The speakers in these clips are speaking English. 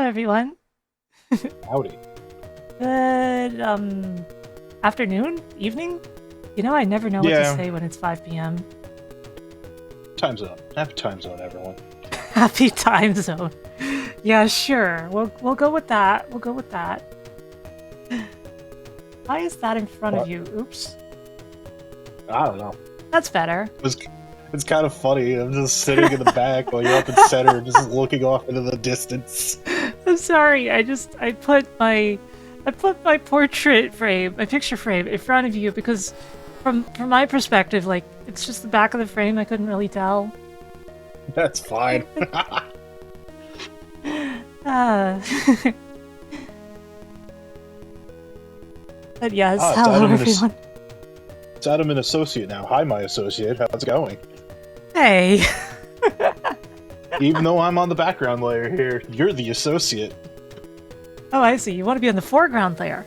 everyone. Howdy. Good, afternoon? Evening? You know, I never know what to say when it's 5 p.m. Time zone. Happy time zone, everyone. Happy time zone. Yeah, sure. We'll go with that. We'll go with that. Why is that in front of you? Oops. I don't know. That's better. It's kind of funny. I'm just sitting in the back while you're up in center, just looking off into the distance. I'm sorry. I put my portrait frame, my picture frame, in front of you because, from my perspective, like it's just the back of the frame. I couldn't really tell. That's fine. But yes, hello everyone. It's Adam, an associate now. Hi, my associate. How's it going? Hey. Even though I'm on the background layer here, you're the associate. Oh, I see. You want to be on the foreground layer.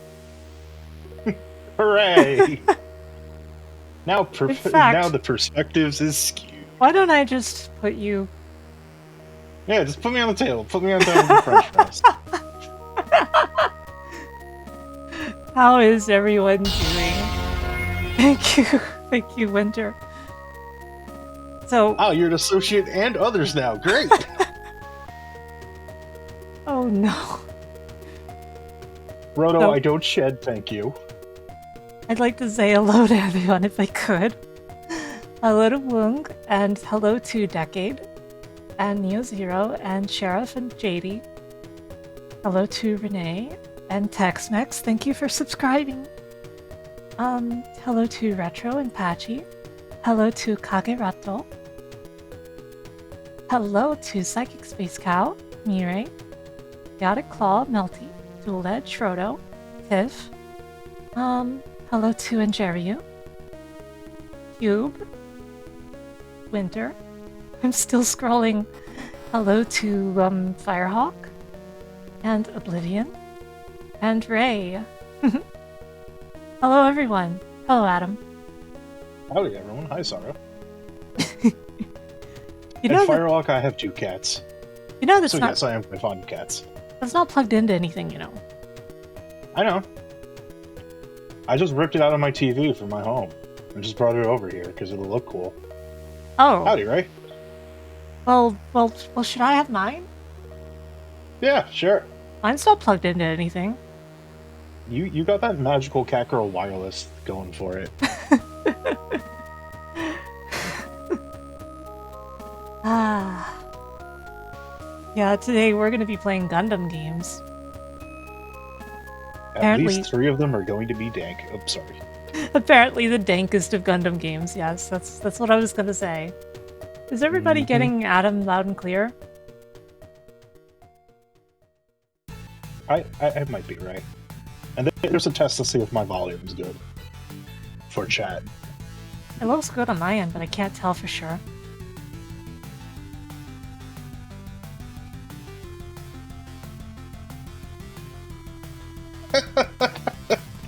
Hooray! Now the perspectives is skewed. Why don't I just put you... Yeah, just put me on the table. Put me on the table with the French fries. How is everyone doing? Thank you, Winter. So... Oh, you're an associate and others now. Great! Oh no. Roto, So, I don't shed, thank you. I'd like to say hello to everyone if I could. Hello to Wung, and hello to Decade, and Neo Zero, and Sheriff, and JD. Hello to Renee, and Tex-Mex, thank you for subscribing. Hello to Retro and Patchy. Hello to Kagerato. Hello to Psychic Space Cow, Mirai, Chaotic Claw, Melty, Dual Edge, Frodo, Tiff. Hello to Angeriu, Cube, Winter. I'm still scrolling. Hello to Firehawk, and Oblivion, and Ray. Hello everyone. Hello Adam. Howdy, everyone. Hi, Sarah. You know, and Firehawk, I have 2 cats. You know that's so not. Yes, I am quite fond of cats. That's not plugged into anything, you know. I know. I just ripped it out of my TV from my home and just brought it over here because it'll look cool. Oh. Howdy, Ray. Well, should I have mine? Yeah, sure. Mine's not plugged into anything. You got that magical cat girl wireless going for it. Yeah, today we're going to be playing Gundam games. At least 3 of them are going to be dank. Oh, sorry. Apparently the dankest of Gundam games, yes. That's what I was going to say. Is everybody getting Adam loud and clear? I might be right. And then there's a test to see if my volume's good. For chat. It looks good on my end, but I can't tell for sure.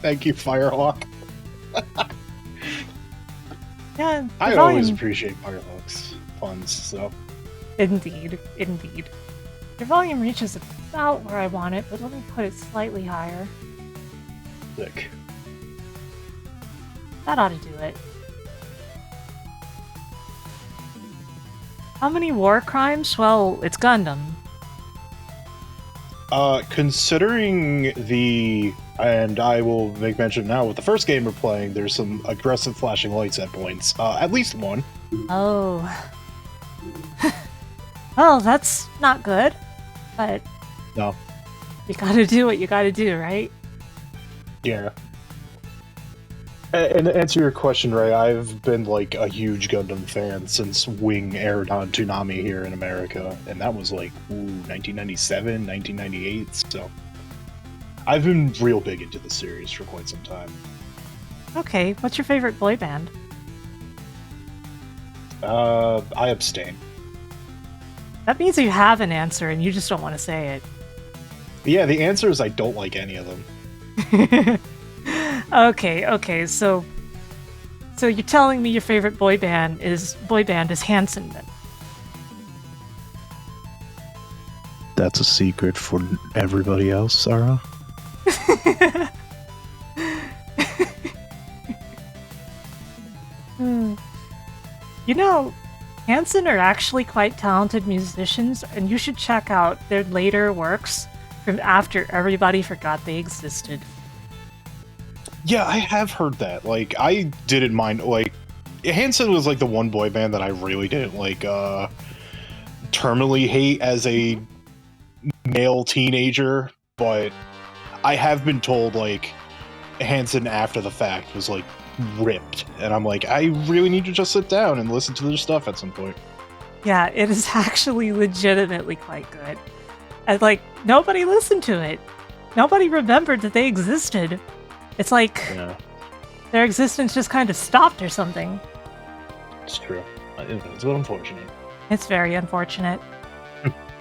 Thank you, Firehawk. Yeah, I always appreciate Firehawk's puns, so... Indeed, indeed. Your volume reaches about where I want it, but let me put it slightly higher. Sick. That ought to do it. How many war crimes? Well, it's Gundam. Considering the... And I will make mention now, with the first game we're playing, there's some aggressive flashing lights at points. At least one. Oh. Well, that's not good. But... No. You gotta do what you gotta do, right? Yeah. And to answer your question, Ray, I've been, like, a huge Gundam fan since Wing aired on Toonami here in America. And that was, like, 1997, 1998, so... I've been real big into the series for quite some time. Okay, what's your favorite boy band? I abstain. That means you have an answer and you just don't want to say it. Yeah, the answer is I don't like any of them. Okay, so you're telling me your favorite boy band is Hanson then? That's a secret for everybody else, Sarah. You know, Hanson are actually quite talented musicians, and you should check out their later works from after everybody forgot they existed. Yeah, I have heard that. Like, I didn't mind. Like, Hanson was like the one boy band that I really didn't like. Terminally hate as a male teenager, but I have been told like Hanson after the fact was like ripped, and I'm like, I really need to just sit down and listen to their stuff at some point. Yeah, it is actually legitimately quite good. And like, nobody listened to it. Nobody remembered that they existed. It's like their existence just kind of stopped or something. It's true. It's a little unfortunate. It's very unfortunate.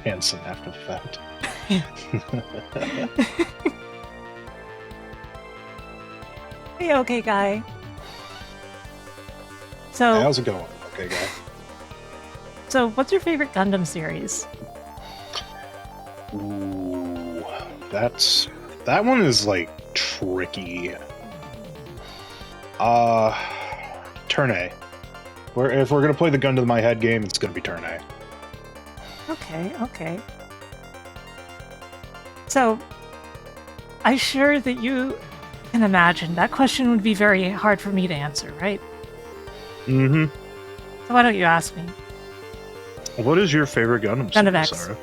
Hanson after the fact. Hey, okay, guy. So, hey, how's it going? Okay, guy. So, what's your favorite Gundam series? Ooh, that one is like tricky. Turn A. If we're gonna play the gun to my head game, it's gonna be turn A. Okay. So, I'm sure that you can imagine that question would be very hard for me to answer, right? Mm-hmm. So why don't you ask me? What is your favorite Gundam? Gundam X. Sarah?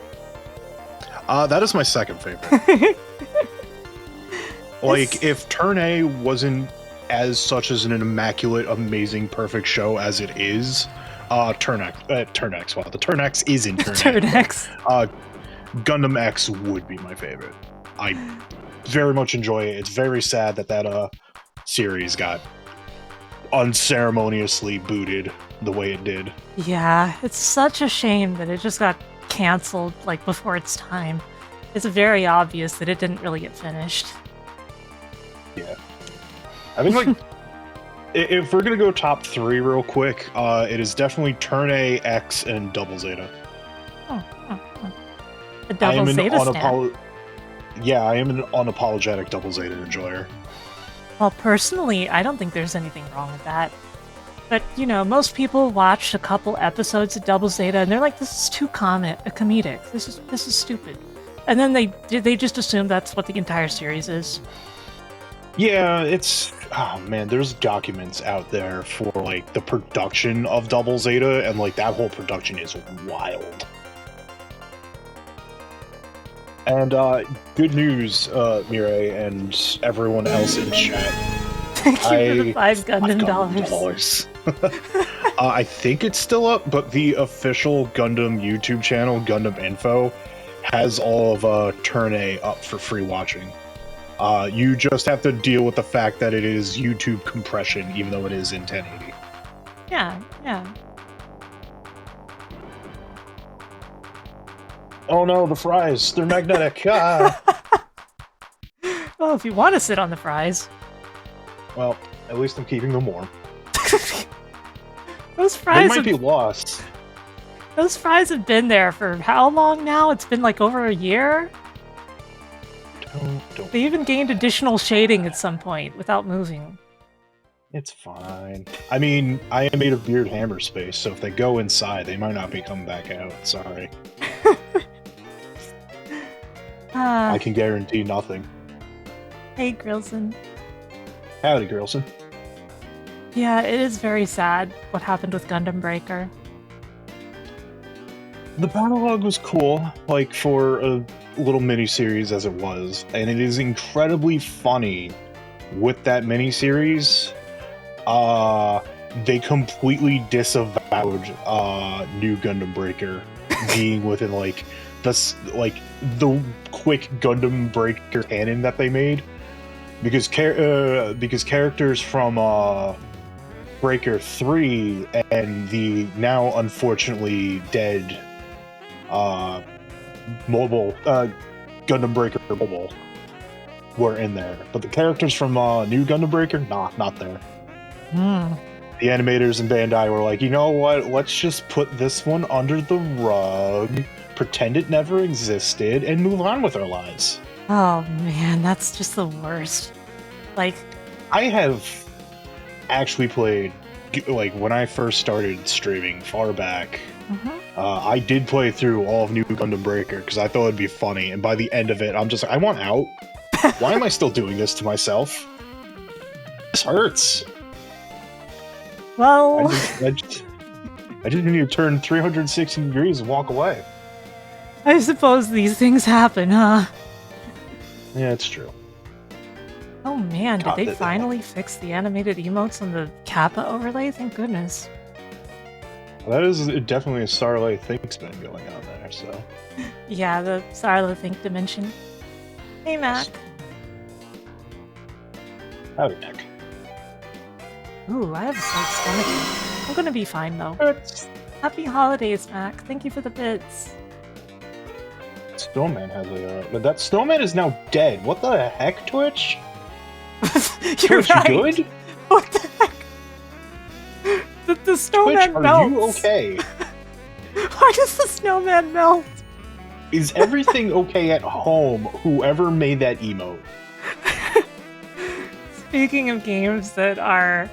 That is my second favorite. Like, if Turn A wasn't as such as an immaculate, amazing, perfect show as it is, Turn X. Wow, the Turn X is in Turn Turn X. Gundam X would be my favorite. I very much enjoy it. It's very sad that series got unceremoniously booted the way it did. Yeah, it's such a shame that it just got canceled like before its time. It's very obvious that it didn't really get finished. Yeah. I think, like, if we're gonna go top 3 real quick, it is definitely Turn A, X, and Double Zeta. Oh. The Double Zeta stand. Yeah, I am an unapologetic Double Zeta enjoyer. Well, personally, I don't think there's anything wrong with that. But, you know, most people watch a couple episodes of Double Zeta and they're like, this is too comedic. This is stupid. And then they just assume that's what the entire series is. Yeah, oh man, there's documents out there for like the production of Double Zeta, and like that whole production is wild. And good news, Mirai and everyone else in chat. Thank you for the $5 Gundam dollars. I think it's still up, but the official Gundam YouTube channel, Gundam Info, has all of Turn A up for free watching. You just have to deal with the fact that it is YouTube compression, even though it is in 1080. Yeah. Oh no, the fries! They're magnetic! Ah! Well, if you want to sit on the fries. Well, at least I'm keeping them warm. Those fries might be lost. Those fries have been there for how long now? It's been like over a year? Don't. They even gained additional shading at some point without moving. It's fine. I mean, I am made of beard hammer space, so if they go inside, they might not be coming back out. Sorry. I can guarantee nothing. Hey, Grilson. Howdy, Grilson. Yeah, it is very sad what happened with Gundam Breaker. The battle log was cool, like, for a little mini-series as it was, and it is incredibly funny with that mini-series. They completely disavowed New Gundam Breaker being within, like, the quick Gundam Breaker canon that they made, because characters from Breaker 3 and the now unfortunately dead mobile Gundam Breaker Mobile were in there, but the characters from New Gundam Breaker, not there. The animators and Bandai were like, you know what? Let's just put this one under the rug. pretend it never existed, and move on with our lives. Oh man, that's just the worst. Like, I have actually played, like, when I first started streaming far back, I did play through all of New Gundam Breaker because I thought it'd be funny, and by the end of it, I'm just like, I want out. Why am I still doing this to myself? This hurts. well, I just need to turn 360 degrees and walk away. I suppose these things happen, huh? Yeah, it's true. Oh man, God, did they finally fix the animated emotes on the Kappa overlay? Thank goodness. That is definitely a Starlight Think spin going on there, so. Yeah, the Sarla Think dimension. Hey, Mac. Howdy, Nick. Ooh, I have a slight stomach. I'm gonna be fine, though. Happy holidays, Mac. Thank you for the bits. Snowman has a... that Snowman is now dead. What the heck, Twitch? You're Twitch, right. you good? What the heck? The snowman Twitch, melts. are you okay? Why does the snowman melt? Is everything okay at home, whoever made that emote? Speaking of games that are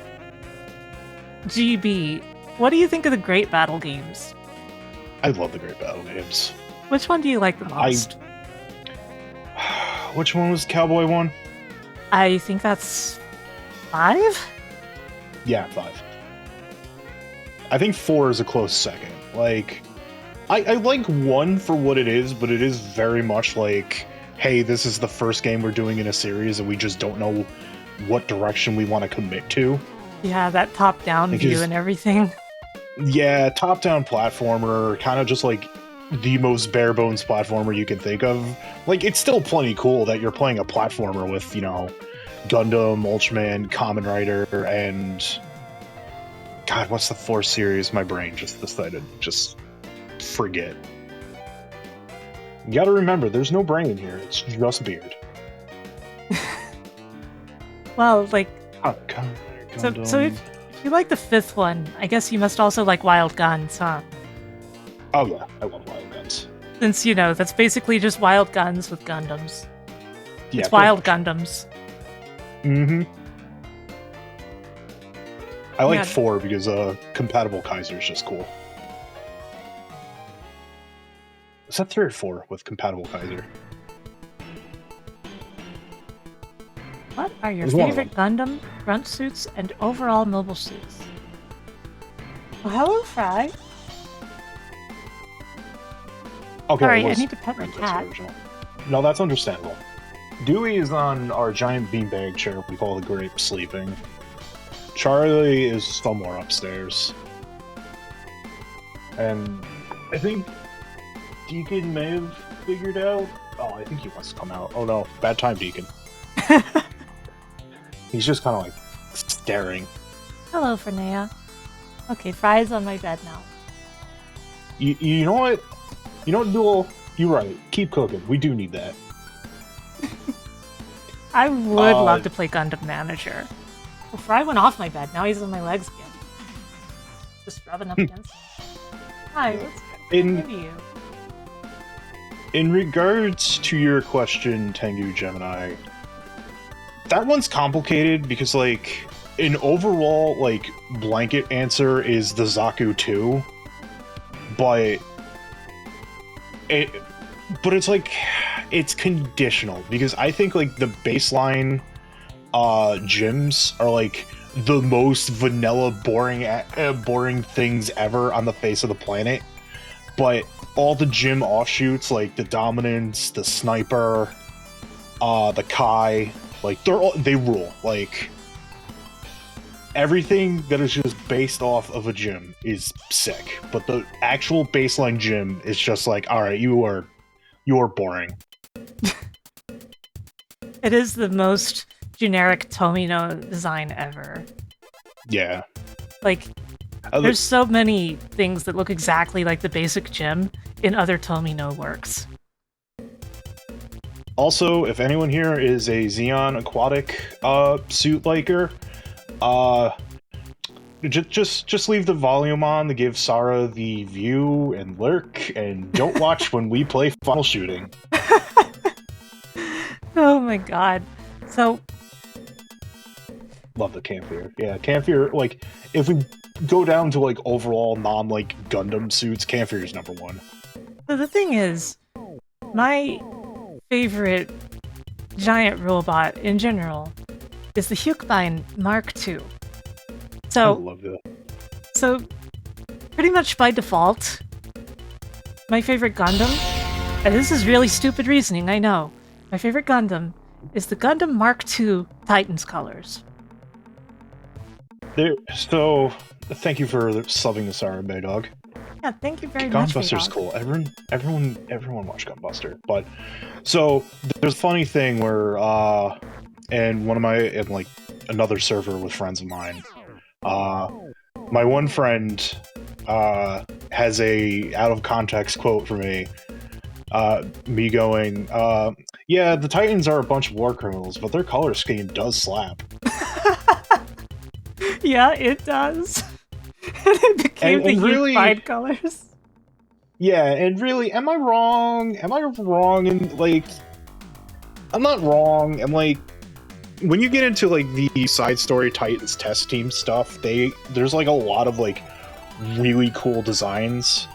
GB, what do you think of the Great Battle games? I love the Great Battle games. Which one do you like the most? Which one was the Cowboy one? I think that's 5? Yeah, 5. I think 4 is a close second. Like, I like 1 for what it is, but it is very much like, hey, this is the first game we're doing in a series and we just don't know what direction we want to commit to. Yeah, that top-down view and everything. Yeah, top-down platformer, kind of just like the most bare-bones platformer you can think of. Like, it's still plenty cool that you're playing a platformer with, you know, Gundam, Ultraman, Kamen Rider, and... God, what's the 4th series? My brain just decided just forget. You gotta remember, there's no brain here. It's just beard. Well, like... Gundam. So if you like the 5th one, I guess you must also like Wild Guns, huh? Oh yeah, I love Wild Guns. Since, you know, that's basically just Wild Guns with Gundams. Yeah, it's Wild Gundams. Mm-hmm. I like Yeah. 4 because compatible Kaiser is just cool. Is that 3 or 4 with compatible Kaiser? What are your There's one of favorite Gundam, grunt suits, and overall mobile suits? Oh, hello, Fry. Okay, Sorry, it I was- need to pet my that's cat. original. No, that's understandable. Dewey is on our giant beanbag chair we call the Grape sleeping. Charlie is somewhere upstairs. And I think Deacon may have figured out... Oh, I think he wants to come out. Oh no, bad time, Deacon. He's just kind of like staring. Hello, Fernea. Okay, Fry's on my bed now. You know what? You know what, Duel? You're right. Keep cooking. We do need that. I would love to play Gundam Manager. Well, Fry went off my bed. Now he's on my legs again. Just rubbing up against me. Hi, what's happening to you? In regards to your question, Tengu Gemini, that one's complicated because, like, an overall, like, blanket answer is the Zaku 2, but it's like, it's conditional, because I think, like, the baseline gyms are, like, the most vanilla, boring things ever on the face of the planet, but all the gym offshoots, like the Dominance, the Sniper, the Kai, like, they rule. Like, everything that is just based off of a gym is sick, but the actual baseline gym is just like, alright, you are boring. It is the most generic Tomino design ever. Yeah. Like, there's so many things that look exactly like the basic gym in other Tomino works. Also, if anyone here is a Xeon Aquatic suit liker, just leave the volume on to give Sarah the view and lurk, and don't watch when we play Final Shooting. Oh my god. So, Love the Camphier. Yeah, Camphier, like, if we go down to, like, overall non, like, Gundam suits, Camphier's number one. so the thing is, my favorite giant robot in general is the Hyukbine Mark II. I So, love that. so pretty much by default, my favorite Gundam, and this is really stupid reasoning, I know. My favorite Gundam is the Gundam Mark II Titans colors. So, thank you for subbing the Sarah Baydog. Yeah, thank you very much. Gunbuster's cool. Everyone watch Gunbuster. But so there's a funny thing where and one of my like another server with friends of mine, my one friend has a out of context quote for me. Me going, yeah, the Titans are a bunch of war criminals, but their color scheme does slap. Yeah, it does. And it became And the really, unified colors. Yeah, and really, am I wrong? Am I wrong? And like, I'm not wrong. And like, when you get into like the side story Titans test team stuff, there's like a lot of like really cool designs.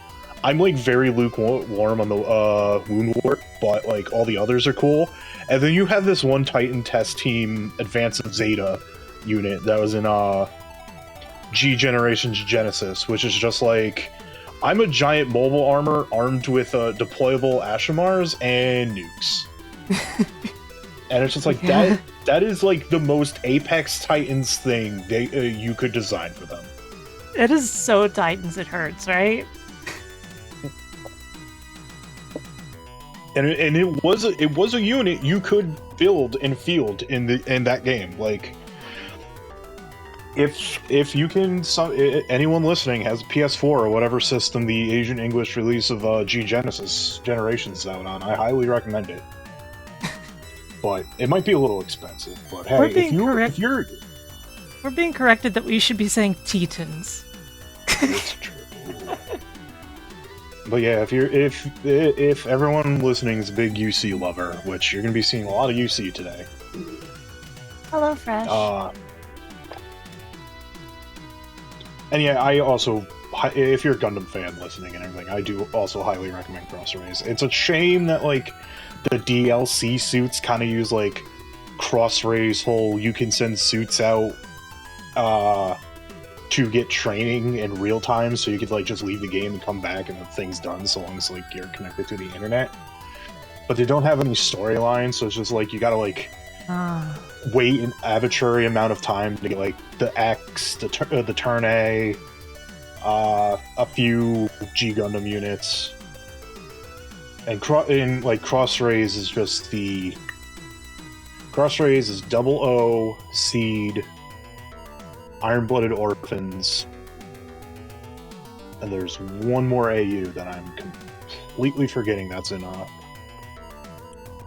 I'm like very lukewarm on the Wound War, but like all the others are cool. And then you have this one Titan test team Advanced Zeta unit that was in G Generations Genesis, which is just like, I'm a giant mobile armor armed with deployable Ashimars and nukes. And it's just like, that is like the most Apex Titans thing you could design for them. It is so Titans it hurts, right? And it was a unit you could build and field in that game. Like, if you can, anyone listening has a PS4 or whatever system the Asian English release of G Genesis Generations is out on, I highly recommend it. But it might be a little expensive. But hey, if you're we're being corrected that we should be saying Titans. It's true. But yeah, if everyone listening is a big UC lover, which you're gonna be seeing a lot of UC today. Hello, Fresh. And yeah, I also, if you're a Gundam fan listening and everything, I do also highly recommend Cross Rays. It's a shame that like the DLC suits kind of use like Cross Rays whole you can send suits out to get training in real time, so you could like just leave the game and come back and the thing's done, so long as like you're connected to the internet. But they don't have any storyline, so it's just like you gotta like wait an arbitrary amount of time to get like the X, the Turn A, a few G Gundam units, and Cross Rays is just the Cross Rays is 00, Seed, Iron-Blooded Orphans, and there's one more AU that I'm completely forgetting that's in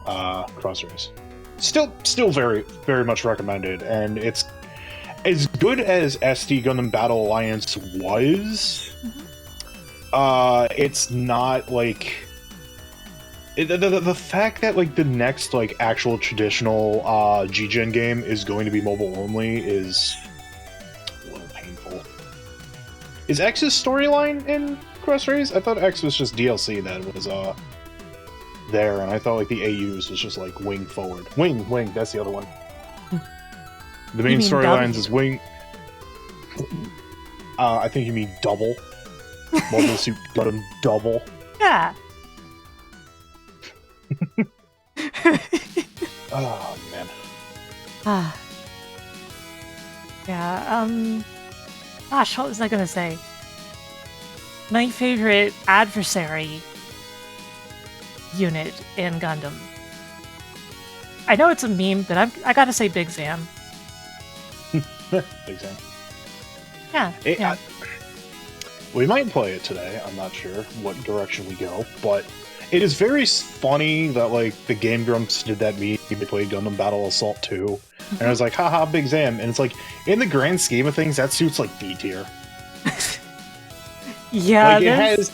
Cross Rays. Still very, very much recommended, and it's as good as SD Gundam Battle Alliance was. It's not like the fact that like the next like actual traditional G-Gen game is going to be mobile only is a little painful. Is X's storyline in Cross Rays? I thought X was just DLC that was there, and I thought like the AUs was just like Wing forward. Wing, that's the other one. The main storylines is Wing. I think you mean Double. Mobile Suit Gundam Double. Yeah. Oh man. Yeah, gosh, what was I gonna say? My favorite adversary unit in Gundam. I know it's a meme, but I gotta say Big Zam. Big Zam. Yeah. We might play it today. I'm not sure what direction we go, but It is very funny that, like, the Game Grumps did that meme. They played Gundam Battle Assault 2. And I was like, haha, Big Zam. And it's like, in the grand scheme of things, that suit's like B tier. Yeah, like,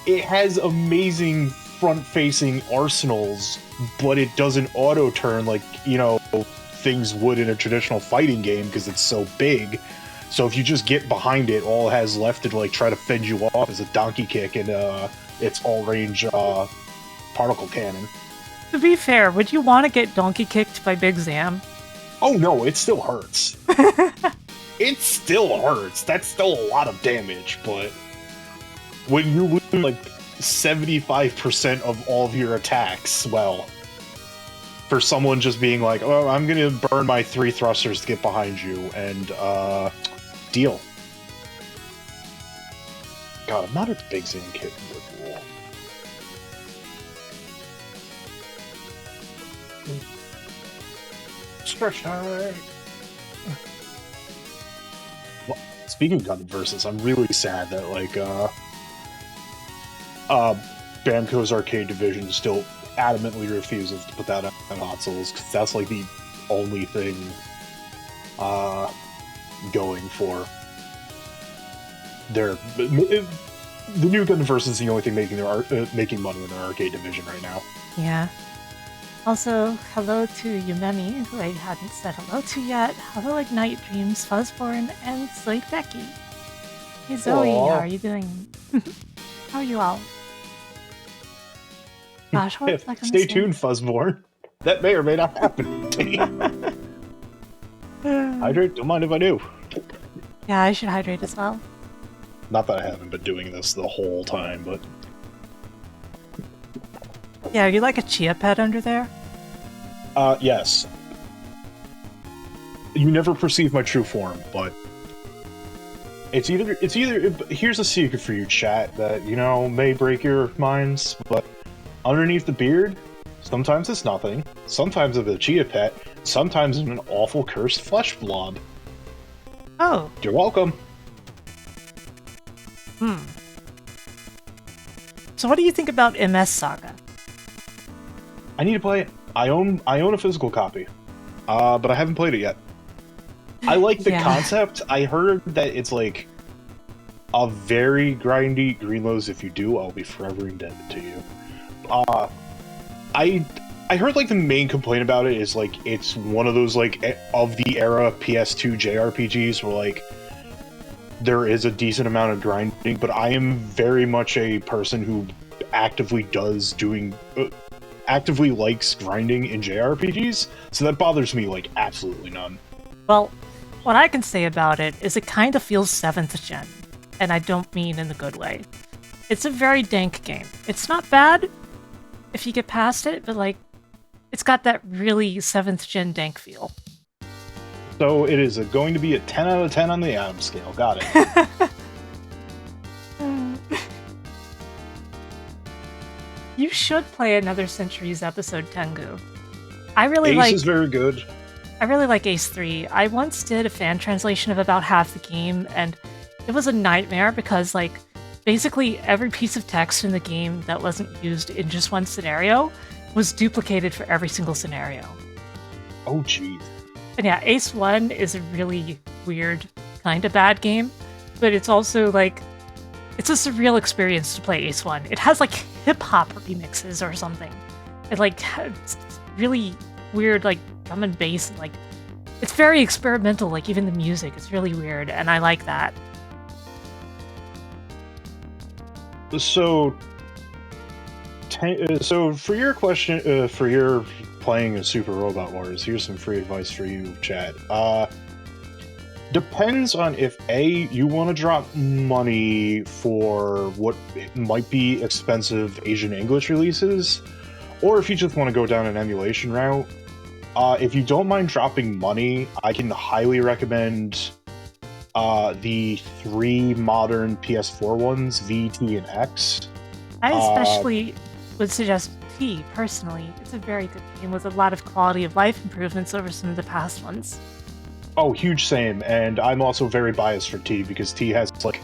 it has amazing front-facing arsenals, but it doesn't auto-turn like, you know, things would in a traditional fighting game because it's so big. So if you just get behind it, all it has left to, like, try to fend you off is a donkey kick and its all-range particle cannon. To be fair, would you want to get donkey kicked by Big Zam? Oh no, it still hurts. It still hurts. That's still a lot of damage, but when you lose like 75% of all of your attacks, well, for someone just being like, oh, I'm gonna burn my 3 thrusters to get behind you, and deal. God, I'm not a Big Zam kid. Stretch time. Well, speaking of Gundam Versus, I'm really sad that, like, Bamco's arcade division still adamantly refuses to put that on consoles, because that's, like, the only thing going for their... The new Gundam Versus is the only thing making money in their arcade division right now. Yeah. Also, hello to Yumemi, who I hadn't said hello to yet. Hello, Ignite Dreams, Fuzzborn, and Slate Becky. Hey Zoe, Aww. how are you doing? How are you all? Gosh, what was I gonna Stay say? tuned, Fuzzborn. That may or may not happen. Hydrate, don't mind if I do. Yeah, I should hydrate as well. Not that I haven't been doing this the whole time, but... Yeah, are you like a chia pet under there? Yes. You never perceive my true form, but... It's either... Here's a secret for you, chat, that, you know, may break your minds, but underneath the beard, sometimes it's nothing, sometimes it's a chia pet, sometimes it's an awful cursed flesh blob. Oh. You're welcome. So what do you think about MS Saga? I need to play it. I own a physical copy, but I haven't played it yet. I like the concept. I heard that it's like a very grindy Greenlows. If you do, I'll be forever indebted to you. I heard like the main complaint about it is like it's one of those like of the era PS2 JRPGs where like there is a decent amount of grinding, but I am very much a person who actively likes grinding in JRPGs, so that bothers me like absolutely none. Well, what I can say about it is it kind of feels 7th gen, and I don't mean in the good way. It's a very dank game. It's not bad if you get past it, but like, it's got that really 7th gen dank feel. So it is going to be a 10 out of 10 on the Adam scale. Got it. You should play Another Century's episode Tengu. I really Ace like. is very good. I really like Ace 3. I once did a fan translation of about half the game, and it was a nightmare because, like, basically every piece of text in the game that wasn't used in just one scenario was duplicated for every single scenario. Oh, jeez. And yeah, Ace 1 is a really weird, kind of bad game, but it's also, like, it's a surreal experience to play Ace 1. It has, like, hip-hop remixes or something. It, like, it's really weird, like, drum and bass, and, like, it's very experimental, like, even the music. It's really weird, and I like that. So for your question, for your playing a Super Robot Wars, here's some free advice for you, Chad. Depends on if A, you want to drop money for what might be expensive Asian English releases, or if you just want to go down an emulation route. If you don't mind dropping money, I can highly recommend the 3 modern PS4 ones, V, T, and X. I especially would suggest T, personally. It's a very good game with a lot of quality of life improvements over some of the past ones. Oh, huge same, and I'm also very biased for T, because T has, like...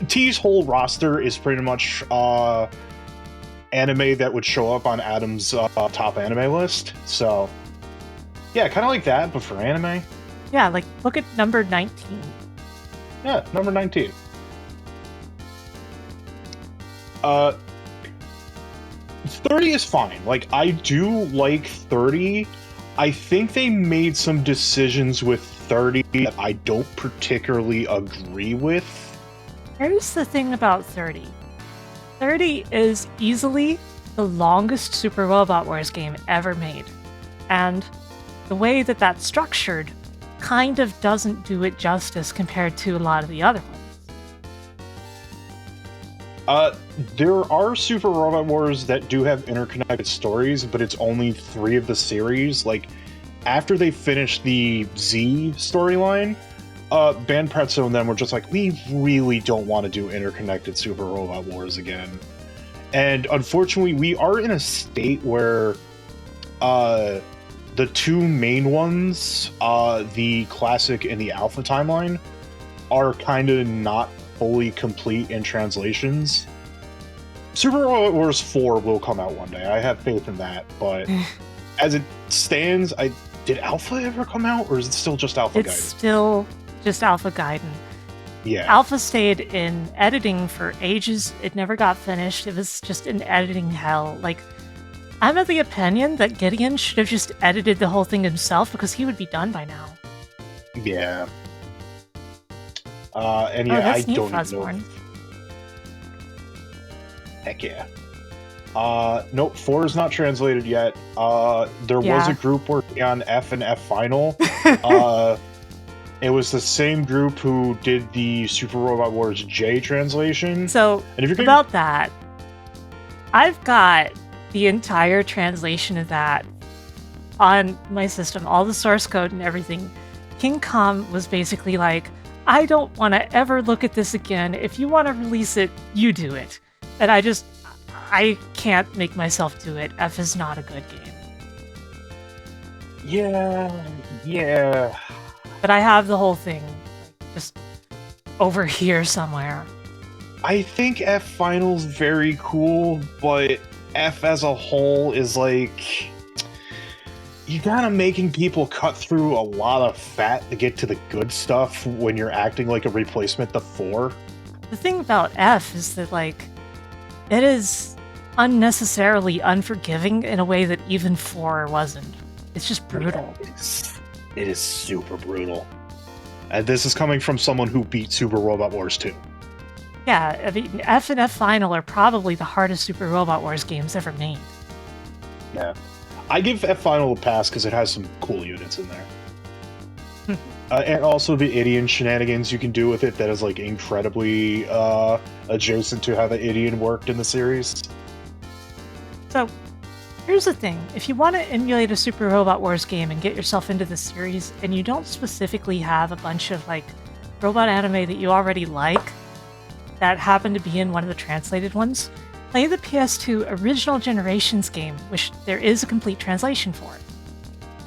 T's whole roster is pretty much, anime that would show up on Adam's top anime list. So, yeah, kind of like that, but for anime. Yeah, like look at number 19. Yeah, number 19. 30 is fine. Like, I do like 30. I think they made some decisions with 30 that I don't particularly agree with. Here's the thing about 30. 30 is easily the longest Super Robot Wars game ever made. And the way that that's structured kind of doesn't do it justice compared to a lot of the other ones. There are Super Robot Wars that do have interconnected stories, but it's only 3 of the series. Like, after they finished the Z storyline, Band Pretzo and them were just like, we really don't want to do interconnected Super Robot Wars again. And unfortunately, we are in a state where the 2 main ones, the Classic and the Alpha timeline, are kind of not fully complete in translations. Super Robot Wars 4 will come out one day. I have faith in that, but as it stands, did Alpha ever come out, or is it still just Alpha Gaiden? It's still just Alpha Gaiden. Yeah. Alpha stayed in editing for ages. It never got finished. It was just in editing hell. Like, I'm of the opinion that Gideon should have just edited the whole thing himself because he would be done by now. Yeah. And yeah, I don't know. Heck yeah. Nope, 4 is not translated yet. There was a group working on F and F Final. It was the same group who did the Super Robot Wars J translation. So, and if you're about that, I've got the entire translation of that on my system, all the source code and everything. King Kong was basically like, I don't want to ever look at this again. If you want to release it, you do it. And I can't make myself do it. F is not a good game. Yeah. But I have the whole thing just over here somewhere. I think F Final's very cool, but F as a whole is like, you gotta making people cut through a lot of fat to get to the good stuff when you're acting like a replacement to 4. The thing about F is that, like, it is unnecessarily unforgiving in a way that even 4 wasn't. It's just brutal. It is super brutal. And this is coming from someone who beat Super Robot Wars 2. Yeah, I mean, F and F Final are probably the hardest Super Robot Wars games ever made. Yeah. I give F Final a pass because it has some cool units in there. And also the Idion shenanigans you can do with it that is, like, incredibly adjacent to how the Idion worked in the series. So, here's the thing. If you want to emulate a Super Robot Wars game and get yourself into the series, and you don't specifically have a bunch of, like, robot anime that you already like that happen to be in one of the translated ones, play the PS2 Original Generations game, which there is a complete translation for.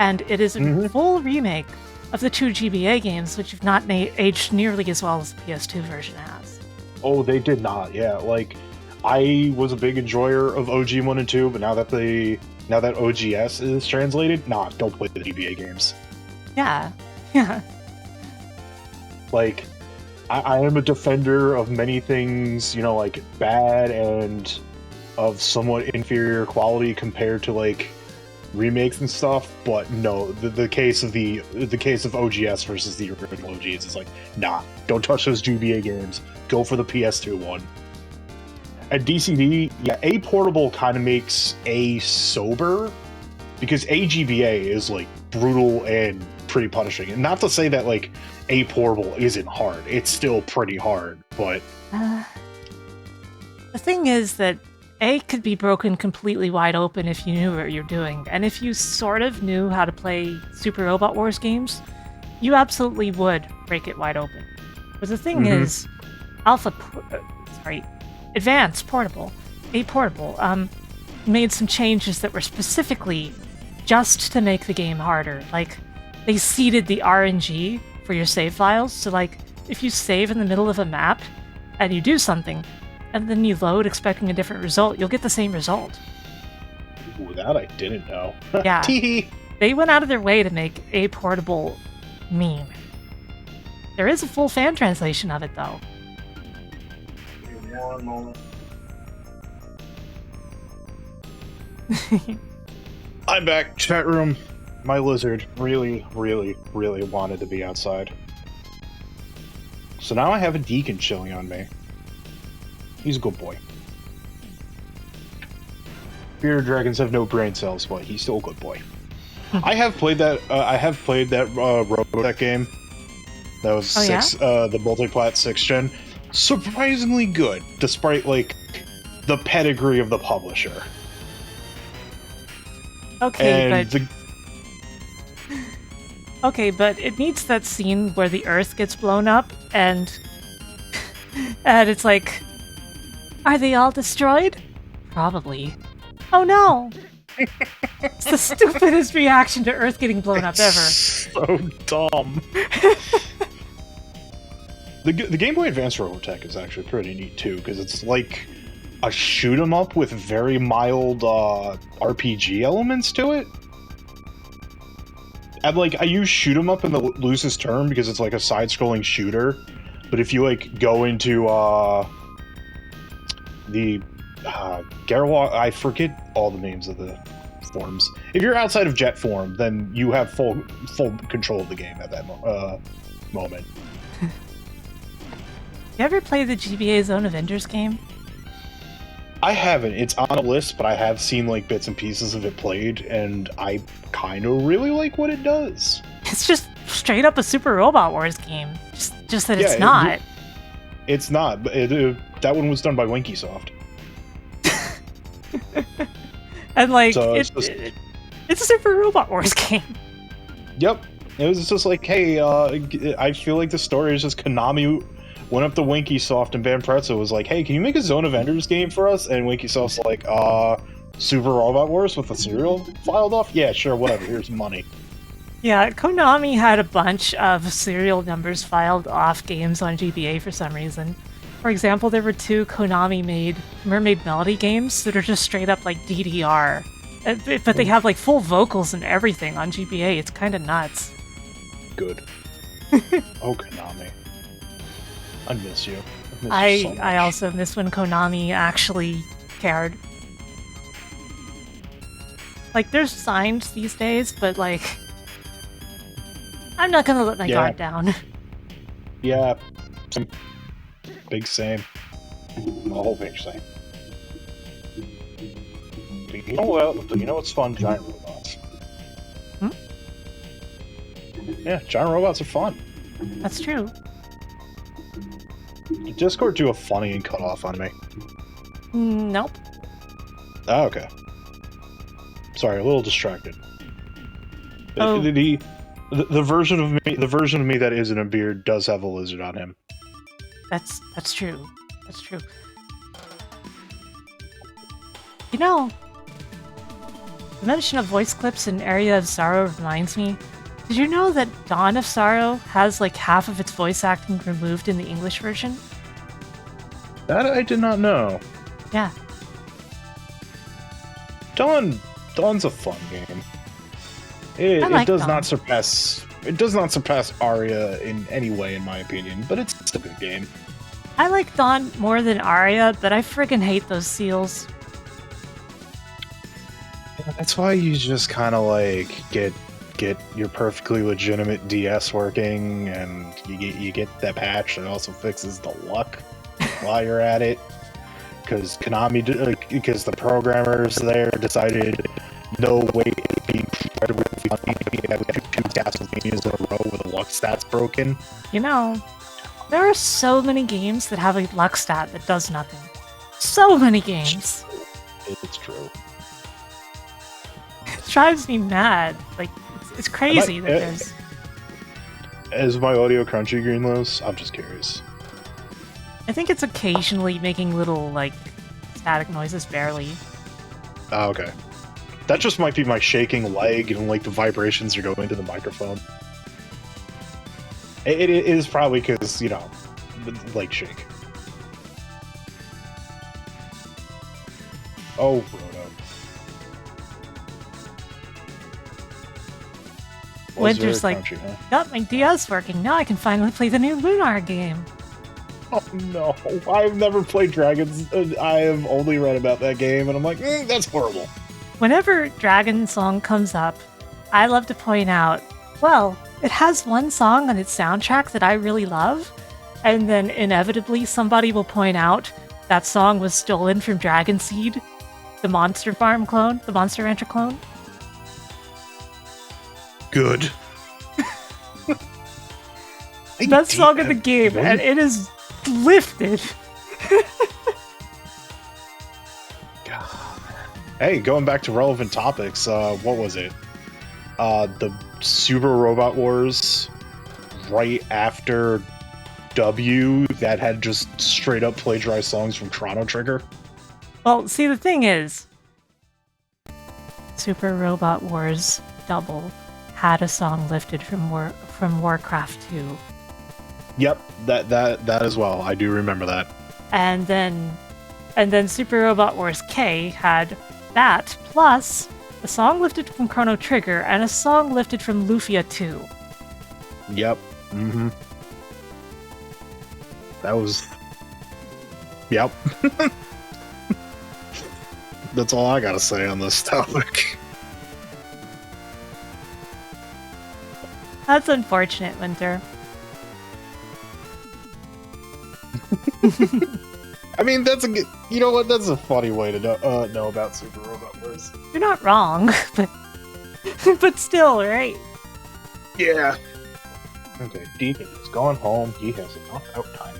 And it is a full remake of the 2 GBA games, which have not aged nearly as well as the PS2 version has. Oh, they did not, yeah. Like, I was a big enjoyer of OG 1 and 2, but now that OGS is translated, don't play the GBA games. Yeah. Like, I am a defender of many things, like, bad and of somewhat inferior quality compared to, like, remakes and stuff, but no, the case of OGS versus the original OGs is like, don't touch those GBA games. Go for the PS2 one. At DCD, yeah, A Portable kind of makes A sober, because A GBA is, like, brutal and pretty punishing. And not to say that, like, A Portable isn't hard. It's still pretty hard, but... The thing is that A could be broken completely wide open if you knew what you're doing. And if you sort of knew how to play Super Robot Wars games, you absolutely would break it wide open. But the thing is, Advanced Portable, A Portable, made some changes that were specifically just to make the game harder. Like, they seeded the RNG for your save files, so, like, if you save in the middle of a map and you do something, and then you load expecting a different result, you'll get the same result. Ooh, that I didn't know. Yeah. Tee-hee. They went out of their way to make a portable meme. There is a full fan translation of it, though. Give me one moment. I'm back, chat room. My lizard really, really, really wanted to be outside. So now I have a deacon chilling on me. He's a good boy. Bearded dragons have no brain cells, but he's still a good boy. I have played that. Robotech game. That was the multiplat 6th gen. Surprisingly good, despite like the pedigree of the publisher. Okay, and but it needs that scene where the Earth gets blown up, and it's like, are they all destroyed? Probably. Oh no! It's the stupidest reaction to Earth getting blown up ever. So dumb. The Game Boy Advance Robotech is actually pretty neat too, because it's like a shoot 'em up with very mild RPG elements to it. And like, I use shoot 'em up in the loosest term because it's like a side-scrolling shooter. But if you like go into the Garwa, I forget all the names of the forms. If you're outside of Jet form, then you have full control of the game at that moment. You ever play the GBA Zone Avengers game? I haven't. It's on a list, but I have seen like bits and pieces of it played, and I kind of really like what it does. It's just straight up a Super Robot Wars game. Just that it's not. It's not. But that one was done by Winkysoft. And like, So it's a Super Robot Wars game. Yep. It was just like, hey, I feel like the story is just Konami went up to Winkysoft and Banpresto was like, hey, can you make a Zone Avengers game for us? And Winkysoft's like, Super Robot Wars with the serial filed off? Yeah, sure, whatever, here's money. Yeah, Konami had a bunch of serial numbers filed off games on GBA for some reason. For example, there were 2 Konami-made Mermaid Melody games that are just straight up like DDR. But they have like full vocals and everything on GBA. It's kind of nuts. Good. Oh, Konami. I miss you. I also miss when Konami actually cared. Like, there's signs these days, but like, I'm not gonna let my guard down. Yeah. Big same. The whole big same. You know what's fun? Giant robots. Hmm? Yeah, giant robots are fun. That's true. Discord do a funny and cut off on me. Nope. Oh, okay. Sorry, a little distracted. Oh. The version of me that isn't a beard does have a lizard on him. That's true. That's true. You know, the mention of voice clips in Area of Sorrow reminds me. Did you know that Dawn of Sorrow has like half of its voice acting removed in the English version? That I did not know. Yeah. Dawn's a fun game. It does not surpass Aria in any way, in my opinion, but it's still a good game. I like Dawn more than Aria, but I friggin' hate those seals. Yeah, that's why you just kind of like get your perfectly legitimate DS working, and you get that patch that also fixes the luck while you're at it. Because because the programmers there decided no way it'd be incredibly funny if you have 2 Castlevanias in a row with the luck stats broken. You know, there are so many games that have a luck stat that does nothing. So many games. It's true. It drives me mad. Like, it's crazy that there's... Is my audio crunchy, Greenlows? I'm just curious. I think it's occasionally making little, like, static noises, barely. Oh, okay. That just might be my shaking leg and, like, the vibrations are going to the microphone. It is probably because, you know, the leg shake. Oh, Roto. Winter's very like, crunchy, huh? got my DS working. Now I can finally play the new Lunar game. Oh no, I've never played Dragons. I have only read about that game, and I'm like, that's horrible. Whenever Dragon Song comes up, I love to point out, well, it has one song on its soundtrack that I really love, and then inevitably somebody will point out that song was stolen from Dragon Seed, the Monster Farm clone, the Monster Rancher clone. Good. Best song of the game, and it is lifted. God. Hey, going back to relevant topics, what was it? The Super Robot Wars right after W that had just straight up plagiarized songs from Chrono Trigger? Well, see, the thing is, Super Robot Wars Double had a song lifted from Warcraft 2. Yep, that as well. I do remember that. And then Super Robot Wars K had that, plus a song lifted from Chrono Trigger and a song lifted from Lufia 2. Yep. Mm-hmm. That was... Yep. That's all I gotta say on this topic. That's unfortunate, Winter. I mean, that's a good... You know what? That's a funny way to know about Super Robot Wars. You're not wrong, but still, right? Yeah. Okay, Deacon is going home. He has enough out time.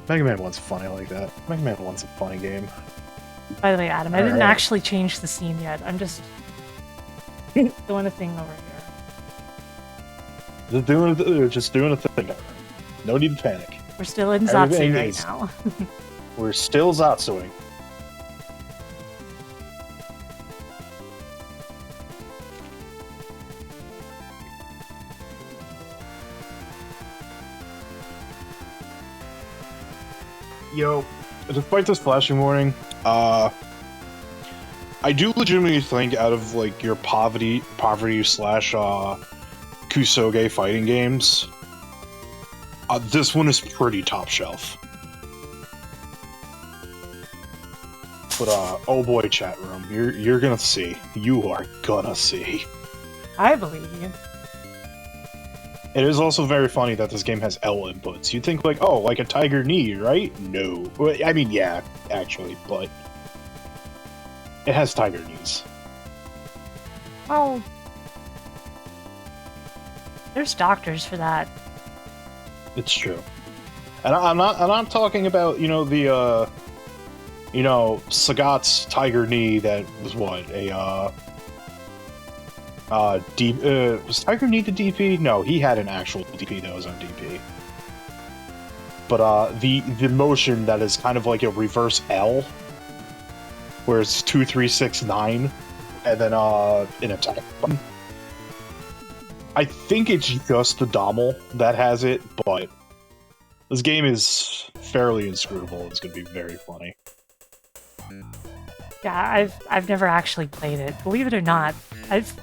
Mega Man 1's funny like that. Mega Man 1's a funny game. By the way, Adam, I didn't actually change the scene yet. I'm just doing a thing over here. Just doing a thing. No need to panic. We're still in Zatsu right now. We're still Zatsuing. Yo, despite this flashing warning, I do legitimately think out of like your poverty slash Kusoge fighting games, this one is pretty top shelf. But oh boy, chat room, you're gonna see. You are gonna see. I believe you. It is also very funny that this game has L inputs. You'd think like, oh, like a Tiger Knee, right? No. Well, I mean, yeah, actually, but it has Tiger Knees. Oh. There's doctors for that. It's true. And I'm not talking about, you know, the Sagat's Tiger Knee that was what, was Tiger Knee the DP? No, he had an actual DP that was on DP. But the motion that is kind of like a reverse L, where it's 2, 3, 6, 9, and then an attack button. I think it's just the Dommel that has it, but this game is fairly inscrutable. It's gonna be very funny. Yeah, I've never actually played it. Believe it or not, I've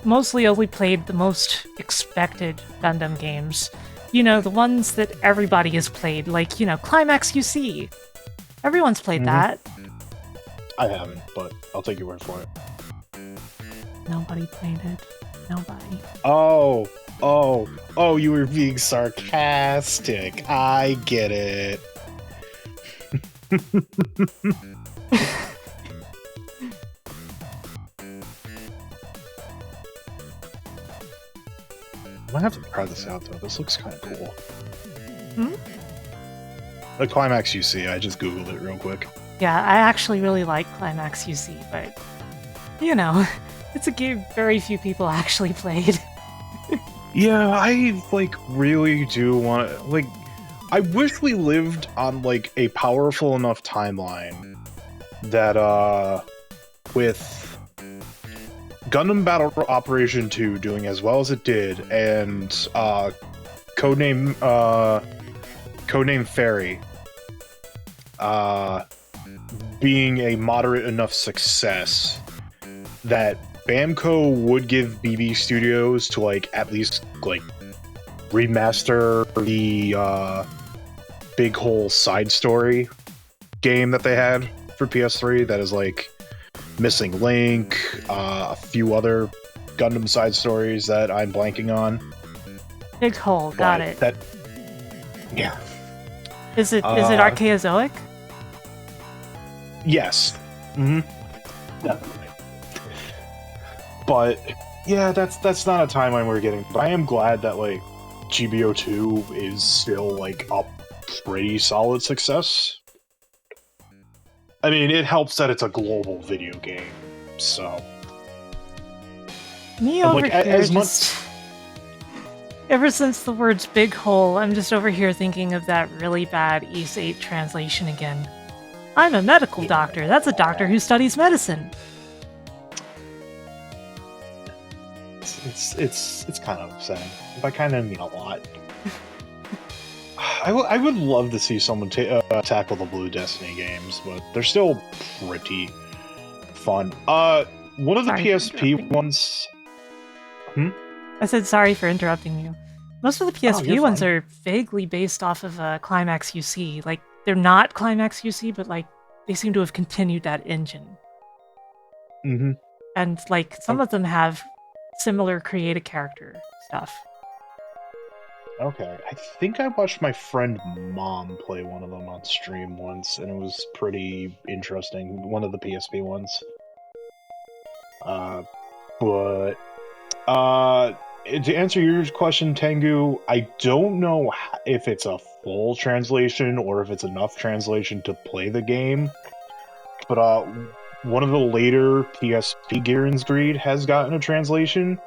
mostly only played the most expected Gundam games. You know, the ones that everybody has played, like, you know, Climax UC. Everyone's played that. I haven't, but I'll take your word for it. Nobody played it. Nobody. Oh, you were being sarcastic. I get it. I might have to try this out, though. This looks kind of cool. The Climax UC, I just googled it real quick. Yeah, I actually really like Climax UC, but, you know, it's a game very few people actually played. Yeah, I, like, really do want... Like, I wish we lived on, like, a powerful enough timeline that, with Gundam Battle Operation 2 doing as well as it did, and codename Fairy, being a moderate enough success that Bamco would give BB Studios to like at least like remaster the Big Hole side story game that they had for PS3 that is like Missing Link, a few other Gundam side stories that I'm blanking on. Big Hole, got it. Yeah. Is it Archaeozoic? Yes. Mm-hmm. Definitely. But yeah, that's not a timeline we're getting. But I am glad that like GBO2 is still like a pretty solid success. I mean, it helps that it's a global video game, so. Me over here, ever since the words "big hole," I'm just over here thinking of that really bad East 8 translation again. I'm a medical doctor. That's a doctor who studies medicine. It's kind of upsetting. By kind of mean a lot. I would love to see someone tackle the Blue Destiny games, but they're still pretty fun. One of the PSP ones. I said sorry for interrupting you. Most of the PSP ones are vaguely based off of Climax UC. Like, they're not Climax UC, but like they seem to have continued that engine. Mm-hmm. And like some of them have similar create a character stuff. Okay, I think I watched my friend Mom play one of them on stream once, and it was pretty interesting. One of the PSP ones. To answer your question, Tengu, I don't know if it's a full translation or if it's enough translation to play the game. But one of the later PSP Geiren's Greed has gotten a translation.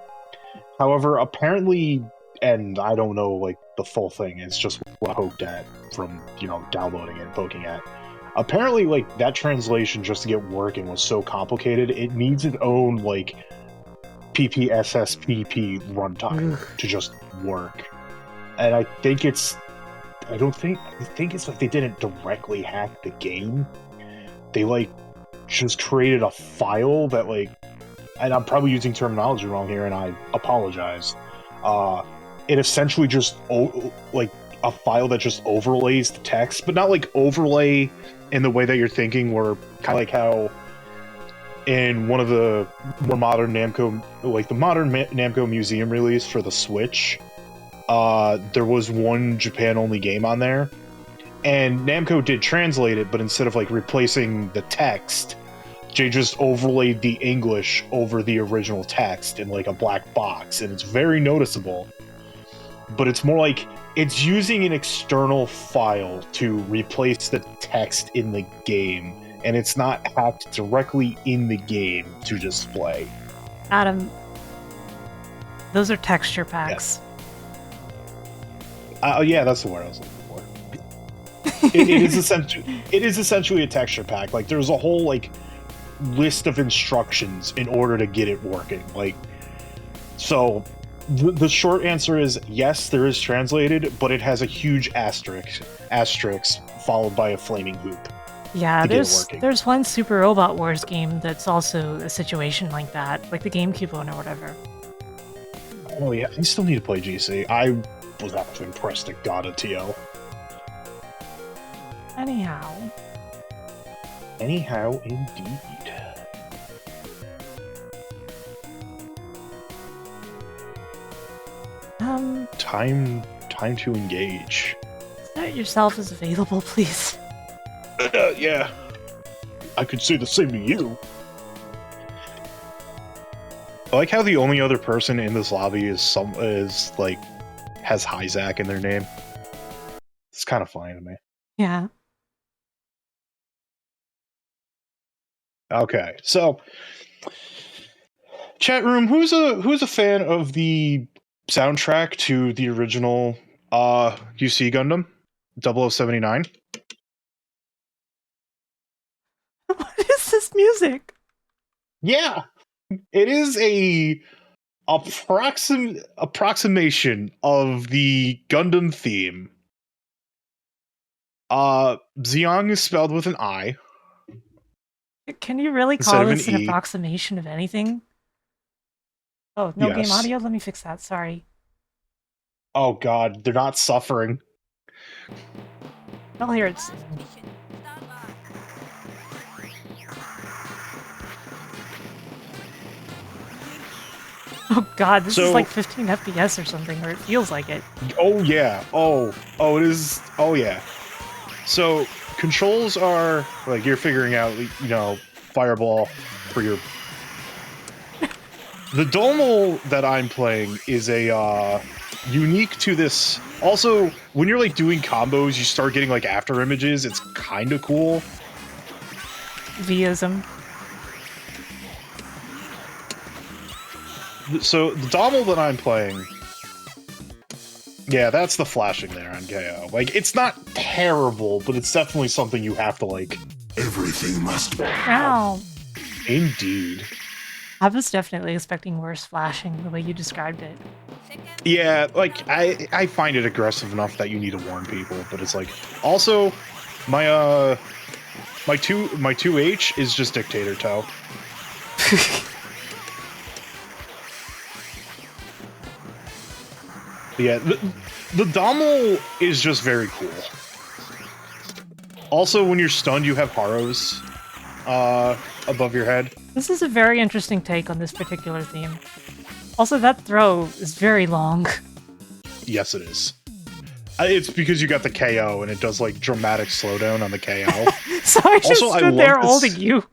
However, apparently, and I don't know like the full thing, it's just what I poked at from, downloading it and poking at. Apparently, like, that translation just to get working was so complicated, it needs its own, like, PPSSPP runtime to just work. And I think it's like they didn't directly hack the game. They, like, just created a file that, like, and I'm probably using terminology wrong here, and I apologize. It essentially just, like, a file that just overlays the text, but not, like, overlay in the way that you're thinking, where kind of like how in one of the more modern Namco, like the modern Namco Museum release for the Switch, there was one Japan-only game on there, and Namco did translate it, but instead of, like, replacing the text, they just overlaid the English over the original text in, like, a black box, and it's very noticeable. But it's more like it's using an external file to replace the text in the game, and it's not hacked directly in the game to display. Adam, those are texture packs. Yeah, that's the word I was looking for. It is essentially a texture pack. Like, there's a whole, like, list of instructions in order to get it working. Like, so the short answer is yes, there is translated, but it has a huge asterisk followed by a flaming hoop. Yeah, there's one Super Robot Wars game that's also a situation like that, like the GameCube one or whatever. Oh yeah, I still need to play GC. I was actually impressed at God of TO. Anyhow, indeed. Time to engage. Start yourself as available, please. Yeah. I could say the same to you. I like how the only other person in this lobby is like has Hyzak in their name. It's kind of funny to me. Yeah. Okay, so chat room, who's a fan of the soundtrack to the original UC Gundam 0079? What is this music? Yeah, it is a approximation of the Gundam theme. Xiong is spelled with an I Can you really instead call of an this an E. approximation of anything? Oh, no game Yes. audio? Let me fix that, sorry. Oh god, they're not suffering. I'll hear it soon. Oh god, this is like 15 FPS or something, or it feels like it. Oh yeah. Oh, it is. Oh yeah. So controls are like you're figuring out, you know, fireball for your. The Domel that I'm playing is a unique to this. Also, when you're like doing combos, you start getting like after images. It's kind of cool. Vism. So the Domel that I'm playing, yeah, that's the flashing there on KO. Like, it's not terrible, but it's definitely something you have to like. Everything must be. Ow. Indeed. I was definitely expecting worse flashing the way you described it. Yeah, like I find it aggressive enough that you need to warn people, but it's like also my my 2H is just dictator toe. Yeah, the Dommel is just very cool. Also, when you're stunned, you have Haros above your head. This is a very interesting take on this particular theme. Also, that throw is very long. Yes, it is. It's because you got the KO, and it does, like, dramatic slowdown on the KO. So I just also, stood there holding you.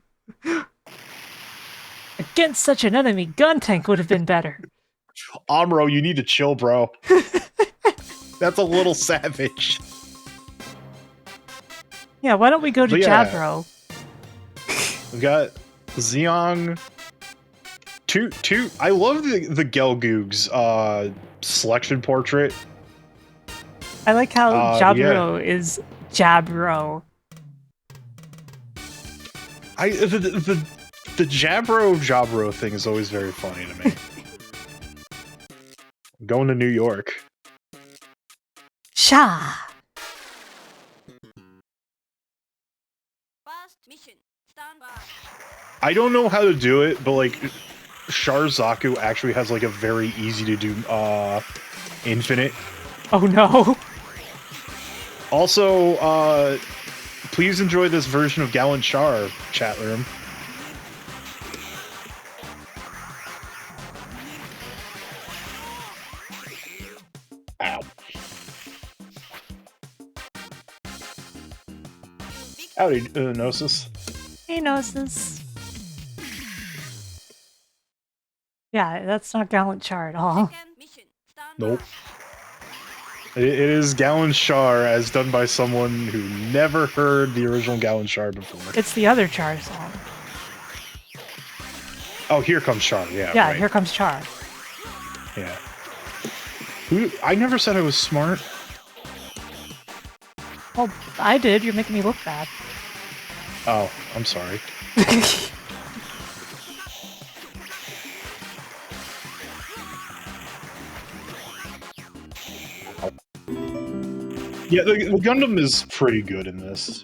Against such an enemy, gun tank would have been better. Amro, you need to chill, bro. That's a little savage. Yeah, why don't we go to Jabro? We've got Xiong. Two. I love the Gelgoog's selection portrait. I like how Jabro is Jabro. The Jabro thing is always very funny to me. I'm going to New York. Sha. I don't know how to do it, but like Sharzaku actually has like a very easy to do infinite. Oh no. Also, please enjoy this version of Gallant Char, chat room. Ow. Howdy, Gnosis. Hey, Gnosis. Yeah, that's not Gallant Char at all. Nope. It is Gallant Char as done by someone who never heard the original Gallant Char before. It's the other Char song. Oh, Here Comes Char, yeah. Yeah, right. Here Comes Char. Yeah. I never said I was smart. Well, I did. You're making me look bad. Oh, I'm sorry. Yeah, the Gundam is pretty good in this.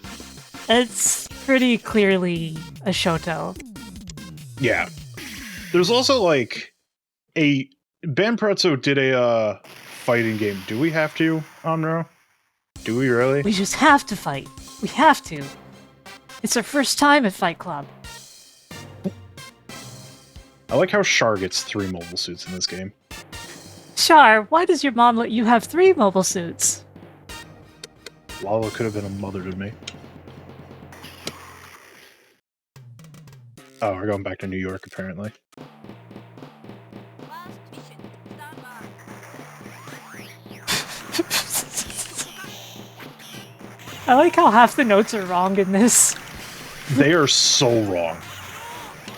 It's pretty clearly a Shoto. Yeah. There's also, like, Ben Prezzo did a fighting game. Do we have to, Amro? Do we really? We just have to fight. We have to. It's our first time at Fight Club. I like how Char gets 3 mobile suits in this game. Char, why does your mom let you have 3 mobile suits? Lala could have been a mother to me. Oh, we're going back to New York, apparently. I like how half the notes are wrong in this. They are so wrong.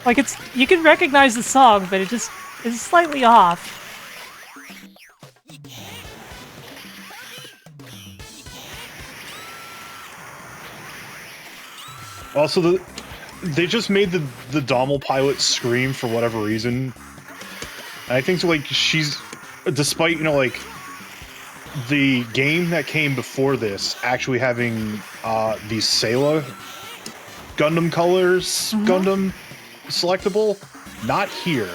Like, you can recognize the song, but it just is slightly off. Also, they just made the Dommel pilot scream for whatever reason. And I think, like, she's... Despite, you know, like, the game that came before this actually having the Sayla Gundam colors Gundam selectable, not here.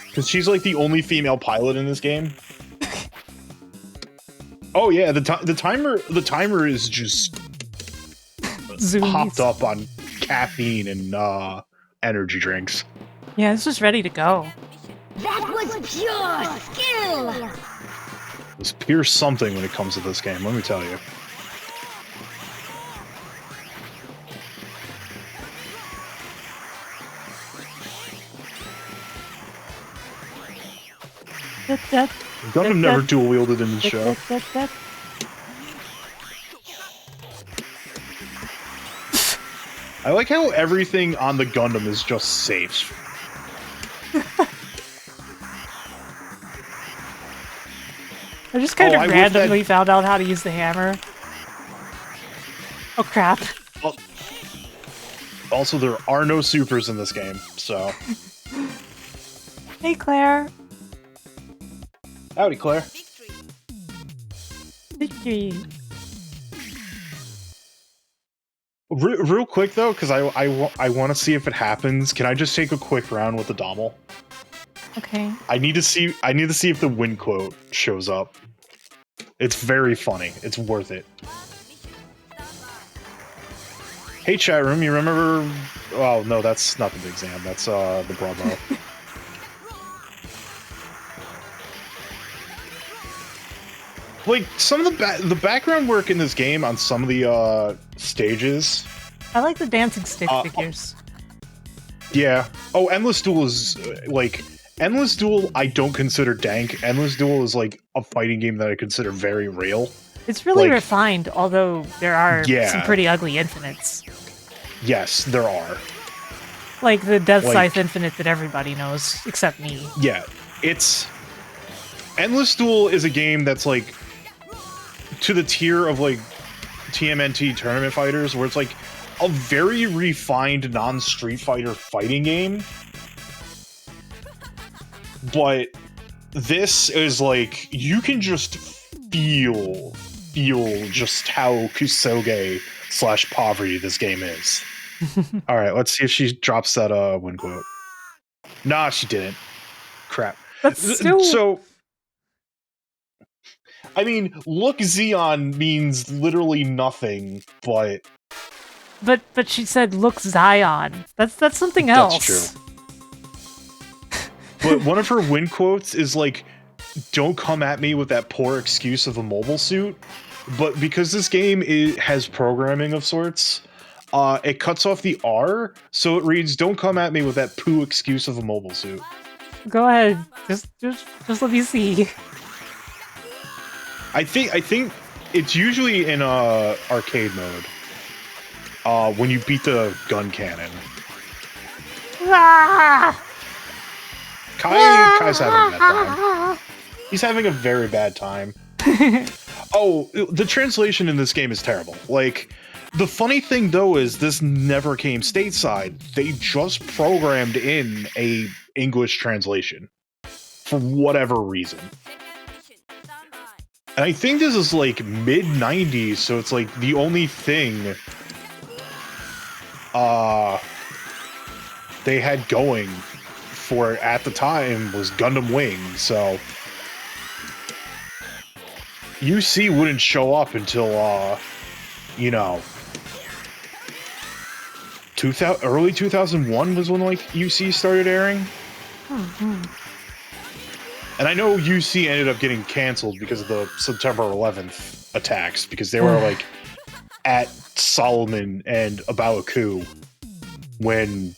Because she's, like, the only female pilot in this game. Oh yeah, the timer is just hopped up on caffeine and energy drinks. Yeah, it's just ready to go. That was pure skill! It's pure something when it comes to this game, let me tell you. Gundam never dual-wielded in the show. I like how everything on the Gundam is just safe. I just kind of randomly found out how to use the hammer. Oh crap. Well, also, there are no supers in this game, so... Hey Claire. Howdy, Claire. Victory. Real quick though, because I want to see if it happens. Can I just take a quick round with the Dommel? Okay. I need to see if the win quote shows up. It's very funny. It's worth it. Hey chat room, you remember? Oh no, that's not the Big Zam. That's the Bravo. Like, some of the background work in this game on some of the stages. I like the dancing stick figures. Yeah. Oh, Endless Duel is like Endless Duel. I don't consider dank. Endless Duel is like a fighting game that I consider very real. It's really like, refined, although there are some pretty ugly infinites. Yes, there are. Like the Death Scythe Infinite that everybody knows, except me. Yeah, it's... Endless Duel is a game that's, like, to the tier of, like, TMNT tournament fighters, where it's, like, a very refined non-Street Fighter fighting game. But this is, like, you can just feel just how kusoge / poverty this game is. Alright, let's see if she drops that win quote. Nah, she didn't. Crap. That's still... So, I mean, look Xeon means literally nothing, but... But she said, look Zion. That's something else. That's true. But one of her win quotes is like, don't come at me with that poor excuse of a mobile suit. But because this game has programming of sorts, it cuts off the R, so it reads, don't come at me with that poo excuse of a mobile suit. Go ahead. Just let me see. I think it's usually in arcade mode. When you beat the gun cannon. Ah! Kai's having a bad time. He's having a very bad time. Oh, the translation in this game is terrible. Like, the funny thing though is this never came stateside. They just programmed in a English translation for whatever reason. And I think this is like mid-90s, so it's like the only thing they had going for it at the time was Gundam Wing, so UC wouldn't show up until you know, early 2001 was when like UC started airing. And I know UC ended up getting canceled because of the September 11th attacks, because they were like at Solomon and Abawaku when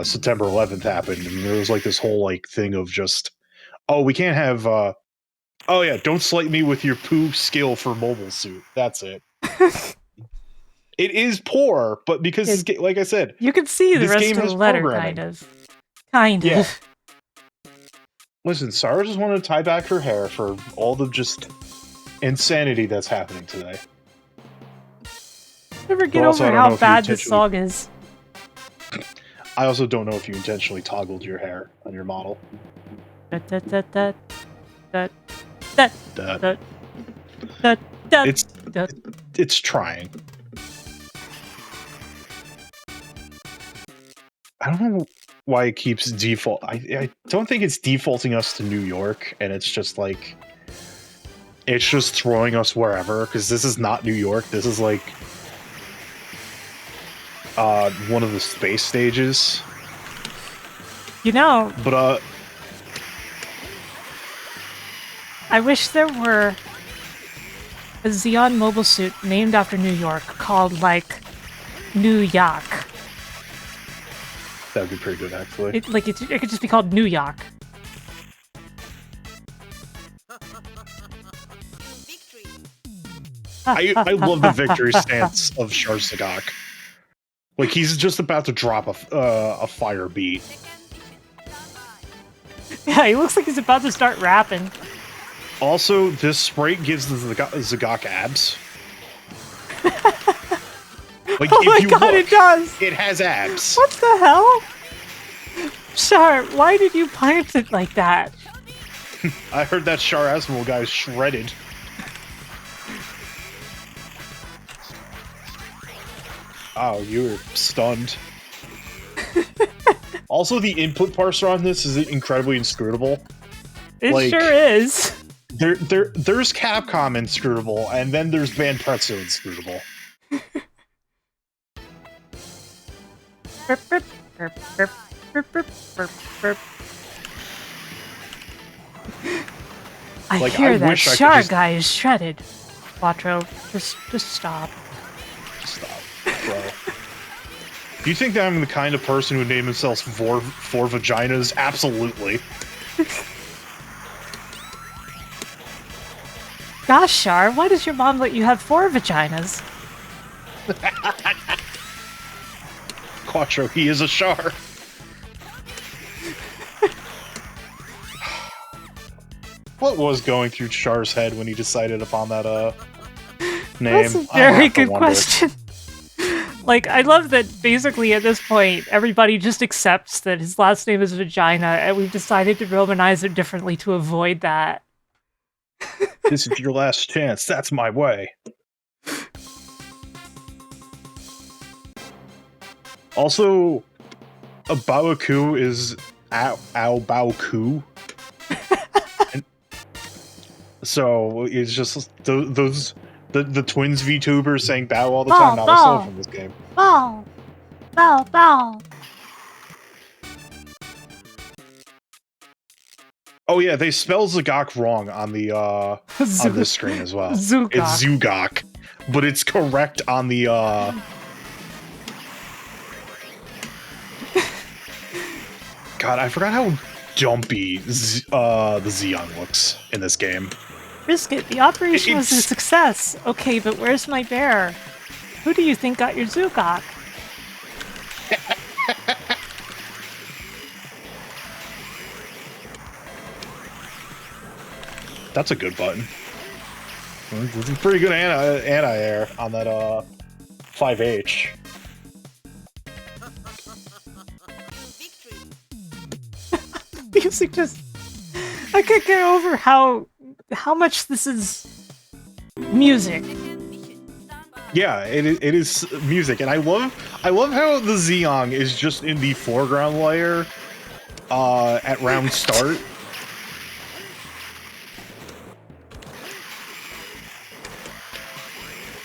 September 11th happened, and there was like this whole like thing of just, oh, we can't have oh yeah, don't slight me with your poo skill for mobile suit. That's it. It is poor, but because like I said, you can see the rest of the letter, kind of. Listen, Sarah just wanted to tie back her hair for all the just insanity that's happening today. Never get over how bad this song is. I also don't know if you intentionally toggled your hair on your model. That, that, that, that, that, that, That that, that, that, it's that. it's trying. I don't know why it keeps default. I don't think it's defaulting us to New York, and it's just like it's just throwing us wherever, because this is not New York. This is like one of the space stages. You know, But I wish there were a Xeon mobile suit named after New York called, like, New York. that would be pretty good, actually. It could just be called New York. I love the victory stance of Sharzagak. Like, he's just about to drop a fire beat. Yeah, he looks like he's about to start rapping. Also, this sprite gives the Zagak abs. Like, Oh if my you god, look, it does! it has abs. What the hell? Char, why did you pint it like that? I heard that AdamAdmar guy is shredded. Oh, you were stunned. Also, the input parser on this is incredibly inscrutable. It Like, sure is. There's Capcom inscrutable, and then there's Van Pretzel inscrutable. Burp, burp, burp, burp, burp, burp, burp, burp. I Like, hear I that wish I could Char just- guy is shredded. Quattro, just stop. Stop, bro. Do you think that I'm the kind of person who would name themselves four vaginas? Absolutely. Gosh, Char, why does your mom let you have 4 vaginas? Quattro, he is a Char. What was going through Char's head when he decided upon that name? That's a I very have to good wonder. question. Like, I love that basically at this point, everybody just accepts that his last name is Vagina, and we've decided to Romanize it differently to avoid that. This is your last chance. That's my way. Also, a Baoku is Ao Baoku. And so it's just those the twins VTubers saying bow all the time. Not a soul from this game. Bow! Bow, bow! Oh yeah, they spell Zagak wrong on the on this screen as well. Zugak. It's Zugak, but it's correct on the God, I forgot how dumpy the Xeon looks in this game. Brisket, the operation was a It's- success. Okay, but where's my bear? Who do you think got your Zugak? That's a good button. This is pretty good anti-air on that 5H. Music just... I can't get over how much this is music. Yeah, it is music, and I love how the Xeon is just in the foreground layer at round start.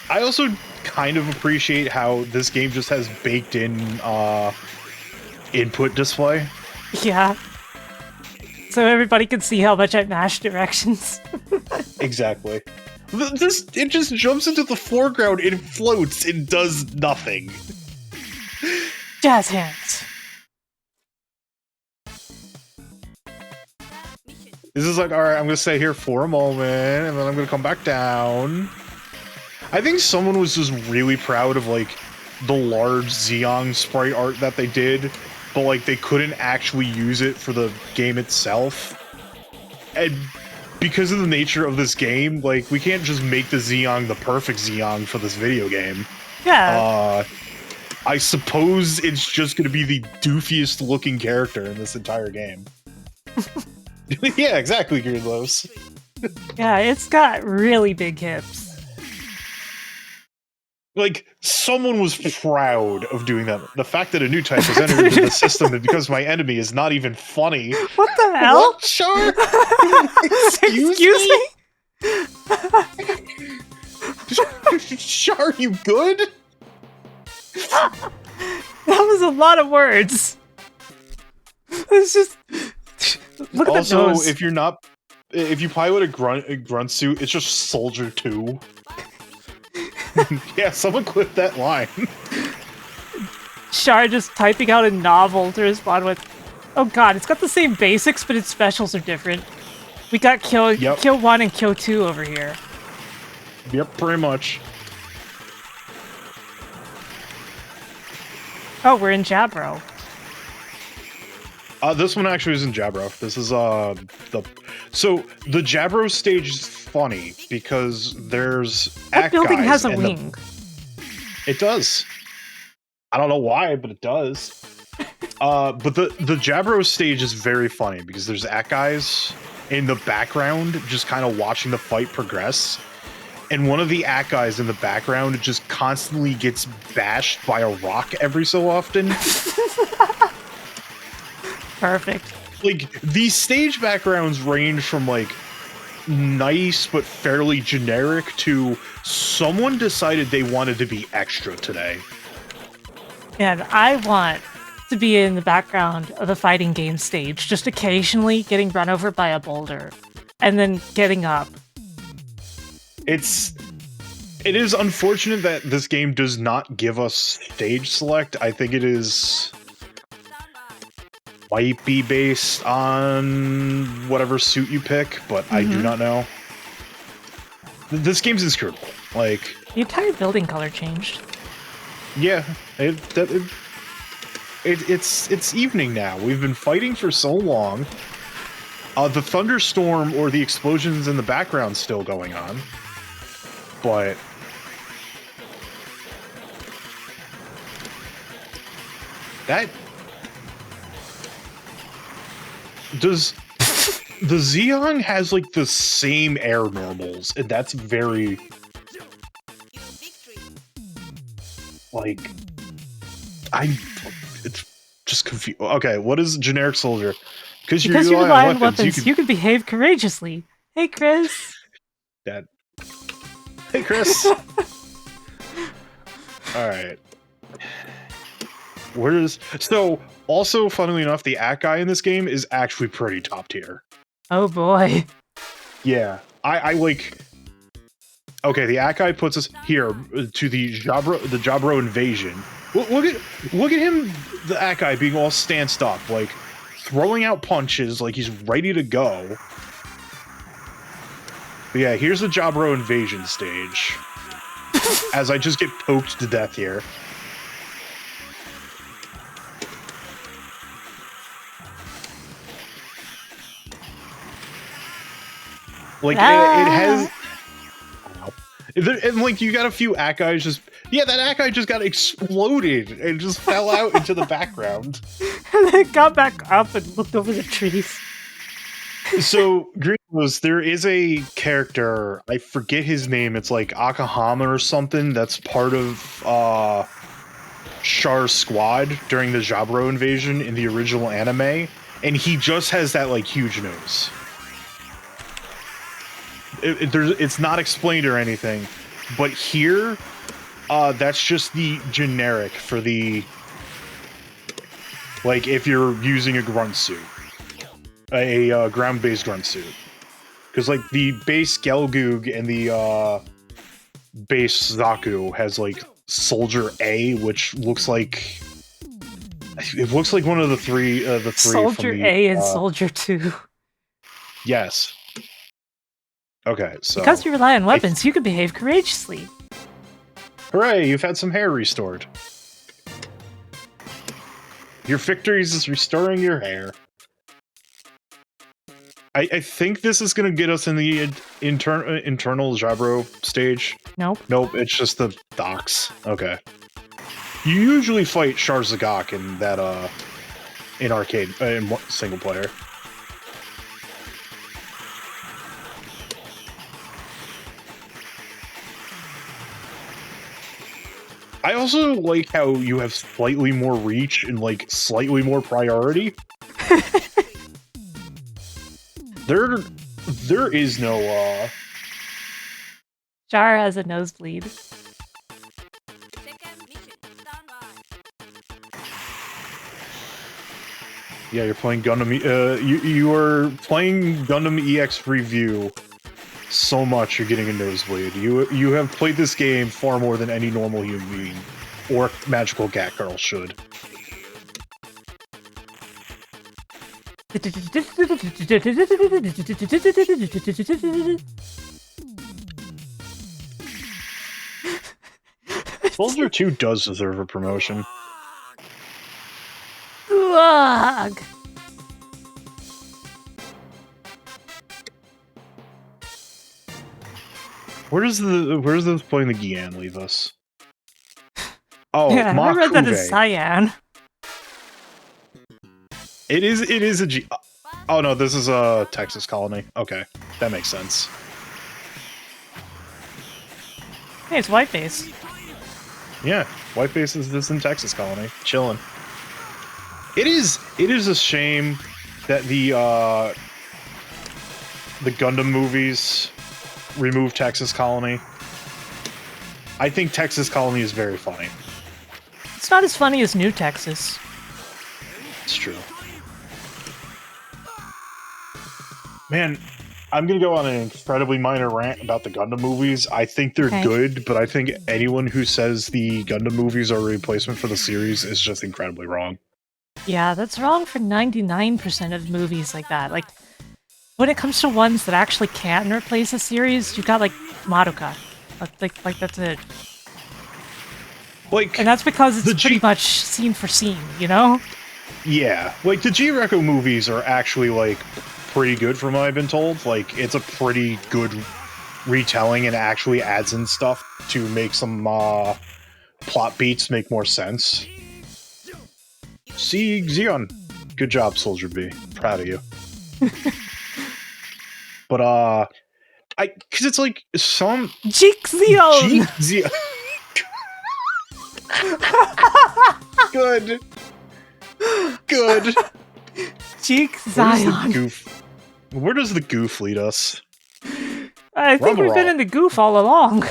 I also kind of appreciate how this game just has baked in input display. Yeah. So everybody can see how much I mash directions. Exactly. It just jumps into the foreground, it floats, it does nothing. Jazz hands. This is like, alright, I'm gonna stay here for a moment, and then I'm gonna come back down. I think someone was just really proud of, like, the large Xeon sprite art that they did, but, like, they couldn't actually use it for the game itself. And because of the nature of this game, like, we can't just make the Xeon the perfect Xeon for this video game. Yeah. I suppose it's just gonna be the doofiest looking character in this entire game. Yeah, exactly, Greenlos. Yeah, it's got really big hips. Like, someone was proud of doing that. The fact that a new type has entered into the system and becomes my enemy is not even funny. What the hell? What, Char? Excuse me? Char, you good? That was a lot of words. It's just look at the Also, nose. if you pilot a grunt suit, it's just Soldier 2. Yeah, someone clip that line. Char just typing out a novel to respond with, "Oh god, it's got the same basics, but its specials are different." We got kill 1 and kill 2 over here. Yep, pretty much. Oh, we're in Jabro. This one actually isn't Jabro. This is the Jabro stage is funny because there's That building has a wing. It does. I don't know why, but it does. But the Jabro stage is very funny because there's guys in the background just kind of watching the fight progress. And one of the guys in the background just constantly gets bashed by a rock every so often. Perfect. Like, these stage backgrounds range from, like, nice but fairly generic to someone decided they wanted to be extra today. And I want to be in the background of the fighting game stage, just occasionally getting run over by a boulder, and then getting up. It is unfortunate that this game does not give us stage select. I think it might be based on whatever suit you pick, but I do not know. This game's inscrutable. Like, The entire building color changed. yeah, it's evening now. We've been fighting for so long. The thunderstorm or the explosions in the background still going on, but does the Xeon has like the same air normals, and that's very like it's just confused. Okay, what is generic soldier? Because you rely on weapons, you can behave courageously. Hey, Chris. Dad. Hey, Chris. All right. So, also, funnily enough, the guy in this game is actually pretty top tier. Oh boy. Yeah, I like. Okay, the guy puts us here to the Jabro invasion. Look at him, the guy being all stanced up, like throwing out punches, like he's ready to go. But yeah, here's the Jabro invasion stage. As I just get poked to death here. Like, it has... And, like, you got a few guys just... Yeah, that guy just got exploded and just fell out into the background. And then got back up and looked over the trees. So, Greenlos, there is a character, I forget his name, it's like Akahama or something, that's part of Char's squad during the Jabro invasion in the original anime, and he just has that, like, huge nose. It's not explained or anything, but here, that's just the generic for the, like, if you're using a grunt suit. A ground-based grunt suit. Because, like, the base Gelgoog and the base Zaku has, like, Soldier A, which looks like... It looks like one of the three Soldier from the, A and Soldier 2. Yes. Okay, so... Because you rely on weapons, you can behave courageously. Hooray, you've had some hair restored. Your victories is restoring your hair. I think this is going to get us in the internal Jabro stage. Nope. Nope, it's just the docks. Okay. You usually fight Sharzagak in that, in arcade, in single player. I also like how you have slightly more reach and, like, slightly more priority. There is no, Jar has a nosebleed. Yeah, you're playing Gundam, you are playing Gundam EX Review so much you're getting a nosebleed. You have played this game far more than any normal human being, or magical cat girl should. Soldier 2 does deserve a promotion. Ugh. Where does this playing the Gian leave us? Oh, Yeah, I read that as Makuve. Cyan. It is a G. Oh no, this is a Texas colony. Okay, that makes sense. Hey, it's Whiteface. Yeah, Whiteface is this in Texas colony, chilling. It is a shame that the Gundam movies remove Texas colony. I think Texas colony is very funny. It's not as funny as New Texas. It's true. Man, I'm gonna go on an incredibly minor rant about the Gundam movies. I think they're good, but I think anyone who says the Gundam movies are a replacement for the series is just incredibly wrong. Yeah, that's wrong for 99% of movies like that. Like, when it comes to ones that actually can replace a series, you've got, like, Madoka. Like that's it. Like, and that's because it's pretty much scene for scene, you know? Yeah, like, the G-Reco movies are actually, like, pretty good from what I've been told. Like, it's a pretty good retelling and actually adds in stuff to make some plot beats make more sense. See, Xeon, good job, Soldier B. Proud of you. But because it's like some Jeek Xeon. Good. Good. Jeek Zion. Where does the goof lead us? I think we've been in the goof all along.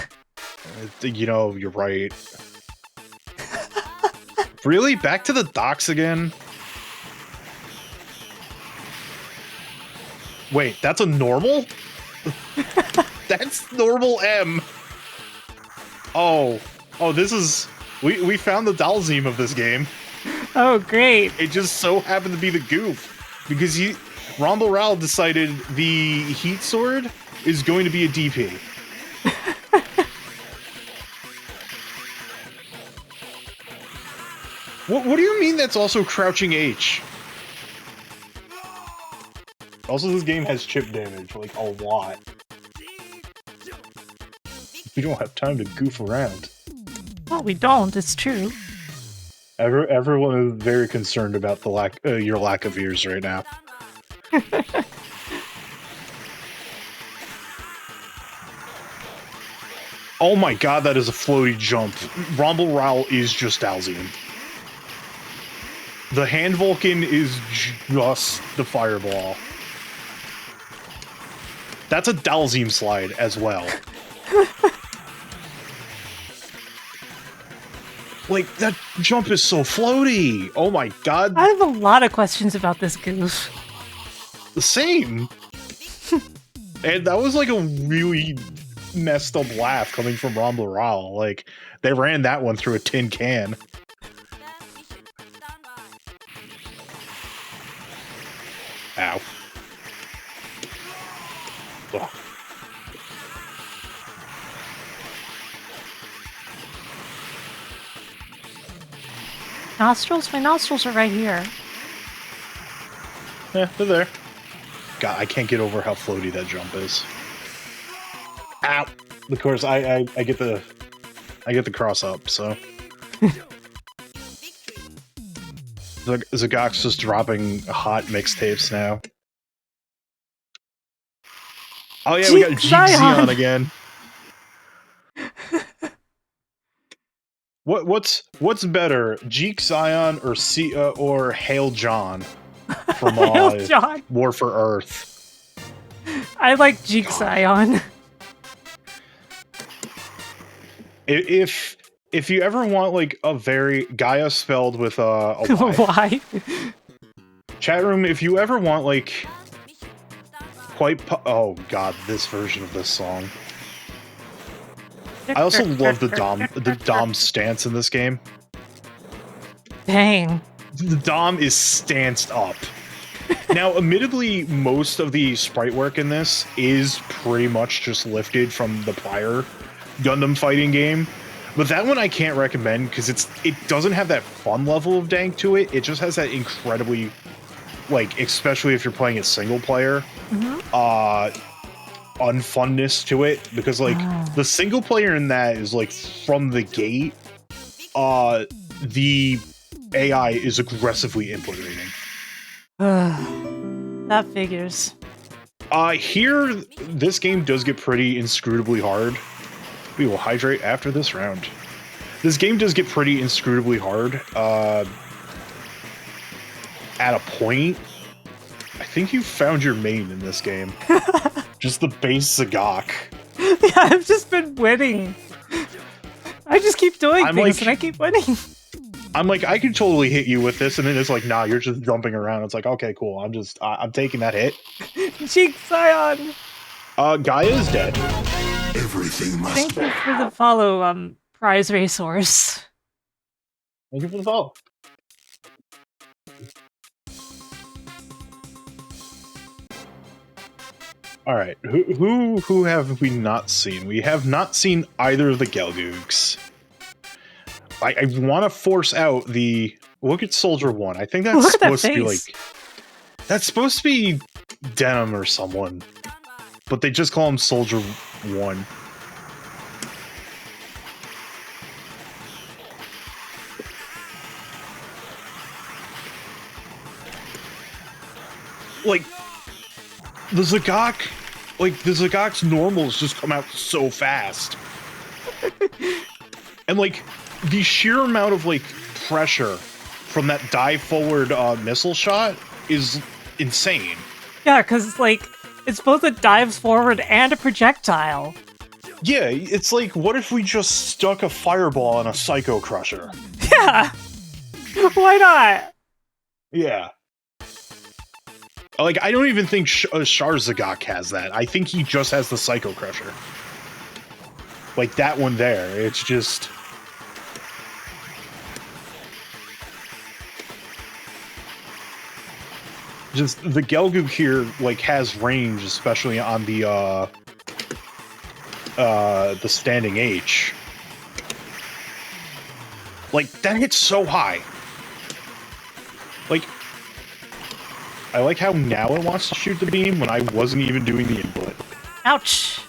You know, you're right. Really? Back to the docks again? Wait, that's a normal? That's normal M. Oh, this is... We found the Dalzim of this game. Oh, great. It just so happened to be the goof. Because Rumble Ral decided the Heat Sword is going to be a DP. What do you mean that's also crouching H? Also, this game has chip damage, like, a lot. We don't have time to goof around. Well, we don't, it's true. Everyone is very concerned about the your lack of ears right now. Oh my god, that is a floaty jump. Rumble Ral is just Dalzian. The Hand Vulcan is just the Fireball. That's a Dalzium slide as well. Like, that jump is so floaty! Oh my god. I have a lot of questions about this goof. The same! And that was like a really messed up laugh coming from Rumble Ral. Like, they ran that one through a tin can. Ow. Ugh. Nostrils? My nostrils are right here. Yeah, they're there. God, I can't get over how floaty that jump is. Ow! Of course, I get the cross up, so. Zagok's just dropping hot mixtapes now. Oh yeah, we got Jeek Jeek Zion. Zion again. What's better, Jeek Zion or Hail John from Hail John. War for Earth? I like Jeek Zion. If you ever want like a very Gaia spelled with a Y. Why? Chat room, if you ever want like oh god, this version of this song. I also love the Dom stance in this game. Dang. The Dom is stanced up. Now, admittedly, most of the sprite work in this is pretty much just lifted from the prior Gundam fighting game. But that one I can't recommend because it doesn't have that fun level of dank to it. It just has that incredibly, like, especially if you're playing it single player, unfunness to it. Because, like, the single player in that is, like, from the gate, the AI is aggressively input rating. That figures. Here, this game does get pretty inscrutably hard. We will hydrate after this round. This game does get pretty inscrutably hard. At a point, I think you found your main in this game. Just the base Zagok. Yeah, I've just been winning. I just keep doing things and I keep winning. I'm like, I could totally hit you with this, and then it's like, nah, you're just jumping around. It's like, okay, cool. I'm taking that hit. Jeek Zion. Gaia is dead. Everything must Thank you for the follow, Prize Racehorse. Thank you for the follow. All right, who have we not seen? We have not seen either of the Gelgoogs. I want to force out the look at Soldier 1. I think that's supposed to be like that's supposed to be Denim or someone, but they just call him Soldier 1. Like the Zagok's normals just come out so fast. And like the sheer amount of like pressure from that dive forward missile shot is insane. Yeah, because like it's both a dives forward and a projectile. Yeah, it's like, what if we just stuck a fireball in a Psycho Crusher? Yeah, why not? Yeah. Like, I don't even think Char Zagok has that. I think he just has the Psycho Crusher. Like, that one there. It's just... Just, the Gelgoog here, like, has range, especially on the standing H. Like, that hits so high. Like, I like how now it wants to shoot the beam when I wasn't even doing the input. Ouch.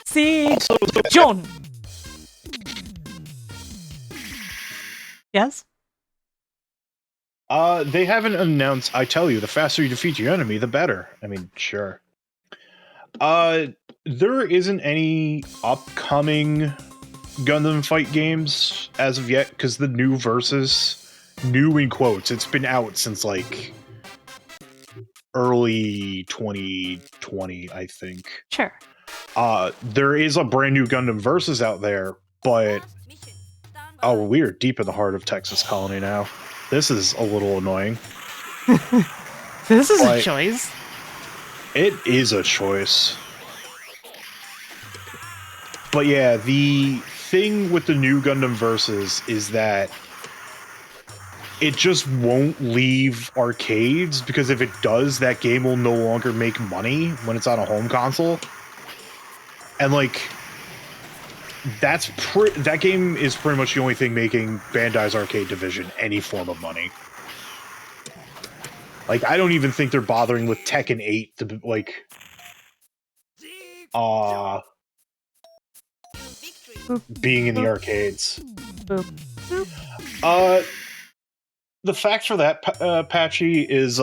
See, John. Yes? They haven't announced, I tell you, the faster you defeat your enemy, the better. I mean, sure. There isn't any upcoming Gundam fight games as of yet, because the new Versus, new in quotes, it's been out since, like, early 2020, I think. Sure. There is a brand new Gundam Versus out there, but... Oh, we're deep in the heart of Texas Colony now. This is a little annoying. This is a choice. It is a choice. But yeah, the thing with the new Gundam Versus is that it just won't leave arcades, because if it does, that game will no longer make money when it's on a home console. And like... that game is pretty much the only thing making Bandai's arcade division any form of money. Like, I don't even think they're bothering with Tekken 8 to, like... being in the arcades. Boop. Boop. The fact for that, Patchy, is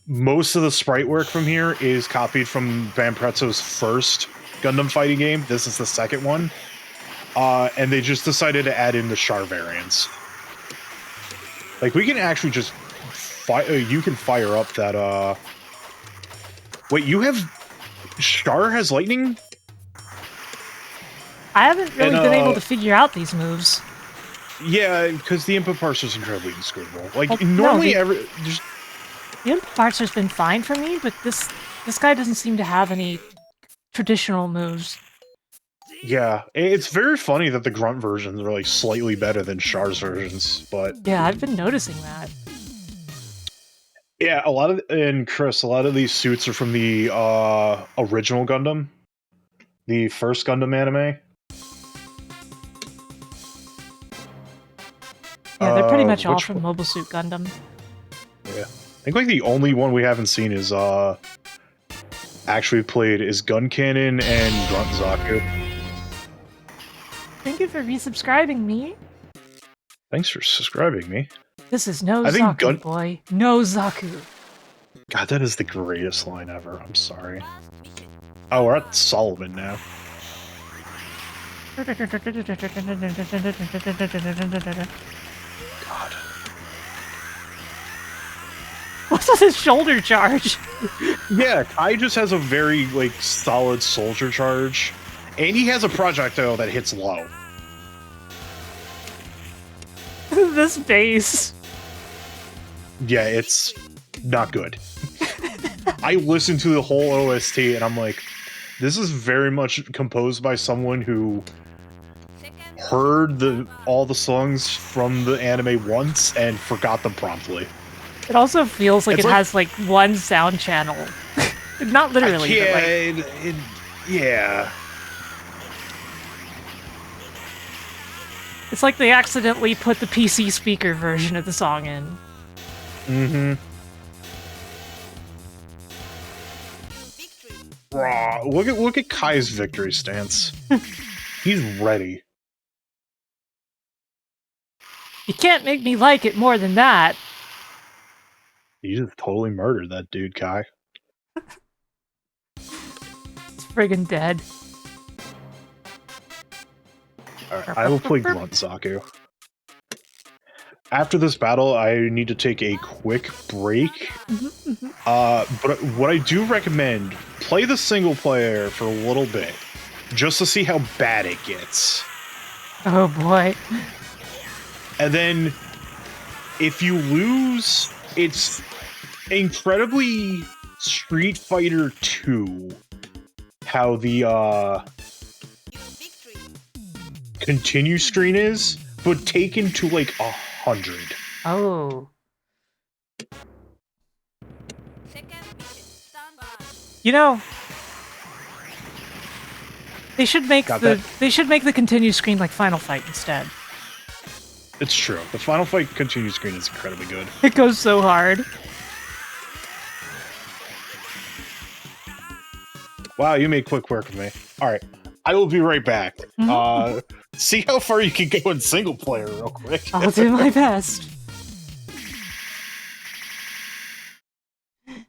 most of the sprite work from here is copied from Van Prezzo's first Gundam fighting game. This is the second one. And they just decided to add in the Char variants. Like, we can actually just you can fire up that, Wait, you have... Char has lightning? I haven't really been able to figure out these moves. Yeah, because the input parser is incredibly inscrutable. Like, Well, normally no, just... The input parser's been fine for me, but this guy doesn't seem to have any traditional moves. Yeah, it's very funny that the grunt versions are, like, slightly better than Char's versions, but... Yeah, I've been noticing that. Yeah, a lot of these suits are from the original Gundam, the first Gundam anime. Yeah, they're pretty much all from Mobile Suit Gundam. Yeah, I think like the only one we haven't seen is actually played is Gun Cannon and Grunt Zaku. Thank you for resubscribing me. Thanks for subscribing me. This is no Zaku, boy. No Zaku. God, that is the greatest line ever. I'm sorry. Oh, we're at Solomon now. God. What's with his shoulder charge? Yeah, Kai just has a very, like, solid soldier charge. And he has a projectile that hits low. This base. Yeah, it's not good. I listened to the whole OST and I'm like, this is very much composed by someone who heard all the songs from the anime once and forgot them promptly. It also feels like it has like one sound channel. Not literally, yeah, but like... yeah. It's like they accidentally put the PC speaker version of the song in. Mm-hmm. Raw. Look at Kai's victory stance. He's ready. You can't make me like it more than that. You just totally murdered that dude, Kai. It's friggin' dead. Alright, I will play Grunt Zaku. After this battle, I need to take a quick break. But what I do recommend, play the single player for a little bit, just to see how bad it gets. Oh boy. And then, if you lose, it's incredibly Street Fighter 2, how the, continue screen is, but taken to, like, 100. Oh. You know, they should make the continue screen like Final Fight instead. It's true. The Final Fight continue screen is incredibly good. It goes so hard. Wow, you made quick work of me. Alright, I will be right back. See how far you can go in single player real quick. I'll do my best.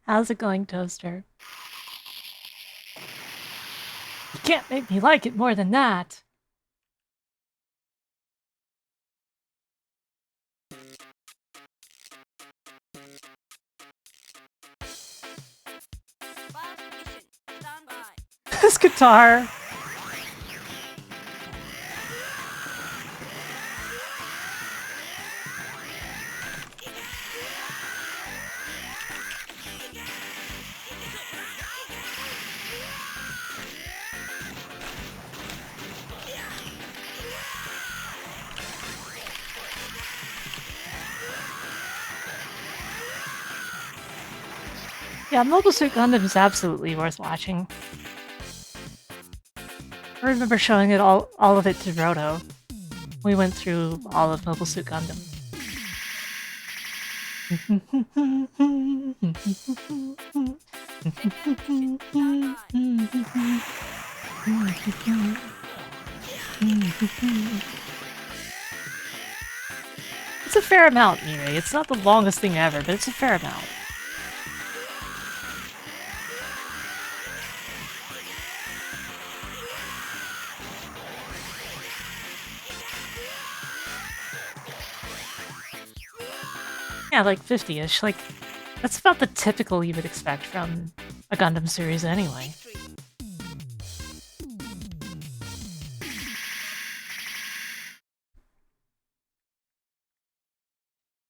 How's it going, Toaster? You can't make me like it more than that. This guitar. Yeah, Mobile Suit Gundam is absolutely worth watching. I remember showing it all of it to Roto. We went through all of Mobile Suit Gundam. It's a fair amount, Mirai. It's not the longest thing ever, but it's a fair amount. Yeah, like 50-ish. Like, that's about the typical you would expect from a Gundam series anyway.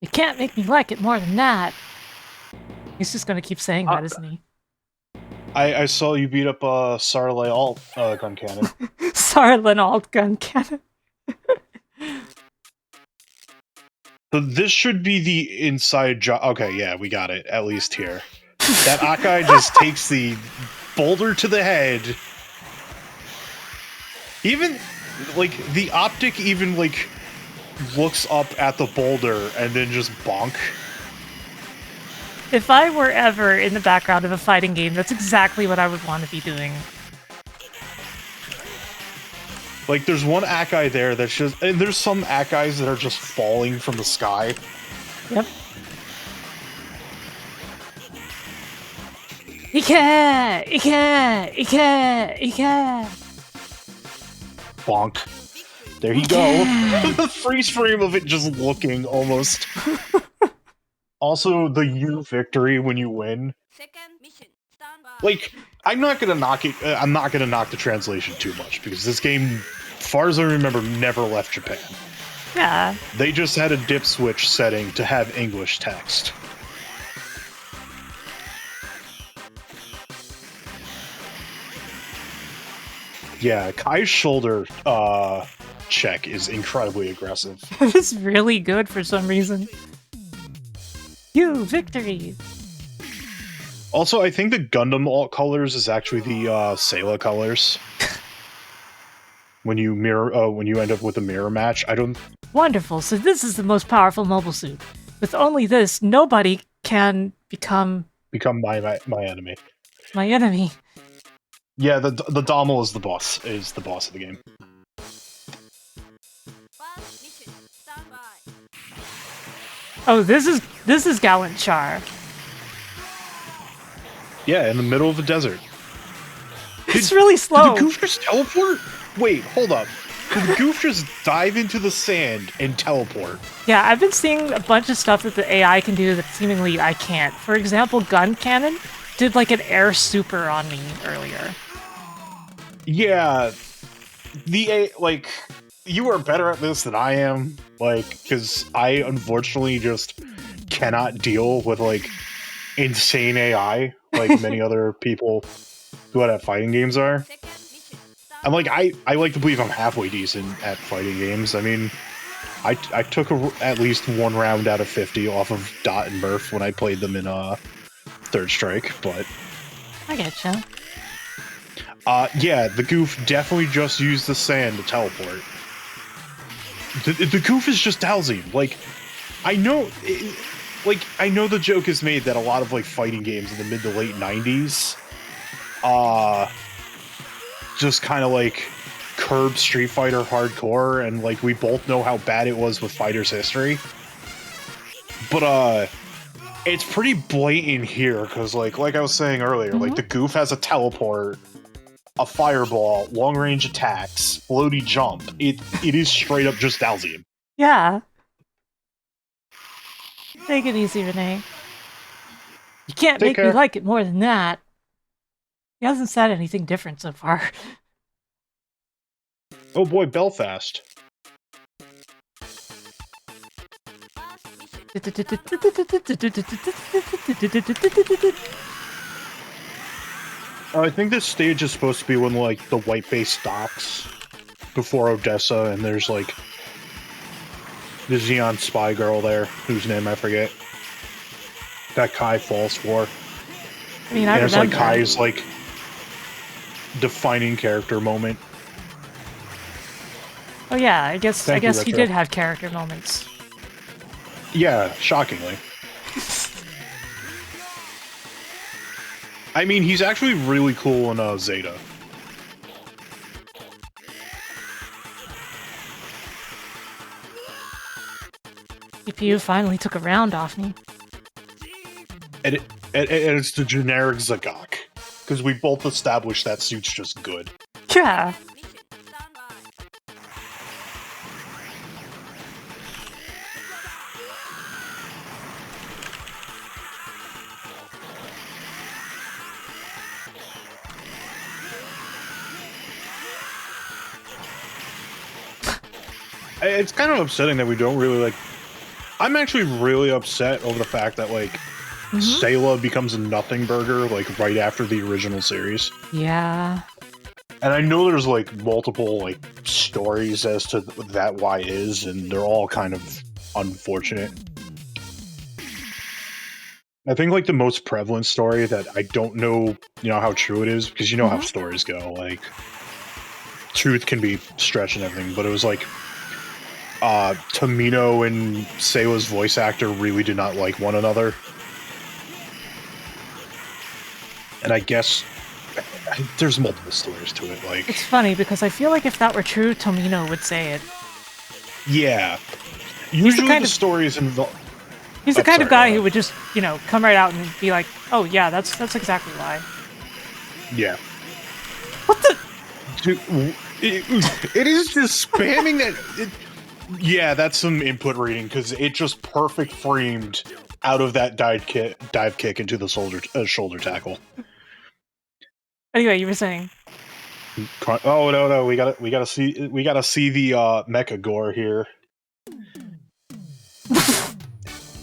You can't make me like it more than that. He's just gonna keep saying that, isn't he? I saw you beat up Sarley Alt gun cannon. Sarlin alt gun cannon. So this should be the inside job. Okay, yeah, we got it. At least here. That Akai just takes the boulder to the head. Even, like, the optic even, like, looks up at the boulder and then just bonk. If I were ever in the background of a fighting game, that's exactly what I would want to be doing. Like, there's one Akai there that's just... And there's some Akais that are just falling from the sky. Yep. Ike! Ike! Ike! Ike! Bonk. There you go. The freeze frame of it just looking, almost. Also, the U victory when you win. Like, I'm not gonna knock it. I'm not gonna knock the translation too much because this game, as far as I remember, never left Japan. Yeah. They just had a dip switch setting to have English text. Yeah, Kai's shoulder check is incredibly aggressive. It's really good for some reason. You victory! Also, I think the Gundam alt colors is actually the Sayla colors. When you when you end up with a mirror match, I don't. Wonderful. So this is the most powerful mobile suit. With only this, nobody can become my enemy. my enemy. Yeah, the Dommel is the boss. Is the boss of the game. Oh, this is Gallant Char. Yeah, in the middle of the desert. It's really slow. Did the goof just teleport? Wait, hold up. Did the goof just dive into the sand and teleport? Yeah, I've been seeing a bunch of stuff that the AI can do that seemingly I can't. For example, Gun Cannon did like an air super on me earlier. Yeah, like, you are better at this than I am, like, because I unfortunately just cannot deal with, like, insane AI, like many other people who at fighting games are. I'm like, I like to believe I'm halfway decent at fighting games. I mean, I took at least one round out of 50 off of Dot and Murph when I played them in Third Strike, but... I getcha. Yeah, the goof definitely just used the sand to teleport. The goof is just Dhalsim. Like, I know... I know the joke is made that a lot of, like, fighting games in the mid to late 90s, just kind of, like, curb Street Fighter hardcore, and, like, we both know how bad it was with Fighter's history. But, it's pretty blatant here, because, like I was saying earlier, like, the goof has a teleport, a fireball, long-range attacks, floaty jump. It is straight up just Dhalsim. Yeah. Take it easy, Renee. You can't make me like it more than that. He hasn't said anything different so far. Oh boy, Belfast. I think this stage is supposed to be when, like, the white base stops before Odessa, and there's, like, the Xeon spy girl there, whose name I forget. That Kai falls for. I mean, I remember. It's like Kai's, that. like, defining character moment. Oh yeah, I guess he Retro. did have character moments. Yeah, shockingly. I mean, he's actually really cool in Zeta. CPU finally took a round off me. And it's the generic Zagok. Because we both established that suit's just good. Yeah. It's kind of upsetting that we don't really, like... I'm actually really upset over the fact that, like, Sayla becomes a nothing burger, like, right after the original series. Yeah. And I know there's, like, multiple, like, stories as to that why is, and they're all kind of unfortunate. I think, like, the most prevalent story that I don't know, how true it is, because you know how stories go, like, truth can be stretched and everything, but it was, like, Tamino and Sayla's voice actor really did not like one another. And I guess there's multiple stories to it, like... It's funny, because I feel like if that were true, Tomino would say it. Yeah. Usually kind the of- stories involve... He's the kind of guy who would just, come right out and be like, oh yeah, that's exactly why. Yeah. What the? Dude, it is just spamming that... Yeah, that's some input reading, because it just perfect framed out of that dive kick into the shoulder tackle. Anyway, you were saying. Oh no, we gotta see the mecha gore here.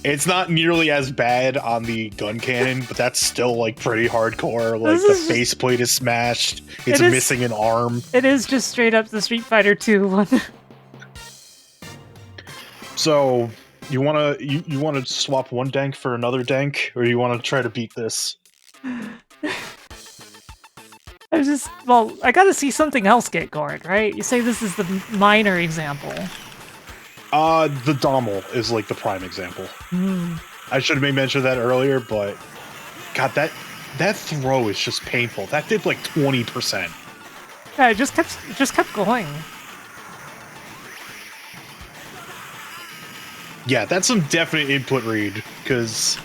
It's not nearly as bad on the gun cannon, but that's still like pretty hardcore. Like the faceplate is smashed. It's missing an arm. It is just straight up the Street Fighter 2 one. So you wanna swap one dank for another dank, or you wanna try to beat this? I gotta see something else get gored, right? You say this is the minor example. The Dommel is like the prime example. I should have made mention of that earlier, but God, that throw is just painful. That did like 20%. Yeah, it just kept going. Yeah, that's some definite input read, because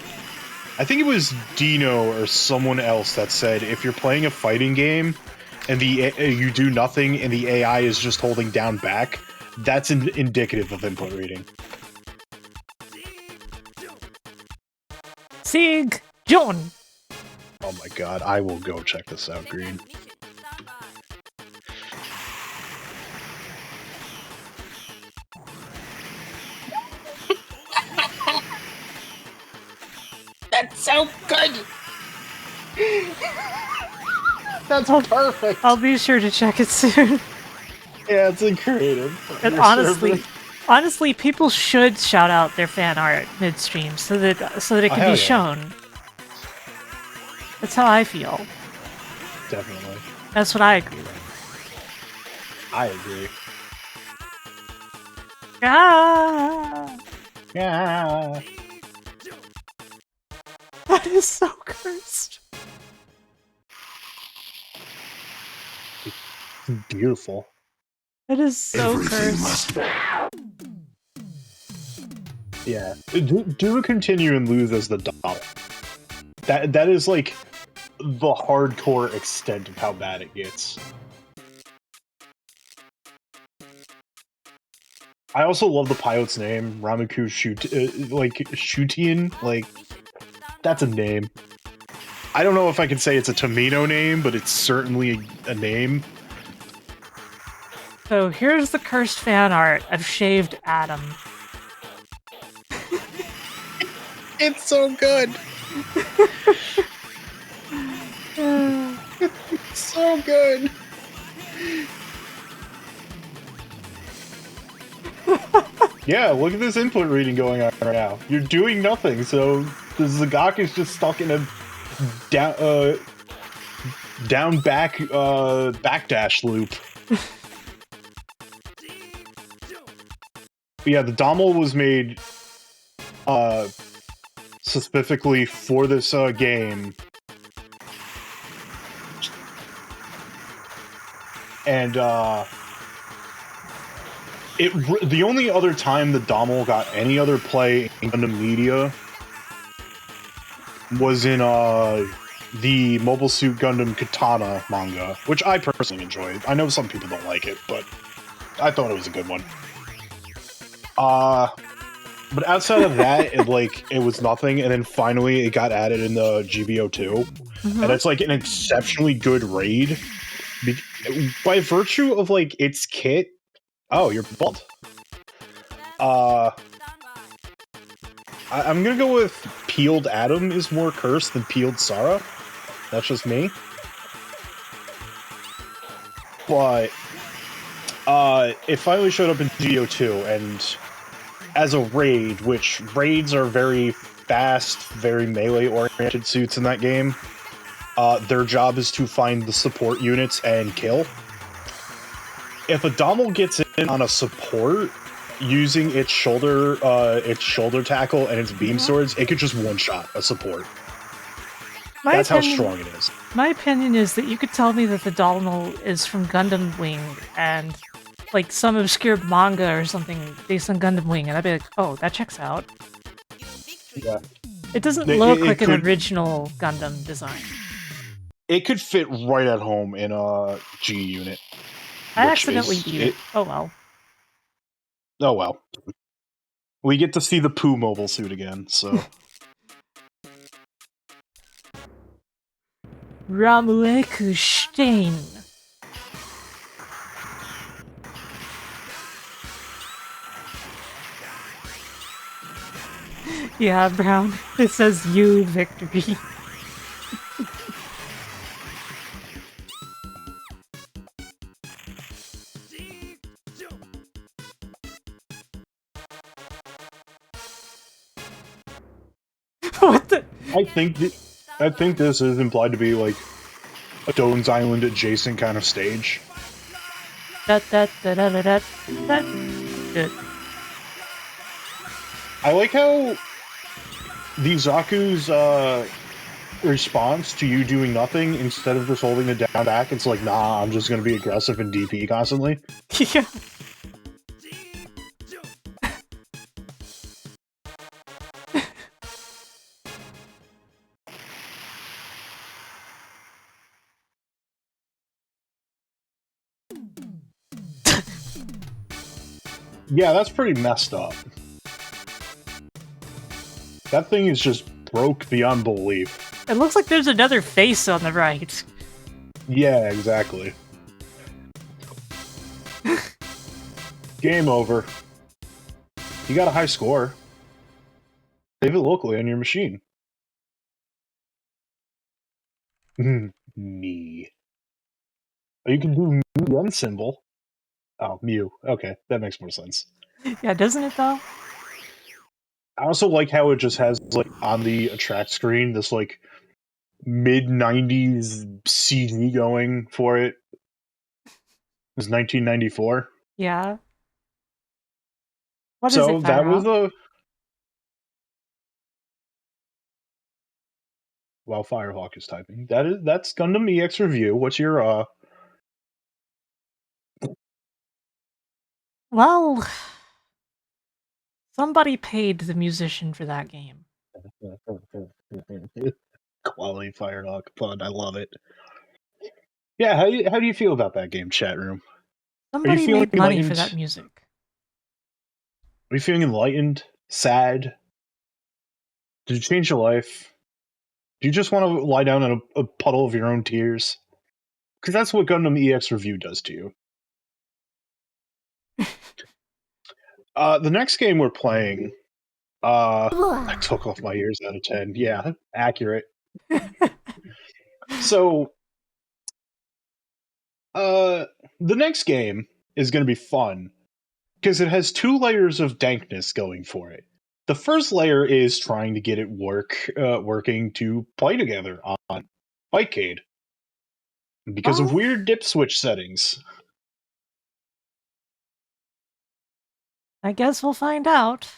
I think it was Dino or someone else that said if you're playing a fighting game and you do nothing and the AI is just holding down back, that's indicative of input reading. Sig John. Oh my god, I will go check this out, Green. That's so good! That's perfect! I'll be sure to check it soon. Yeah, it's in creative. And honestly, people should shout out their fan art midstream so that it can be shown. That's how I feel. Definitely. That's what I agree with. I agree. Ah! Yeah. That is so cursed. Beautiful. It is so Everything cursed. Yeah. Do a continue and lose as the doll. That is like the hardcore extent of how bad it gets. I also love the pilot's name, Ramaku Shutian. Like, that's a name. I don't know if I can say it's a Tomino name, but it's certainly a name. So here's the cursed fan art of shaved Adam. It's so good. It's so good. Yeah, look at this input reading going on right now. You're doing nothing, so the Zagok is just stuck in a down back backdash loop. Yeah, the Dommel was made specifically for this game. And The only other time the Dommel got any other play in Gundam media was in the Mobile Suit Gundam Katana manga, which I personally enjoyed. I know some people don't like it, but I thought it was a good one. But outside of that, it was nothing, and then finally it got added in the GBO2, and it's like an exceptionally good raid by virtue of like its kit. Oh, you're bald. I'm gonna go with Peeled Adam is more cursed than Peeled Sarah. That's just me. But it finally showed up in GO2, and as a raid, which raids are very fast, very melee-oriented suits in that game, their job is to find the support units and kill. If a Dommel gets in on a support using its shoulder tackle and its beam swords, it could just one-shot a support. That's how strong it is. My opinion is that you could tell me that the Dommel is from Gundam Wing and like some obscure manga or something based on Gundam Wing, and I'd be like, oh, that checks out. Yeah. It doesn't look like an original Gundam design. It could fit right at home in a G unit. I accidentally beat it. Oh well. Oh well. We get to see the Pooh mobile suit again, so... Ramueku Stein. Yeah, Brown. It says you victory. What the? I think this is implied to be like a Doan's Island adjacent kind of stage. I like how the Zaku's response to you doing nothing, instead of just holding it down back, it's like, nah, I'm just gonna be aggressive and DP constantly. Yeah. Yeah, that's pretty messed up. That thing is just broke beyond belief. It looks like there's another face on the right. Yeah, exactly. Game over. You got a high score. Save it locally on your machine. Me. Oh, you can do Mew and symbol. Oh, Mew. Okay, that makes more sense. Yeah, doesn't it though? I also like how it just has, like, on the attract screen, this, like, mid-90s CD going for it. It was 1994. Yeah. What is So it, that was Firehawk? a... While Firehawk is typing. That's Gundam EX Review. What's your, Well, somebody paid the musician for that game. Quality Firehawk fun. I love it. Yeah, how do you feel about that game, chat room? Somebody made money for that music. Are you feeling enlightened? Sad? Did it change your life? Do you just want to lie down in a puddle of your own tears? Because that's what Gundam EX Review does to you. The next game we're playing, I took off my ears out of 10. Yeah, accurate. So, the next game is going to be fun, because it has two layers of dankness going for it. The first layer is trying to get it working to play together on Fightcade, because of weird dip switch settings. I guess we'll find out.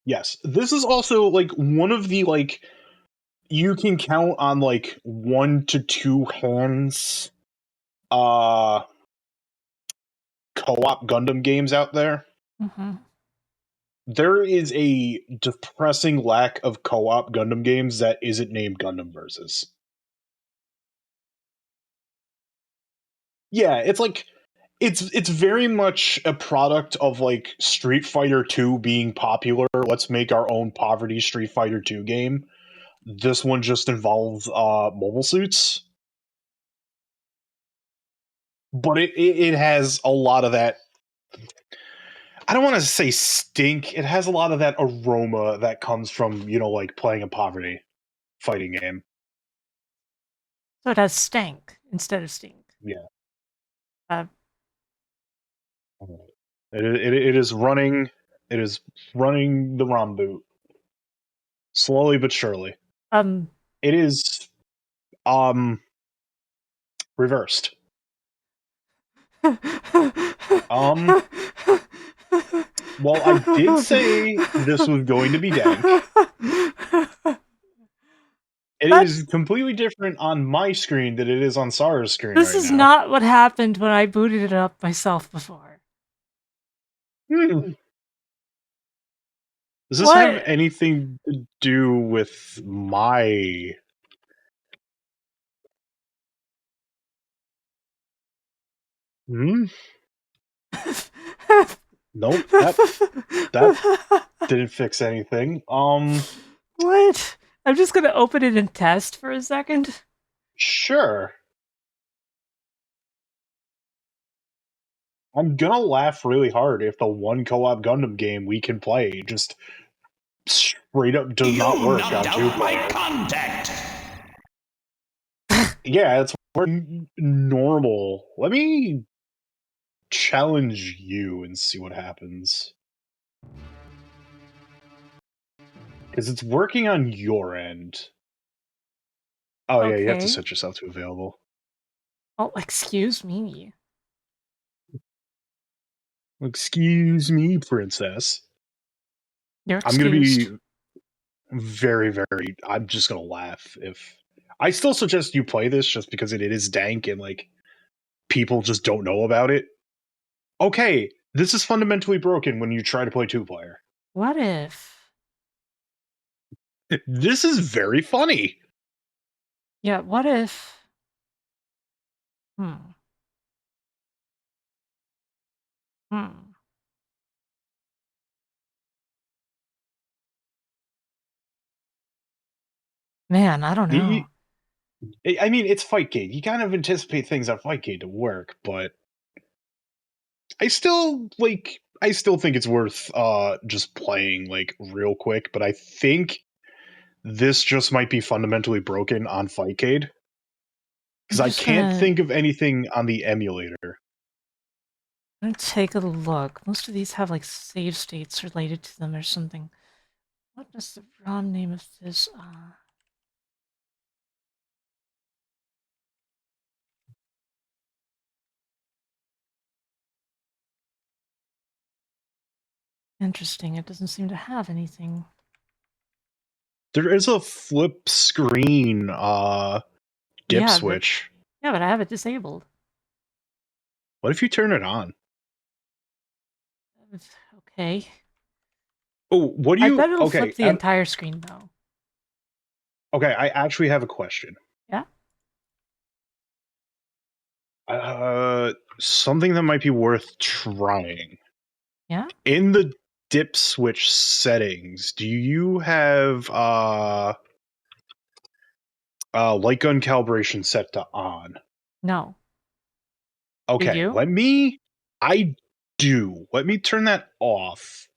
Yes, this is also, like, one of the, like, you can count on, like, 1 to 2 hands, co-op Gundam games out there, Mm-hmm. there is a depressing lack of co-op Gundam games that isn't named Gundam Versus. Yeah, it's like it's very much a product of like Street Fighter 2 being popular. Let's make our own poverty Street Fighter 2 game. This one just involves mobile suits. But it has a lot of that. I don't want to say stink. It has a lot of that aroma that comes from, like playing a poverty fighting game. So it has stank instead of stink. Yeah. Uh, It is running. It is running the ROM boot slowly but surely. um. It is um reversed. Um. Well, I did say this was going to be dank. It is completely different on my screen than it is on Sarah's screen This right is now. not what happened when I booted it up myself before. Does this What? have anything to do with my... Hmm? Nope, that didn't fix anything. What? I'm just gonna open it and test for a second. Sure. I'm gonna laugh really hard if the one co-op Gundam game we can play just straight up does not work on two-player. Contact. Yeah, it's normal. Let me challenge you and see what happens. Because it's working on your end. Oh yeah, you have to Okay. set yourself to available. Oh, excuse me. Excuse me, princess. You're I'm gonna excused. be very, very... I'm just gonna laugh if... I still suggest you play this just because it is dank and like people just don't know about it. Okay, this is fundamentally broken when you try to play two-player. What if? This is very funny. Yeah, what if? Hmm. Hmm. Man, I don't You- know. I mean, it's Fightgate. You kind of anticipate things on Fightgate to work, but I still think it's worth just playing like real quick, but I think this just might be fundamentally broken on Fightcade. I'm Because I just can't gonna, think of anything on the emulator. I'm gonna take a look. Most of these have like save states related to them or something. What is the ROM name of this? Interesting. It doesn't seem to have anything. There is a flip screen dip Yeah, switch. yeah, but I have it disabled. What if you turn it on? Okay. Oh, what do I you... bet it'll flip Okay, the entire screen though. okay, I actually have a question. Yeah. Something that might be worth trying. Yeah. In the dip switch settings, do you have light gun calibration set to on? No. Do Okay, you? I do. Let me turn that off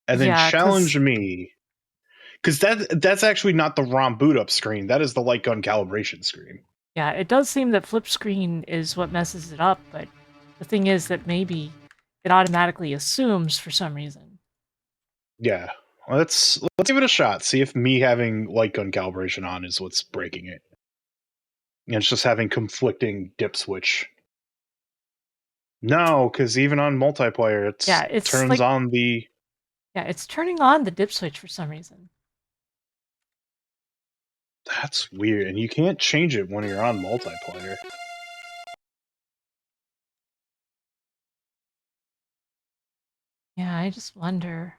and then Yeah, challenge because me. Because that's actually not the ROM boot up screen. That is the light gun calibration screen. yeah, it does seem that flip screen is what messes it up, but the thing is that maybe it automatically assumes for some reason. Yeah. Let's give it a shot. See if me having light gun calibration on is what's breaking it. And it's just having conflicting dip switch. No, because even on multiplayer, it Yeah, it's turns like on the... yeah, it's turning on the dip switch for some reason. That's weird, and you can't change it when you're on multiplayer. Yeah, I just wonder.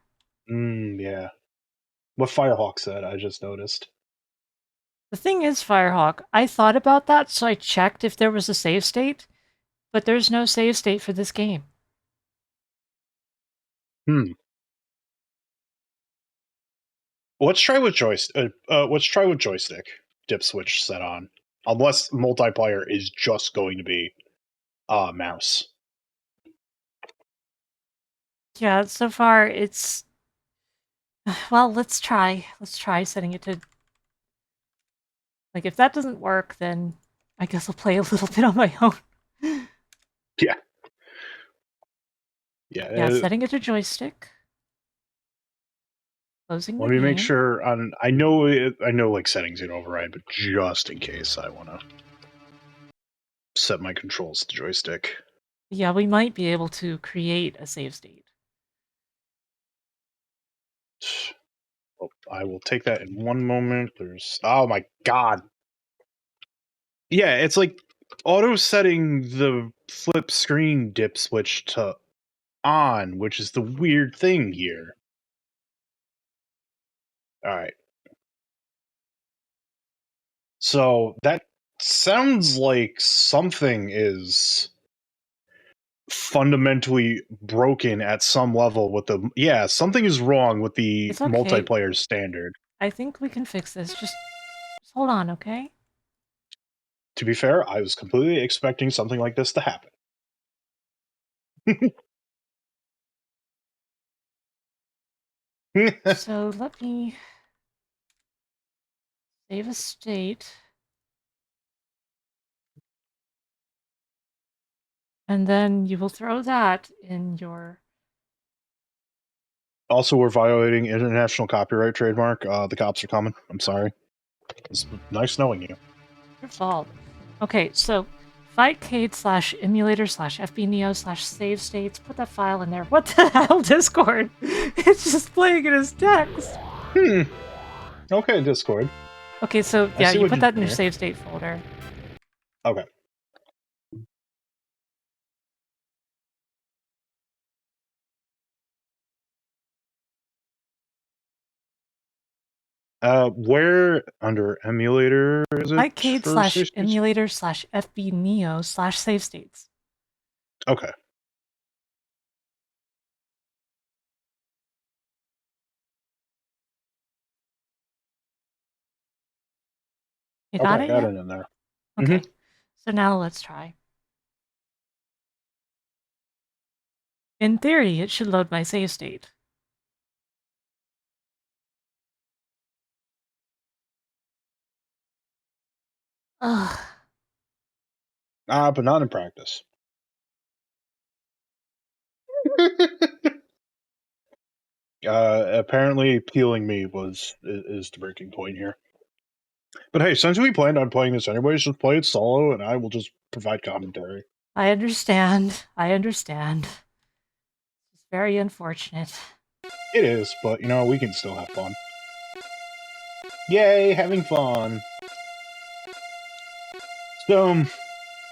Yeah. What Firehawk said, I just noticed. The thing is, Firehawk, I thought about that, so I checked if there was a save state, but there's no save state for this game. Let's try with joystick. Dip switch set on, unless multiplayer is just going to be mouse. Yeah, so far it's. Well, let's try. Let's try setting it to. Like, if that doesn't work, then I guess I'll play a little bit on my own. Yeah. Yeah, setting it to joystick. Closing Let the me game. make sure. I know like settings can override, but just in case, I want to set my controls to joystick. Yeah, we might be able to create a save state. Oh, I will take that in one moment. Oh my god. Yeah, it's like auto setting the flip screen dip switch to on, which is the weird thing here. All right. So that sounds like something is fundamentally broken at some level with the something is wrong with the It's okay. multiplayer standard. I think we can fix this. Just hold on, okay? To be fair, I was completely expecting something like this to happen. So let me save a state. And then you will throw that in your... Also, we're violating international copyright trademark. The cops are coming. I'm sorry. It's nice knowing you. Your fault. Okay, so fightcade/emulator/fbneo/save states. Put that file in there. What the hell, Discord? It's just playing it as text. Okay, Discord. Okay, so yeah, you put that in your save state folder. Okay. Where under emulator is it? Fightcade/emulator/fbneo/save states. Okay. You got it got yet? it in there. Okay. So now let's try. In theory, it should load my save state. Ugh. But not in practice. Apparently peeling me is the breaking point here. But hey, since we planned on playing this anyways, just play it solo and I will just provide commentary. I understand. I understand. It's very unfortunate. It is, but you know, we can still have fun. Yay, having fun! So,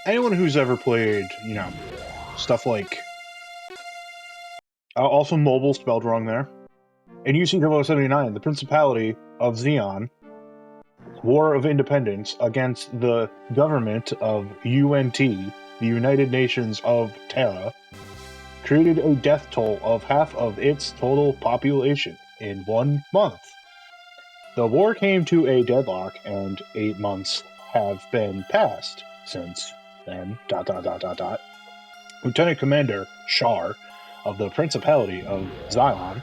anyone who's ever played, you know, stuff like... also mobile spelled wrong there. In UC 0079, the Principality of Xeon War of Independence against the government of UNT, the United Nations of Terra, created a death toll of half of its total population in 1 month. The war came to a deadlock, and 8 months have been passed since then. ... Lieutenant Commander Shar of the Principality of Zion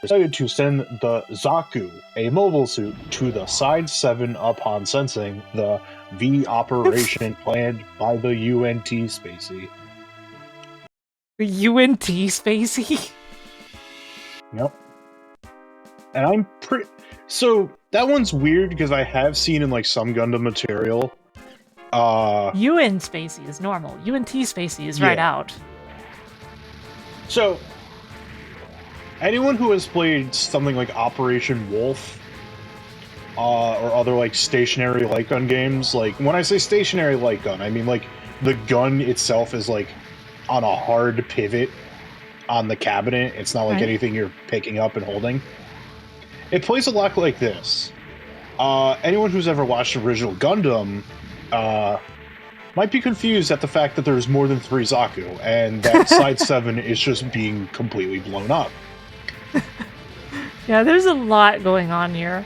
decided to send the Zaku, a mobile suit, to the Side 7 upon sensing the V operation planned by the UNT Spacey. The UNT Spacey? Yep. And I'm pretty... So, that one's weird because I have seen in, like, some Gundam material... UN Spacey is normal. UNT Spacey is right out. So... anyone who has played something like Operation Wolf, or other, like, stationary light gun games, like, when I say stationary light gun, I mean, like, the gun itself is, like, on a hard pivot, on the cabinet. It's not like Right. anything you're picking up and holding. It plays a lot like this. Anyone who's ever watched original Gundam might be confused at the fact that there's more than 3 Zaku, and that Side 7 is just being completely blown up. Yeah, there's a lot going on here.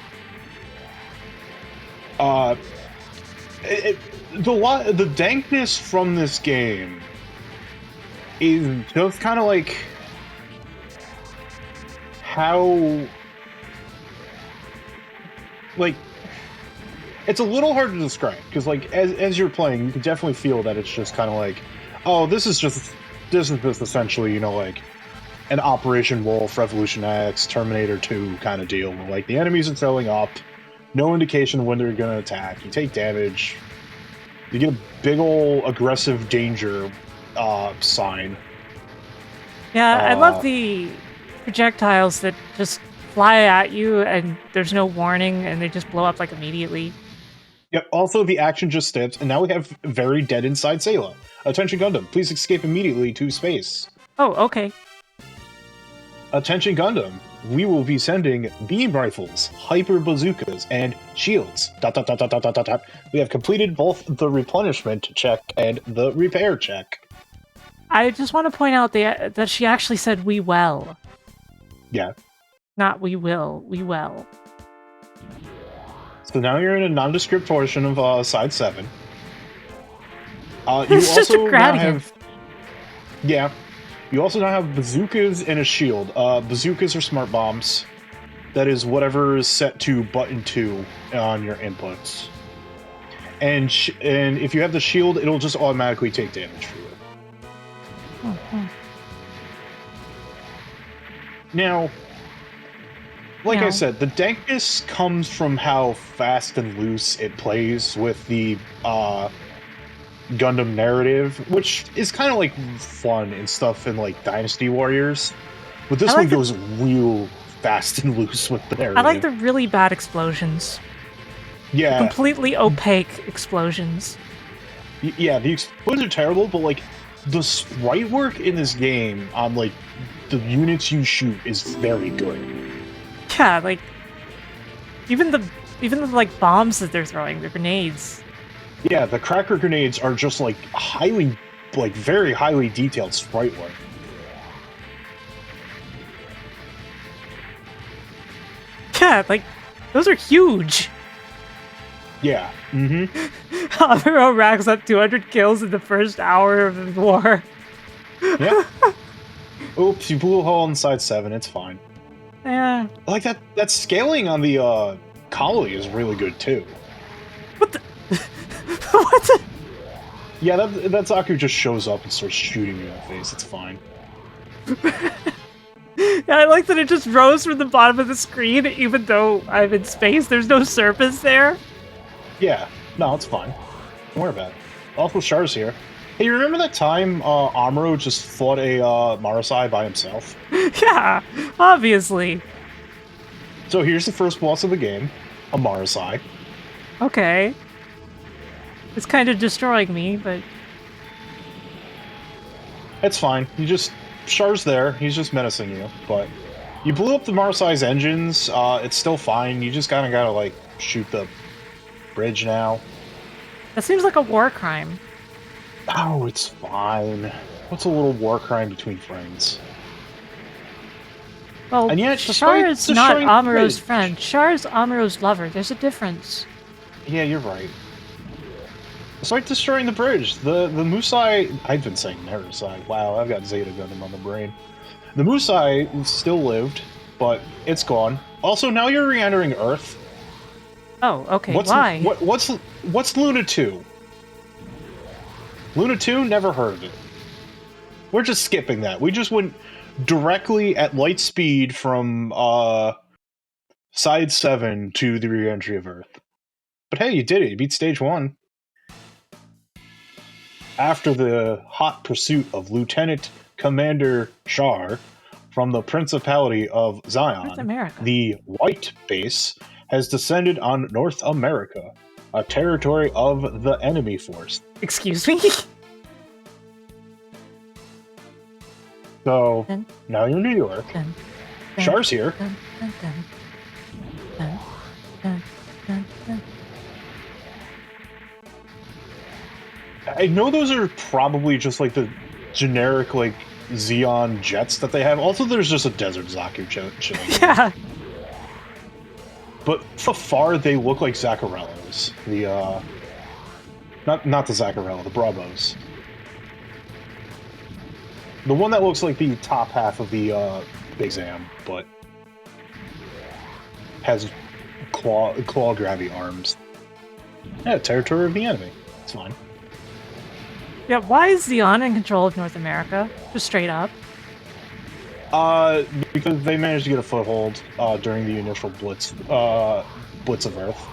The dankness from this game is just kind of like how, like, it's a little hard to describe because, like, as you're playing, you can definitely feel that it's just kind of like, oh, this is just essentially, you know, like an Operation Wolf, Revolution X, Terminator 2 kind of deal. Where, like, the enemies are showing up, no indication of when they're going to attack. You take damage. You get a big ol' aggressive danger sign. Yeah, I love the projectiles that just fly at you and there's no warning and they just blow up like immediately. Yep, also the action just steps, and now we have very dead inside Sayla. Attention Gundam, please escape immediately to space. Oh, okay. Attention Gundam, we will be sending beam rifles, hyper bazookas, and shields. ... We have completed both the replenishment check and the repair check. I just want to point out that she actually said we well. Yeah. Not we will, we well. So now you're in a nondescript portion of Side 7. You It's just a also now gradient. have... Yeah. You also now have bazookas and a shield. Bazookas are smart bombs. That is whatever is set to button 2 on your inputs. And if you have the shield, it'll just automatically take damage for you. Oh. Now, like I Now. said, the dankness comes from how fast and loose it plays with the Gundam narrative, which is kind of like fun and stuff in like Dynasty Warriors. But this I like one goes real fast and loose with the narrative. I like the really bad explosions. yeah, Completely opaque explosions. yeah. The explosions are terrible, but like the sprite work in this game on like the units you shoot is very good. Yeah, like even the like bombs that they're throwing, the grenades. Yeah, the cracker grenades are just like very highly detailed sprite work. Yeah, like those are huge. Yeah. Mm-hmm. Amuro racks up 200 kills in the first hour of the war. Yeah. Oops, you blew a hole inside 7. It's fine. Yeah. Like that scaling on the colony is really good too. What the? What the? Yeah, that Zaku just shows up and starts shooting you in the face. It's fine. Yeah, I like that it just rose from the bottom of the screen, even though I'm in space. There's no surface there. Yeah. No, it's fine. Don't worry about it. Also, Char's here. Hey, you remember that time Amuro just fought a Marasai by himself? Yeah, obviously. So here's the first boss of the game, a Marasai. Okay. It's kind of destroying me, but It's fine. Char's there. He's just menacing you. But you blew up the Marasai's engines. It's still fine. You just kind of gotta like shoot the bridge now. that seems like a war crime. Oh, it's fine. What's a little war crime between friends? Well, And yet, Char despite is not destroying the Amuro's bridge- friend. Char is Amuro's lover. There's a difference. Yeah, you're right. Despite destroying the bridge, the Musai... I've been saying Marasai. Wow, I've got Zeta Gundam on the brain. The Musai still lived, but it's gone. Also, now you're re-entering Earth. Oh, okay. Why? What's Luna 2? Luna 2? Never heard of it. We're just skipping that. We just went directly at light speed from Side 7 to the re-entry of Earth. But hey, you did it. You beat Stage 1. After the hot pursuit of Lieutenant Commander Char from the Principality of North Zion, America. the White Base has descended on North America, a territory of the enemy force. Excuse me? So Dun, now you're in New York. dun, dun, Char's here. dun, dun, dun, dun, dun, dun, dun. I know those are probably just like the generic like Xeon jets that they have. Also, there's just a Desert Zaku chilling. Yeah. But so far, they look like Zacharellos. The not the Zacharello, the Bravos. The one that looks like the top half of the Big Zam, but has claw grabby arms. Yeah, territory of the enemy. It's fine. Yeah, why is Xeon in control of North America? Just straight up. Because they managed to get a foothold during the initial blitz of Earth.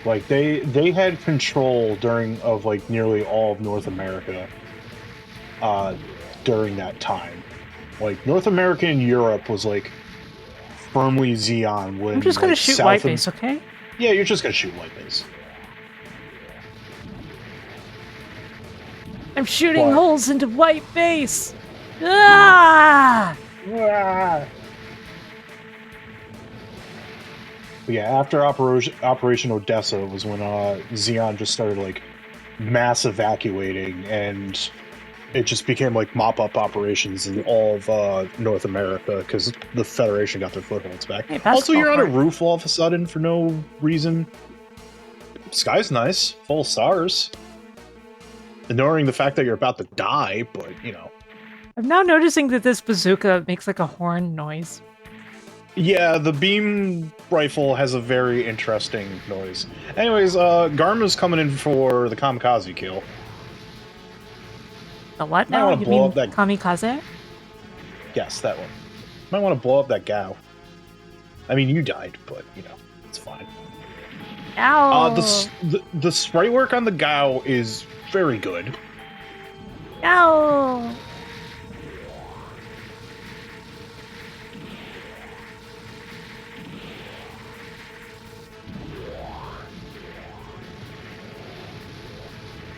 Like they had control of like nearly all of North America during that time. Like North America and Europe was like firmly Xeon when I'm just gonna like, shoot south white of- base, okay? Yeah, you're just gonna shoot white base. I'm shooting What? holes into white base! Ah! But yeah, after Operation Odessa was when Xeon just started like mass evacuating, and it just became like mop-up operations in all of North America because the Federation got their footholds back. Hey, Also, you're on a basketball roof all of a sudden for no reason. Sky's nice, full of stars. Ignoring the fact that you're about to die, but you know. I'm now noticing that this bazooka makes like a horn noise. Yeah, the beam rifle has a very interesting noise. Anyways, Garma's coming in for the kamikaze kill. The what Might now? wanna You blow mean up that- kamikaze? Yes, that one. Might want to blow up that Gao. I mean, you died, but, you know, it's fine. Ow! The sprite work on the Gao is very good. Ow!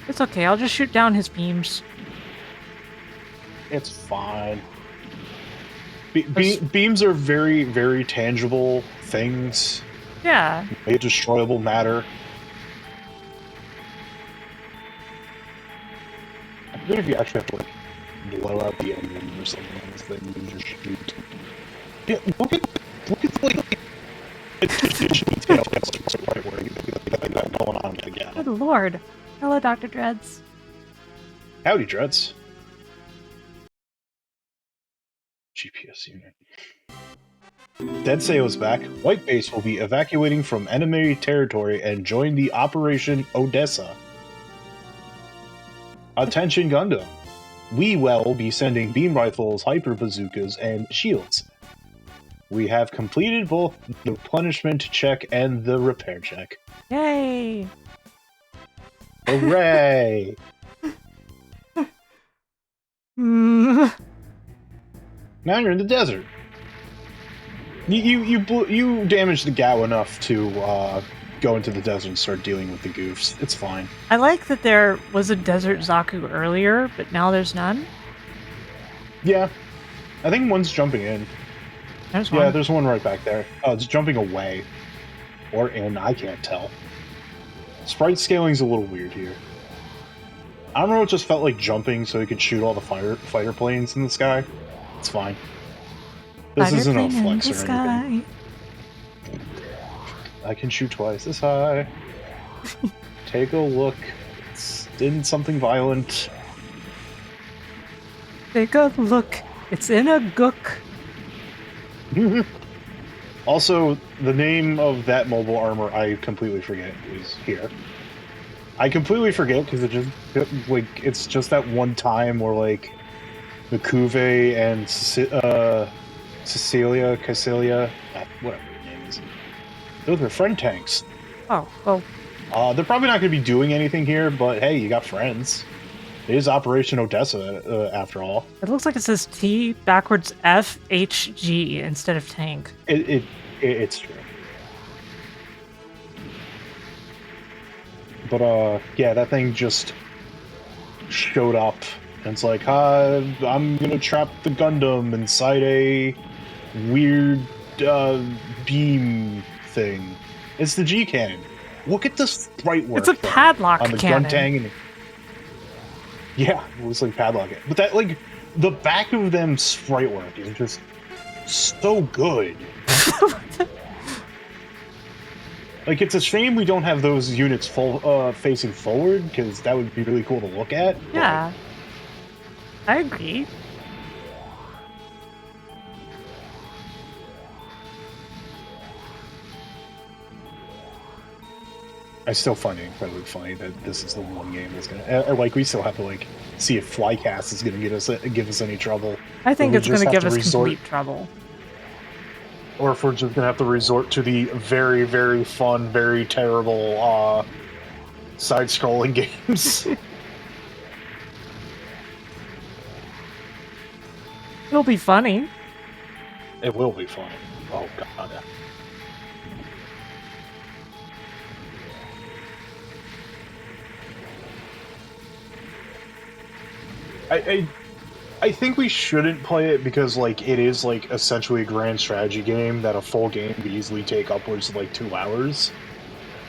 It's okay, I'll just shoot down his beams. It's fine. Beams are very, very tangible things. Yeah. They destroyable matter. I think if you actually have to like blow out the engine or something on this thing, you just shoot. Yeah, look at like detail that's right where you got going on again. Good lord. Hello, Dr. Dreads. Howdy, Dreads. GPS unit. Dead Sail's back. White Base will be evacuating from enemy territory and join the Operation Odessa. Attention Gundam. We will be sending beam rifles, hyper bazookas, and shields. We have completed both the replenishment check and the repair check. Yay! Hooray! Mm. Now you're in the desert. You damaged the Gao enough to go into the desert and start dealing with the goofs. It's fine. I like that there was a Desert Zaku earlier, but now there's none. Yeah, I think one's jumping in. There's one. Yeah, there's one right back there. Oh, it's jumping away. Or in, I can't tell. Sprite scaling's a little weird here. I don't know, it just felt like jumping so he could shoot all the fighter planes in the sky. It's fine. This Fighter isn't a plane in flex the or anything. sky. I can shoot twice as high. Take a look. It's in something violent. Take a look. It's in a gook. Also, the name of that mobile armor I completely forget is here. I completely forget because it just like it's just that one time where like the Cuvée and Cecilia, whatever her name is. Those are friend tanks. Oh, well, They're probably not going to be doing anything here, but hey, you got friends. It is Operation Odessa, after all. it looks like it says T backwards F H G instead of tank. It's true. But yeah, that thing just showed up, and it's like, I'm gonna trap the Gundam inside a weird beam thing. It's the G cannon. Look at the sprite work. It's a though, padlock on the cannon. Guntang and yeah, it looks like padlock it. But that like the back of them sprite work is just so good. Like, it's a shame we don't have those units facing forward, because that would be really cool to look at. Yeah. I agree. I still find it incredibly funny that this is the one game that's gonna like we still have to like see if Flycast is gonna give us any trouble. I think Or it's going to give us resort, complete trouble. or if we're just gonna have to resort to the very, very fun, very terrible side-scrolling games. It'll be funny. It will be fun. Oh god. I think we shouldn't play it because like it is like essentially a grand strategy game that a full game could easily take upwards of like 2 hours.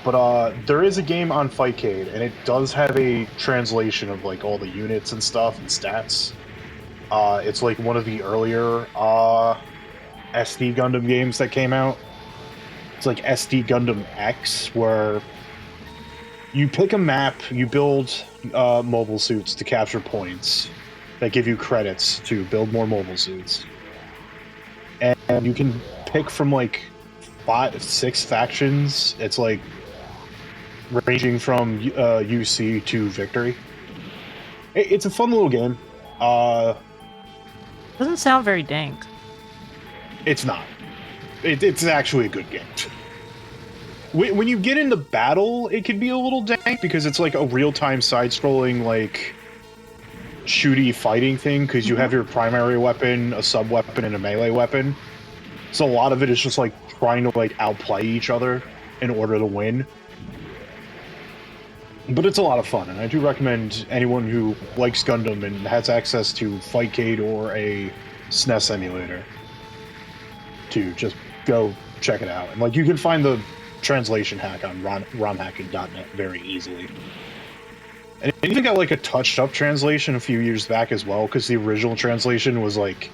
But there is a game on Fightcade, and it does have a translation of like all the units and stuff and stats. It's like one of the earlier SD Gundam games that came out. It's like SD Gundam X, where you pick a map, you build mobile suits to capture points that give you credits to build more mobile suits. And you can pick from like 6 factions. It's like ranging from UC to Victory. It's a fun little game. Doesn't sound very dank. It's not. It's actually a good game. When you get into battle, it can be a little dank because it's like a real-time side-scrolling, like, shooty fighting thing, because you have your primary weapon, a sub-weapon, and a melee weapon. So a lot of it is just, like, trying to, like, outplay each other in order to win. But it's a lot of fun, and I do recommend anyone who likes Gundam and has access to Fightcade or a SNES emulator to just go check it out. And, like, you can find the translation hack on romhacking.net very easily. And it even got like a touched up translation a few years back as well, because the original translation was like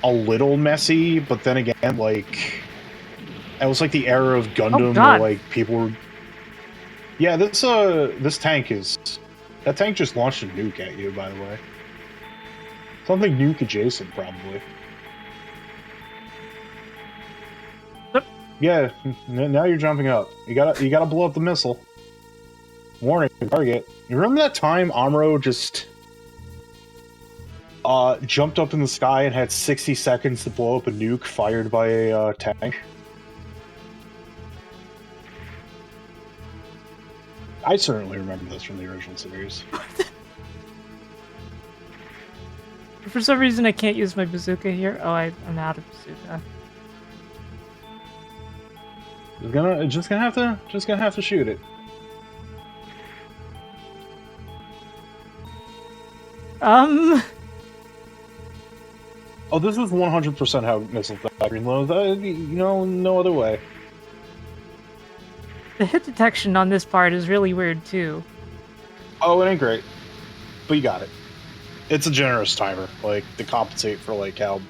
a little messy, but then again, like it was like the era of Gundam where like people were. Yeah, this tank is that tank just launched a nuke at you, by the way. Something nuke adjacent, probably. Yeah, now you're jumping up. You gotta blow up the missile. Warning, target. You remember that time Amuro just jumped up in the sky and had 60 seconds to blow up a nuke fired by a tank? I certainly remember this from the original series. For some reason, I can't use my bazooka here. Oh, I'm out of bazooka. Just gonna have to shoot it. Oh, this is 100% how missile factory loads. No other way. The hit detection on this part is really weird too. Oh, it ain't great, but you got it. It's a generous timer, like to compensate for like how,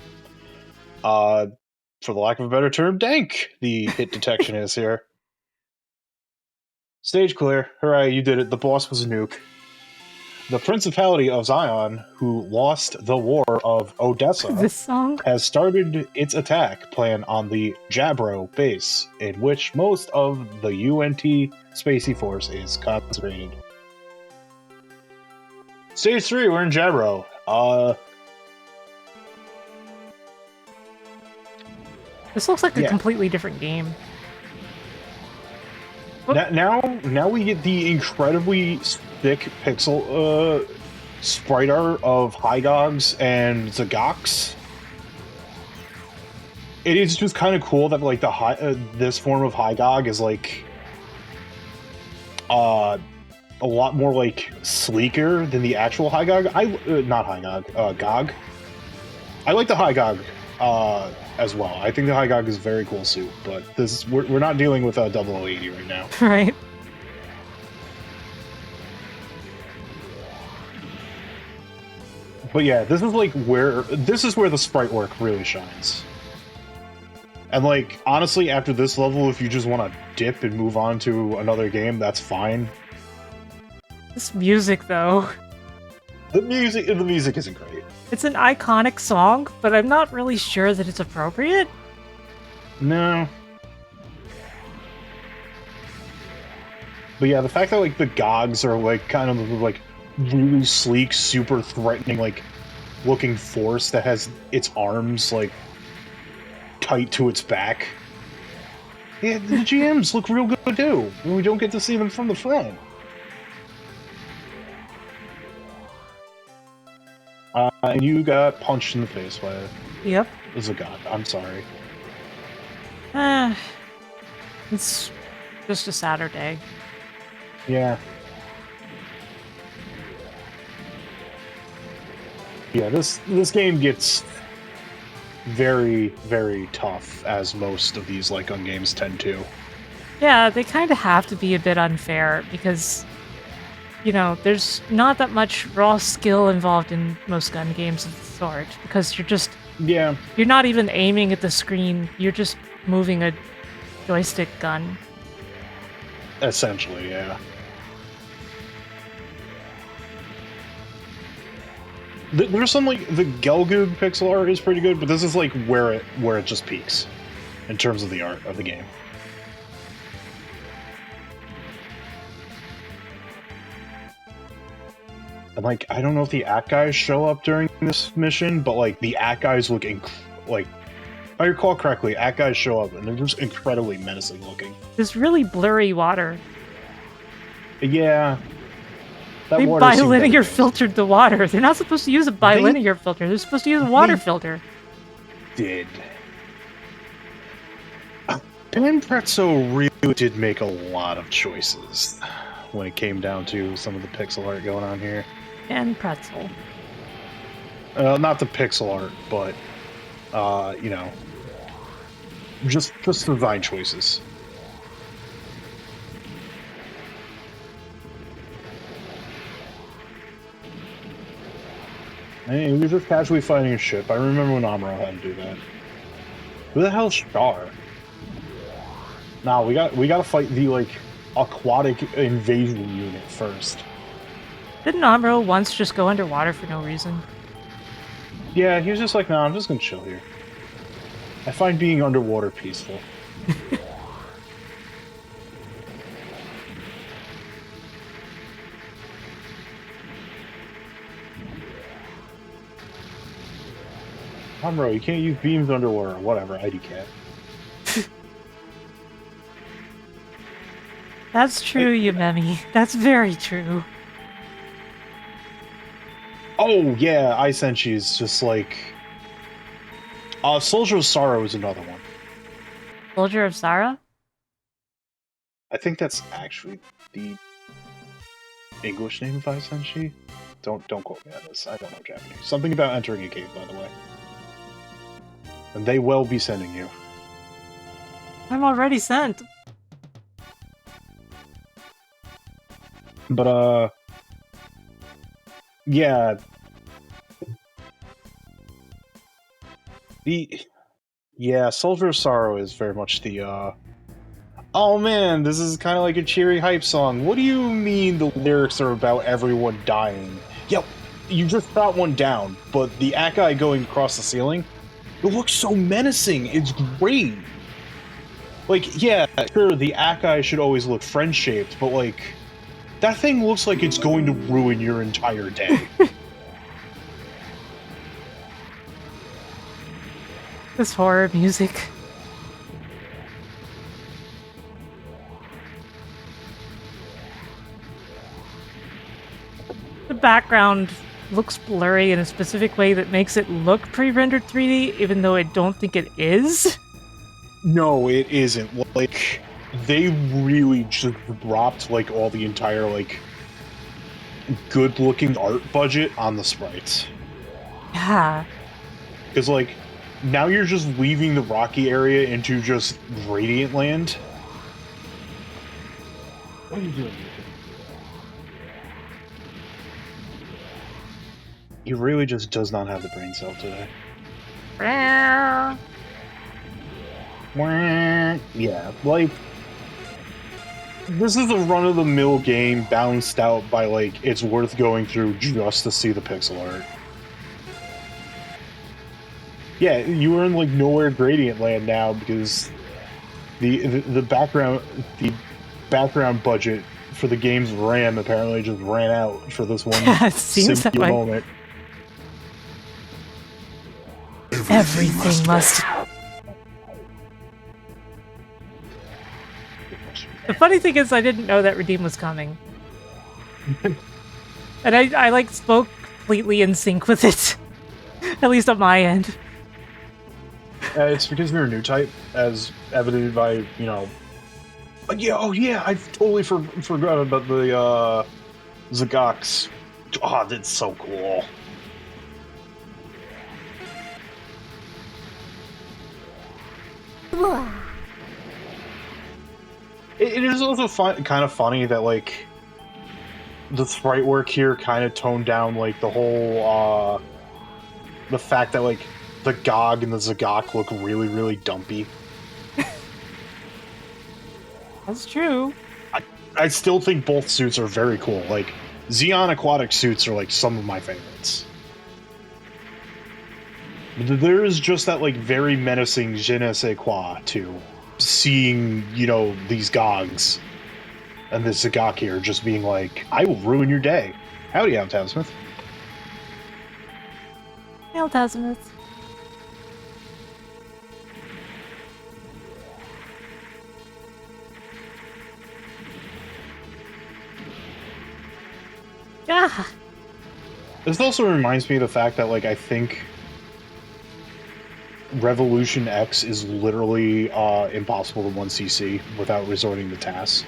for the lack of a better term, dank the hit detection is here. Stage clear. Hooray, you did it. The boss was a nuke. The Principality of Zion, who lost the War of Odessa, This song? has started its attack plan on the Jabro base, in which most of the UNT Spacey Force is concentrated. Stage 3, we're in Jabro. This looks like a completely different game. Now we get the incredibly thick pixel sprite art of Hygogs and Zagox. It is just kind of cool that like this form of Hygog is like a lot more like sleeker than the actual High Gog. Not High Gog, Gog. I like the High Gog as well. I think the High Gog is a very cool suit, but we're not dealing with a 0080 right now. Right. But yeah, this is where the sprite work really shines. And like honestly, after this level, if you just want to dip and move on to another game, that's fine. This music, though. The music isn't great. It's an iconic song, but I'm not really sure that it's appropriate. No. But yeah, the fact that like the Gogs are like kind of like really sleek, super threatening, like looking force that has its arms like tight to its back. Yeah, the GMs look real good too. We don't get to see them from the front. And you got punched in the face by it. Yep. As a god. I'm sorry. It's just a Saturday. Yeah. Yeah, this game gets very, very tough, as most of these like gun games tend to. Yeah, they kind of have to be a bit unfair because, you know, there's not that much raw skill involved in most gun games of the sort because you're not even aiming at the screen, you're just moving a joystick gun. Essentially, yeah. There's some like the Gelgoog pixel art is pretty good, but this is like where it just peaks in terms of the art of the game. And like I don't know if the AT guys show up during this mission, but like the AT guys look like if I recall correctly, AT guys show up and they're just incredibly menacing looking. This really blurry water. Yeah. They bilinear filtered the water. They're not supposed to use a bilinear filter. They're supposed to use a water filter. Did. Ben Pretzo really did make a lot of choices when it came down to some of the pixel art going on here. And pretzel. Not the pixel art, but, you know, just design choices. Hey, we were just casually fighting a ship. I remember when Amuro had to do that. Who the hell's Star? Nah, we gotta fight the, like, aquatic invasion unit first. Didn't Amuro once just go underwater for no reason? Yeah, he was just like, nah, I'm just gonna chill here. I find being underwater peaceful. Amuro, you can't use beams underwater. Whatever, ID cat. That's true, Yumemi. That's very true. Oh, yeah, Ice Senshi is just like... Soldier of Sorrow is another one. Soldier of Sarah? I think that's actually the English name of Ice Senshi. Don't quote me on this. I don't know Japanese. Something about entering a cave, by the way. And they will be sending you. I'm already sent. But, yeah. Soldier of Sorrow is very much the, oh man, this is kind of like a cheery hype song. What do you mean the lyrics are about everyone dying? Yep, you just shot one down, but the AT guy going across the ceiling, it looks so menacing. It's great. Like, yeah, sure, the AT guy should always look friend-shaped, but like, that thing looks like it's going to ruin your entire day. This horror music. The background looks blurry in a specific way that makes it look pre-rendered 3D, even though I don't think it is. No, it isn't. Like, they really just dropped, like, all the entire, like, good-looking art budget on the sprites. Yeah. Because, like, now you're just leaving the rocky area into just Radiant Land. What are you doing? He really just does not have the brain cell today. Yeah, like, this is a run-of-the-mill game balanced out by, like, it's worth going through just to see the pixel art. Yeah, you are in, like, nowhere Gradient Land now because the background budget for the game's RAM apparently just ran out for this one Seems that singular way. moment. Everything must. The funny thing is, I didn't know that Redeem was coming, and I like spoke completely in sync with it, at least on my end. It's because you're a new type, as evidenced by, you know. Oh yeah, I totally forgot about the Zagox. Oh, that's so cool. It is also kind of funny that, like, the sprite work here kind of toned down, like, the whole, the fact that, like, the Gog and the Zagok look really, really dumpy. That's true. I still think both suits are very cool. Like, Xeon Aquatic suits are, like, some of my favorites. There is just that, like, very menacing je ne sais quoi to seeing, you know, these Gogs and this Zagok here just being like, I will ruin your day. Howdy, AdamAdmar. Hail Tasmith. Yeah. This also reminds me of the fact that, like, I think Revolution X is literally impossible to 1cc without resorting to TAS.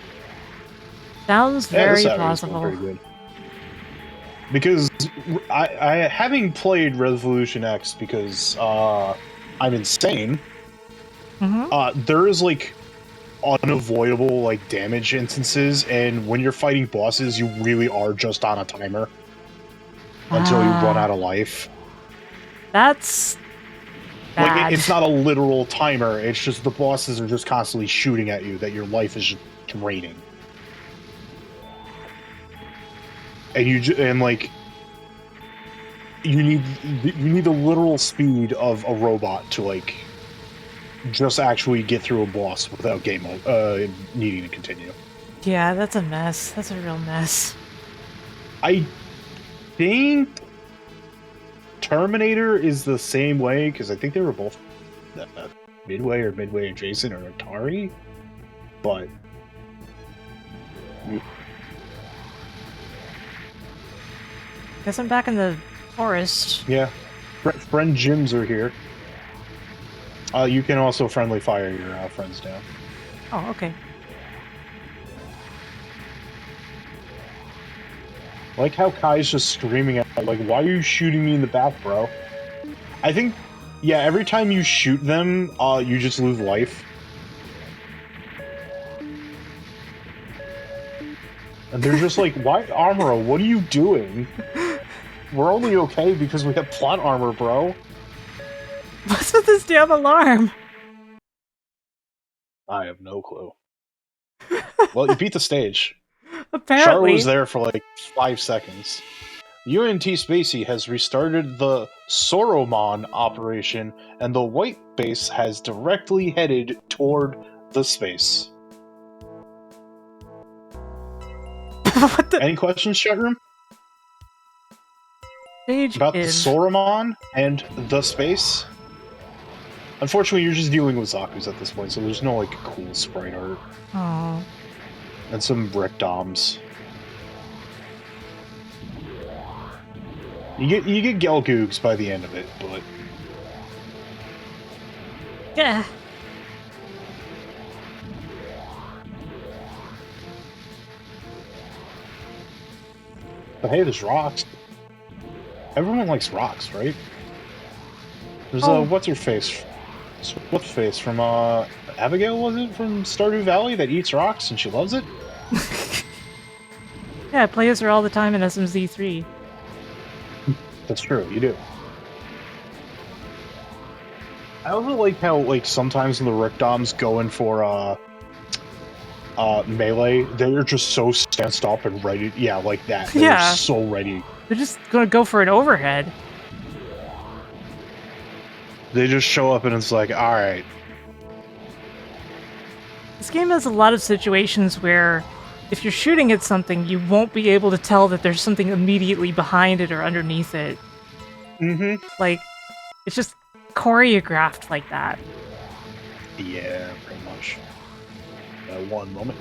Sounds Yeah, very this area is going possible. pretty good. Because I having played Revolution X because I'm insane. There is, like, unavoidable, like, damage instances, and when you're fighting bosses, you really are just on a timer until you run out of life. That's bad. Like, it's not a literal timer, it's just the bosses are just constantly shooting at you, that your life is just draining. And like, you need the literal speed of a robot to, like, just actually get through a boss without game mode, needing to continue. Yeah, that's a mess. That's a real mess. I think Terminator is the same way, because I think they were both Midway or Midway adjacent or Atari, but Guess I'm back in the forest. yeah, friend gyms are here. You can also friendly fire your friends down. Oh, okay. I like how Kai's just screaming at me, like, why are you shooting me in the back, bro? I think, yeah, every time you shoot them, you just lose life. And they're just like, why, Armoro, what are you doing? We're only okay because we have plot armor, bro. What's with this damn alarm? I have no clue. Well, you beat the stage. Apparently. Char was there for like 5 seconds. UNT Spacey has restarted the Soromon operation, and the white base has directly headed toward the space. What the? Any questions, chat room? Stage About the is... Soromon and the space? Unfortunately, you're just dealing with Zaku's at this point, so there's no, like, cool sprite art. Oh. And some brick doms. You get Gelgoogs by the end of it, but... Yeah. But hey, there's rocks. Everyone likes rocks, right? There's Oh. what's her face? What's her face from Abigail, was it, from Stardew Valley, that eats rocks and she loves it? Yeah, I play as her all the time in SMZ3. That's true, you do. I also like how, like, sometimes when the Rickdoms go in for melee, they're just so stanced up and ready. Yeah, like that. They're Yeah. so ready. They're just gonna go for an overhead. They just show up and it's like, alright. This game has a lot of situations where if you're shooting at something, you won't be able to tell that there's something immediately behind it or underneath it. Mm-hmm. Like, it's just choreographed like that. Yeah, pretty much. One moment.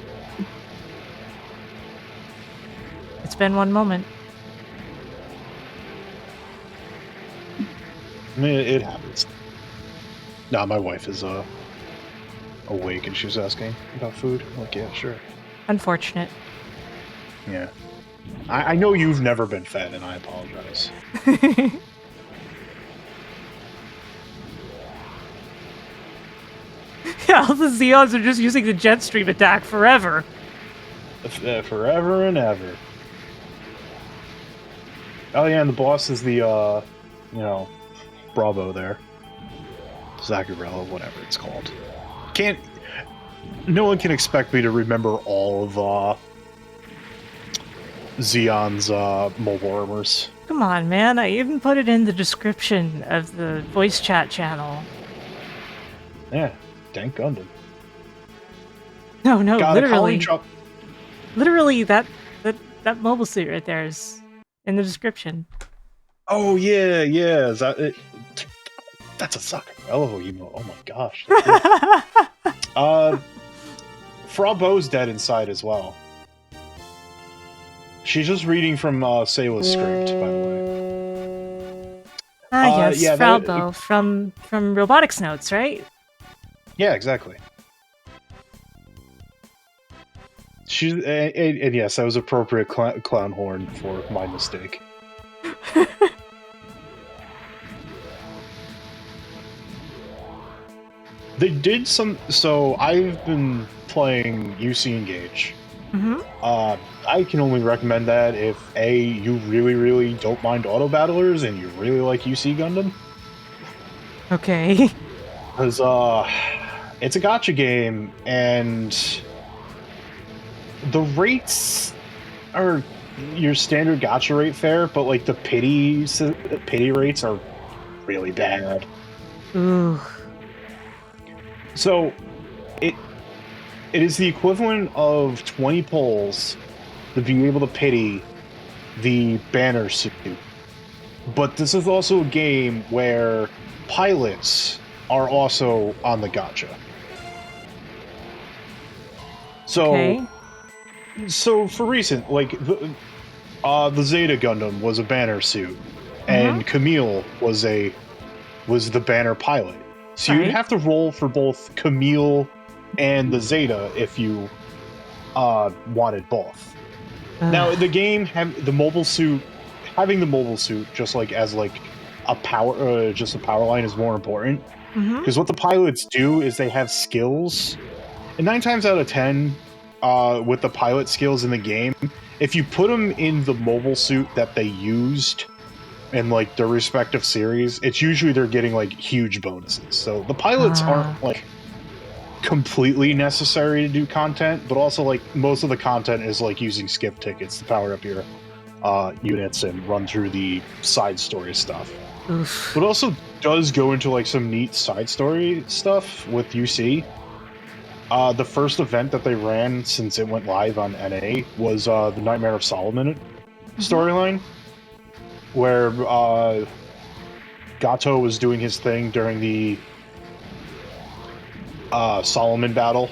It's been one moment. I mean, it happens. Nah, my wife is awake and she was asking about food. I'm like, yeah, sure. Unfortunate. Yeah. I know you've never been fed, and I apologize. Yeah, all the Zeons are just using the jet stream attack forever. Forever and ever. Oh yeah, and the boss is the, you know, Bravo there. Zacharella, whatever it's called. No one can expect me to remember all of, Zeon's, mobile armors. Come on, man. I even put it in the description of the voice chat channel. Yeah, Dank Gundam. No, God, literally. Literally, that mobile suit right there is in the description. Oh, yeah, yeah. Is that it? That's a Zacharella emote. Oh my gosh. Fraubeau's dead inside as well. She's just reading from Sayla's script, by the way. Yes, yeah, Fraubeau from Robotics Notes, right? Yeah, exactly. She's and yes, that was appropriate clown horn for my mistake. They did some. So I've been playing UC Engage. Mm-hmm. I can only recommend that if A, you really, really don't mind auto battlers and you really like UC Gundam. Okay. Because it's a gacha game and the rates are your standard gacha rate fare, but like the pity rates are really bad. Ooh. So it is the equivalent of 20 pulls to be able to pity the banner suit. But this is also a game where pilots are also on the gacha. So, Okay. so for recent, like the Zeta Gundam was a banner suit, and Camille was the banner pilot. So you'd have to roll for both Camille and the Zeta if you wanted both. Now the game having the mobile suit just like as like a power line is more important, because what the pilots do is they have skills, and 9 times out of 10 with the pilot skills in the game, if you put them in the mobile suit that they used in like their respective series, it's usually they're getting like huge bonuses. So the pilots aren't like completely necessary to do content, but also like most of the content is like using skip tickets to power up your units and run through the side story stuff. Oof. But also does go into like some neat side story stuff with UC. The first event that they ran since it went live on NA was the Nightmare of Solomon storyline, where Gato was doing his thing during the Solomon battle,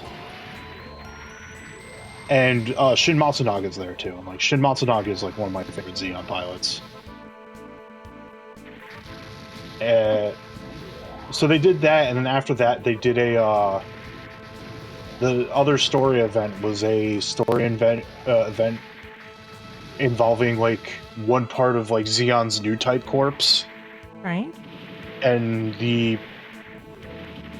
and Shin Matsunaga's there too. And like Shin Matsunaga is like one of my favorite Xeon pilots. So they did that, and then after that they did a the other story event was a story event involving like one part of like Xeon's new type corpse, Right? and it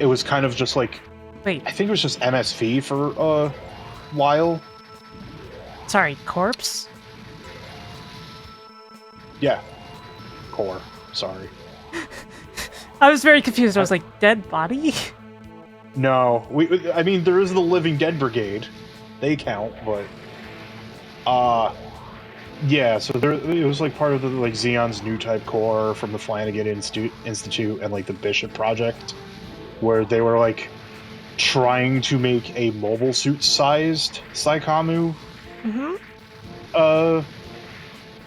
was kind of just like, Wait, I think it was just MSV for a while. sorry, corpse? Yeah, core. Sorry. I was very confused. I was like, dead body? No, I mean there is the Living Dead Brigade. They count, but yeah. So it was like part of the like Xeon's new type core from the Flanagan Institute and like the Bishop Project, where they were like trying to make a mobile suit sized Saikamu Mm-hmm.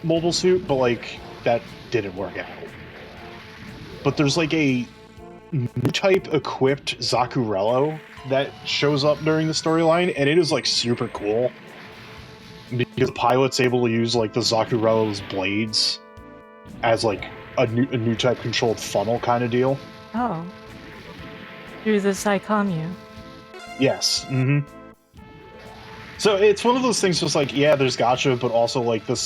mobile suit, but like that didn't work out. But there's like a new type equipped Zakurello that shows up during the storyline, and it is like super cool because the pilot's able to use like the Zakurello's blades as like a new type controlled funnel kind of deal. Oh. Through the Saikamu. Yes. Mm-hmm. So it's one of those things just like, yeah, there's gotcha, but also like the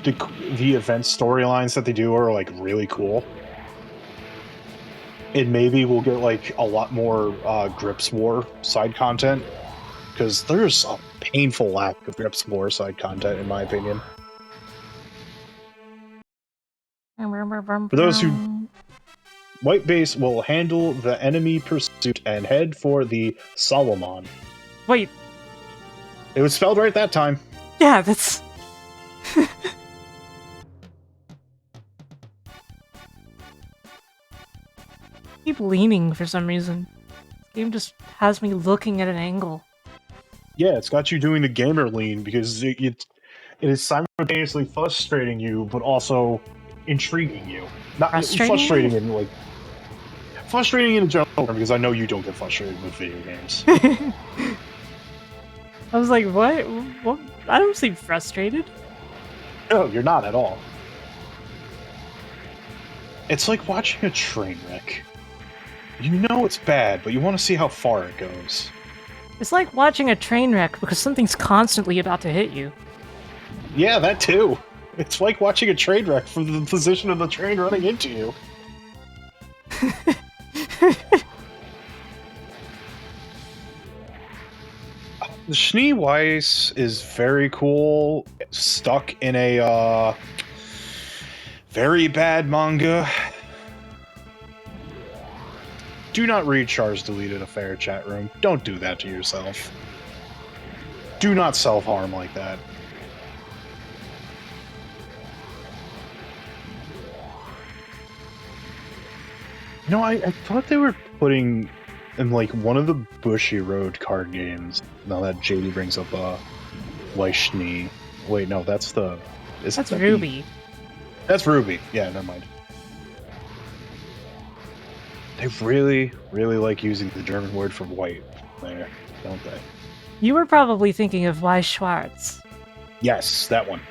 event storylines that they do are like really cool. And maybe we'll get like a lot more Grips War side content, because there's a painful lack of Grips War side content in my opinion. For those who White Base will handle the enemy pursuit and head for the Solomon. Wait, It was spelled right that time. yeah, that's... keep leaning for some reason. This game just has me looking at an angle. Yeah, it's got you doing the gamer lean because it is simultaneously frustrating you, but also intriguing you. Not frustrating in like frustrating in general term, because I know you don't get frustrated with video games. I was like, what? What? I don't seem frustrated. No, you're not at all. It's like watching a train wreck. You know it's bad, but you want to see how far it goes. It's like watching a train wreck because something's constantly about to hit you. Yeah, that too. It's like watching a train wreck from the position of the train running into you. The Schnee Weiss is very cool. Stuck in a very bad manga. Do not read Char's deleted affair, chat room. Don't do that to yourself. Do not self-harm like that. No, I thought they were putting in like one of the Bushy Road card games. Now that JD brings up Weiss-Schnee. Wait, no, that's the... That's Ruby. That's Ruby. Yeah, never mind. They really, really like using the German word for white there, don't they? You were probably thinking of Weiss Schwarz. Yes, that one.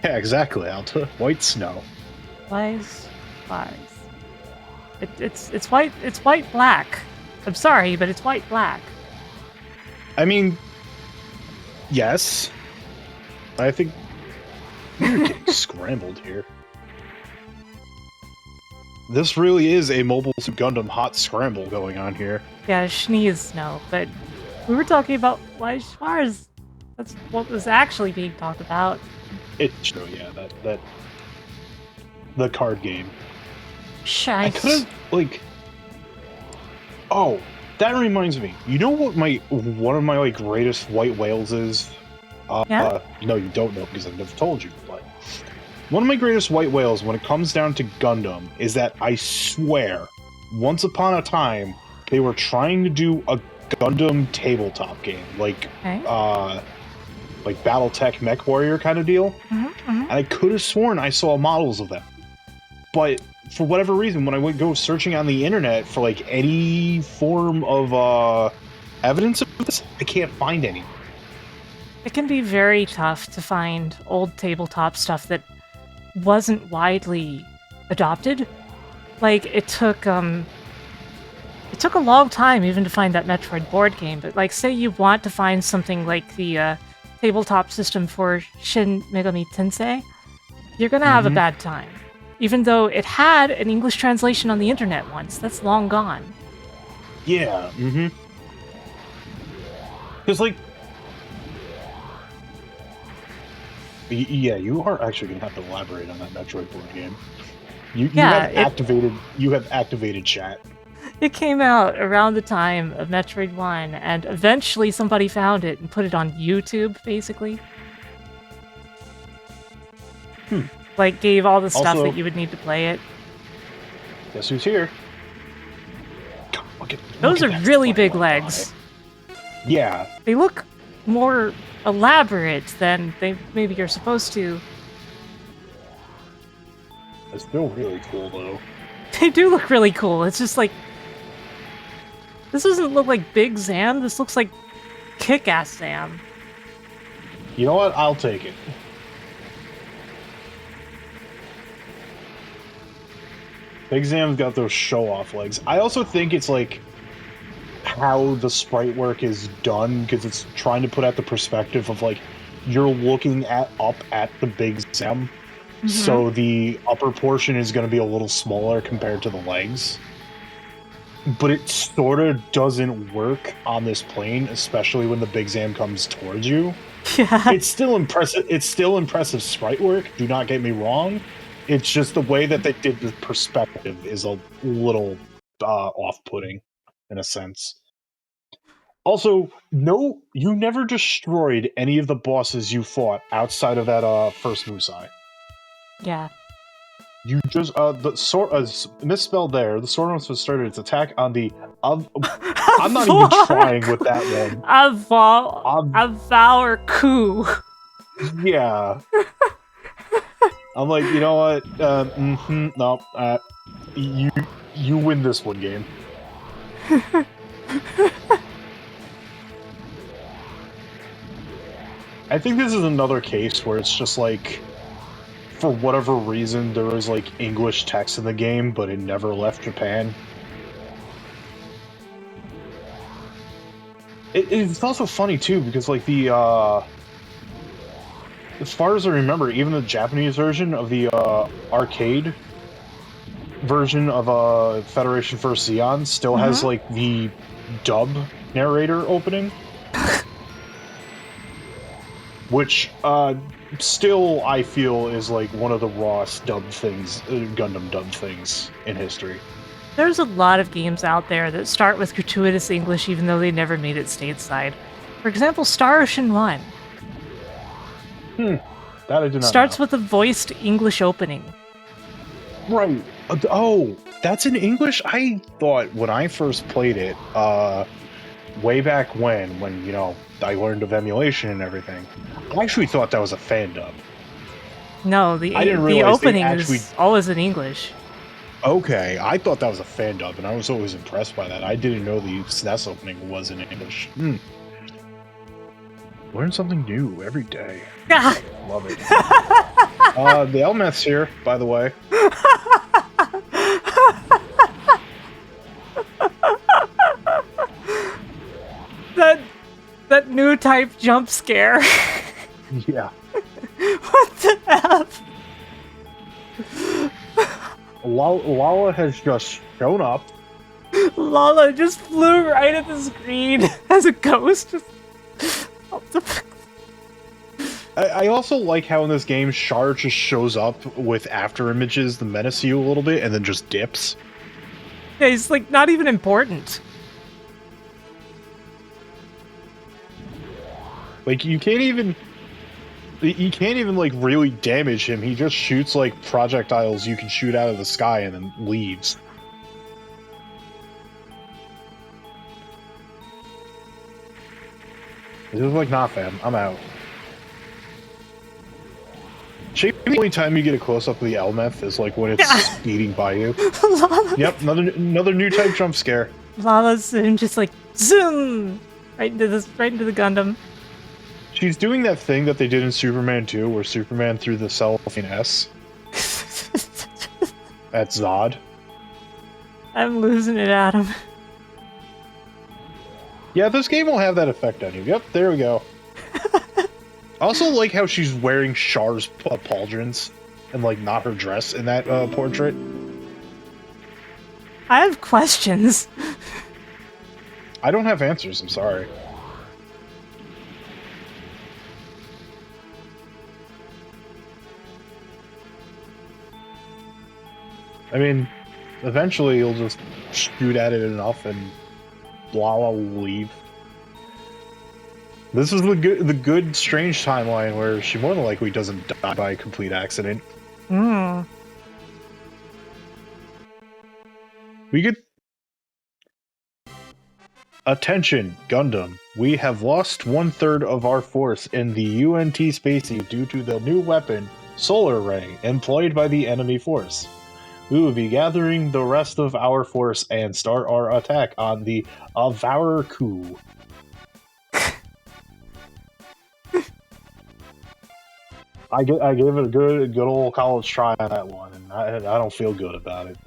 Yeah, exactly, Alta. White snow. Weiss Schwarz. It's white. It's white black. I'm sorry, but it's white black. I mean, yes. I think you're getting scrambled here. This really is a Mobile Suit Gundam hot scramble going on here. Yeah, Schnee is snow, but we were talking about Weiss Schwarz. That's what was actually being talked about. It's true, yeah, that the card game. I Scheiße. could have like. Oh, that reminds me. You know what one of my like greatest white whales is? Yeah? No, you don't know because I've never told you. But one of my greatest white whales when it comes down to Gundam is that I swear, once upon a time, they were trying to do a Gundam tabletop game, like Okay. like BattleTech Mech Warrior kind of deal. And I could have sworn I saw models of them, but for whatever reason, when I would go searching on the internet for like any form of evidence of this, I can't find any. It can be very tough to find old tabletop stuff that wasn't widely adopted. Like it took a long time even to find that Metroid board game. But like, say you want to find something like the tabletop system for Shin Megami Tensei, you're gonna have a bad time. Even though it had an English translation on the internet once, that's long gone. Yeah, Because, like... Yeah, you are actually going to have to elaborate on that Metroid board game. You have activated chat. It came out around the time of Metroid 1, and eventually somebody found it and put it on YouTube, basically. Like, gave all the stuff Also, that you would need to play it. Guess who's here? Those are really big legs. Yeah. They look more elaborate than they maybe you're supposed to. It's still really cool, though. They do look really cool. It's just like... This doesn't look like Big Zam. This looks like Kick-Ass Zam. You know what? I'll take it. Big Zam's got those show-off legs. I also think it's like how the sprite work is done, because it's trying to put out the perspective of like you're looking up at the Big Zam, so the upper portion is going to be a little smaller compared to the legs. But it sort of doesn't work on this plane, especially when the Big Zam comes towards you. Yeah. It's still impressive. It's still impressive sprite work. Do not get me wrong. It's just the way that they did the perspective is a little off-putting, in a sense. Also, no, you never destroyed any of the bosses you fought outside of that first Musai. Yeah. You just the sword misspelled there. The sword once was started its attack on the I'm not even trying with that one. Avour coup. Yeah. I'm like, you know what? No. You win this one, game. I think this is another case where it's just like, for whatever reason, there was like English text in the game, but it never left Japan. It's also funny too, because like the as far as I remember, even the Japanese version of the arcade version of Federation First Zeon still has like the dub narrator opening, which still I feel is like one of the rawest dubbed things, Gundam dubbed things in history. There's a lot of games out there that start with gratuitous English even though they never made it stateside. For example, Star Ocean 1. That I did not Starts know. with a voiced English opening. Right. Oh, that's in English? I thought when I first played it, way back when, you know, I learned of emulation and everything, I actually thought that was a fan dub. No, the opening is always in English. Okay, I thought that was a fan dub, and I was always impressed by that. I didn't know the SNES opening was in English. Learn something new every day. Love it. The Elmeth's here, by the way. That new type jump scare. Yeah. What the F? Lala has just shown up. Lala just flew right at the screen as a ghost. I also like how in this game, Char just shows up with after images to menace you a little bit, and then just dips. Yeah, he's like not even important. Like you can't even like really damage him. He just shoots like projectiles you can shoot out of the sky and then leaves. This is like, nah, fam, I'm out. Shape, the only time you get a close up of the Elmeth is like when it's speeding by you. Yep, another new type jump scare. Lala's soon just like zoom right into the Gundam. She's doing that thing that they did in Superman 2, where Superman threw the cellophane S at Zod. I'm losing it, Adam. Yeah, this game will have that effect on you. Yep, there we go. I also like how she's wearing Char's pauldrons and like not her dress in that portrait. I have questions. I don't have answers. I'm sorry. I mean, eventually you'll just shoot at it enough and Lala will leave. This is the good strange timeline where she more than likely doesn't die by complete accident. Hmm. We could... Attention, Gundam. We have lost 1/3 of our force in the UNT Spacey due to the new weapon, Solar Ray, employed by the enemy force. We will be gathering the rest of our force and start our attack on the Avaraku. I gave it a good old college try on that one, and I don't feel good about it.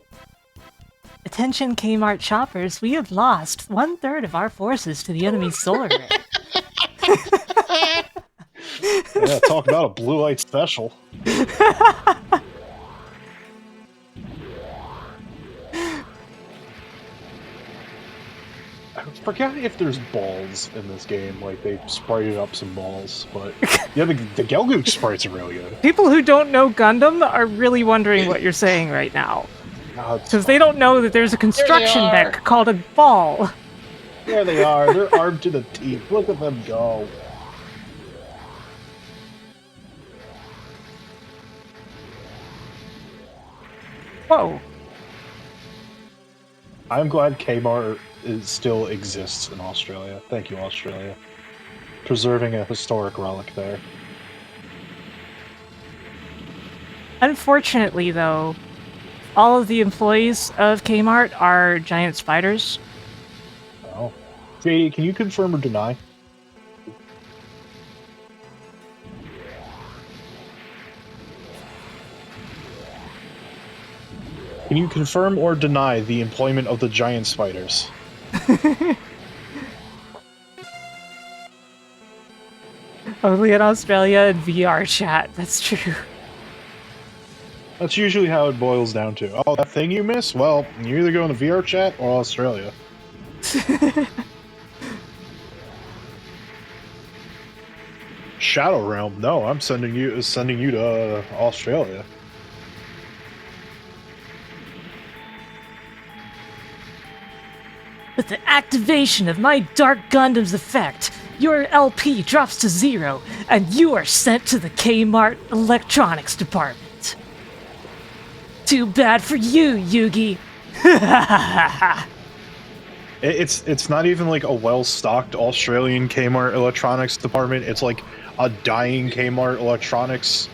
Attention Kmart shoppers, we have lost 1/3 of our forces to the enemy's solar ray. Yeah, talk about a blue light special. I forget if there's balls in this game, like they sprited up some balls, but yeah, the Gelgoog sprites are really good. People who don't know Gundam are really wondering what you're saying right now. It's Because they don't know that there's a construction mech called a ball. There they are. They're armed to the teeth. Look at them go. Whoa. I'm glad Kmart still exists in Australia. Thank you, Australia. Preserving a historic relic there. Unfortunately, though, all of the employees of Kmart are giant spiders. Oh. JD, can you confirm or deny? Can you confirm or deny the employment of the giant spiders? Only in Australia and VR chat, that's true. That's usually how it boils down to. Oh, that thing you miss? Well, you either go in the VR chat or Australia. Shadow Realm? No, I'm sending you to Australia. With the activation of my Dark Gundam's effect, your LP drops to 0, and you are sent to the Kmart Electronics Department. Too bad for you, Yugi. It's not even like a well-stocked Australian Kmart Electronics Department. It's like a dying Kmart Electronics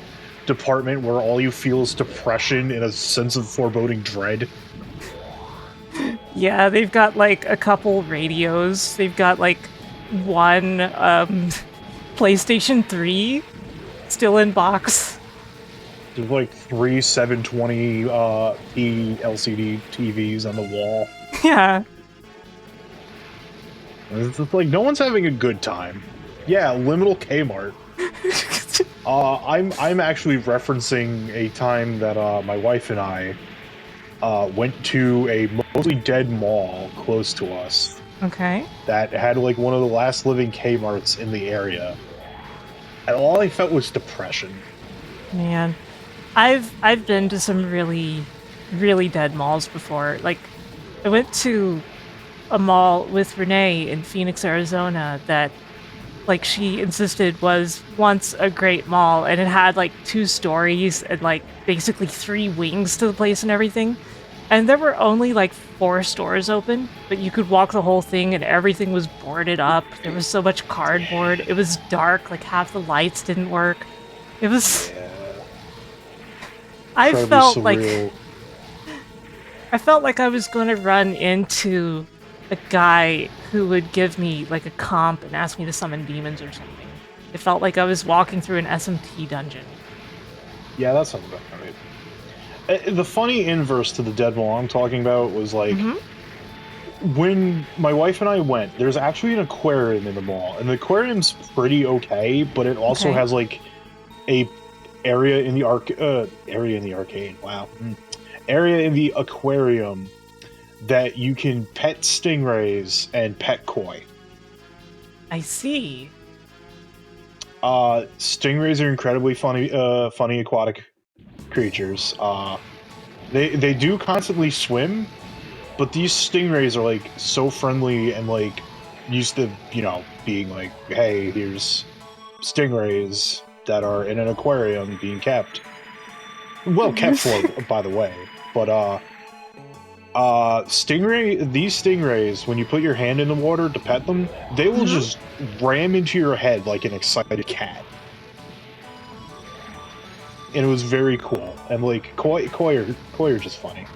Department where all you feel is depression and a sense of foreboding dread. Yeah, they've got like a couple radios. They've got like one PlayStation 3 still in box. There's like 3 720p LCD TVs on the wall. Yeah. It's just like no one's having a good time. Yeah, liminal Kmart. I'm actually referencing a time that my wife and I went to a mostly dead mall close to us. Okay. That had like one of the last living Kmarts in the area, and all I felt was depression. Man, I've been to some really, really dead malls before. Like, I went to a mall with Renee in Phoenix, Arizona that, like, she insisted was once a great mall, and it had like 2 stories and like basically 3 wings to the place and everything. And there were only like 4 stores open, but you could walk the whole thing and everything was boarded up. There was so much cardboard. It was dark, like half the lights didn't work. It was... Yeah. I felt surreal. like I was going to run into a guy who would give me like a comp and ask me to summon demons or something. It felt like I was walking through an SMT dungeon. Yeah, that sounds about right. The funny inverse to the dead mall I'm talking about was like, when my wife and I went, there's actually an aquarium in the mall, and the aquarium's pretty okay, but it also Okay. has like a area in the area in the arcade. Wow, area in the aquarium that you can pet stingrays and pet koi. I see. Stingrays are incredibly funny aquatic creatures. They do constantly swim, but these stingrays are like so friendly and like used to, being like, hey, here's stingrays that are in an aquarium being kept. Well kept for, by the way. But these stingrays, when you put your hand in the water to pet them, they will just ram into your head like an excited cat. And it was very cool. And like koi are just funny.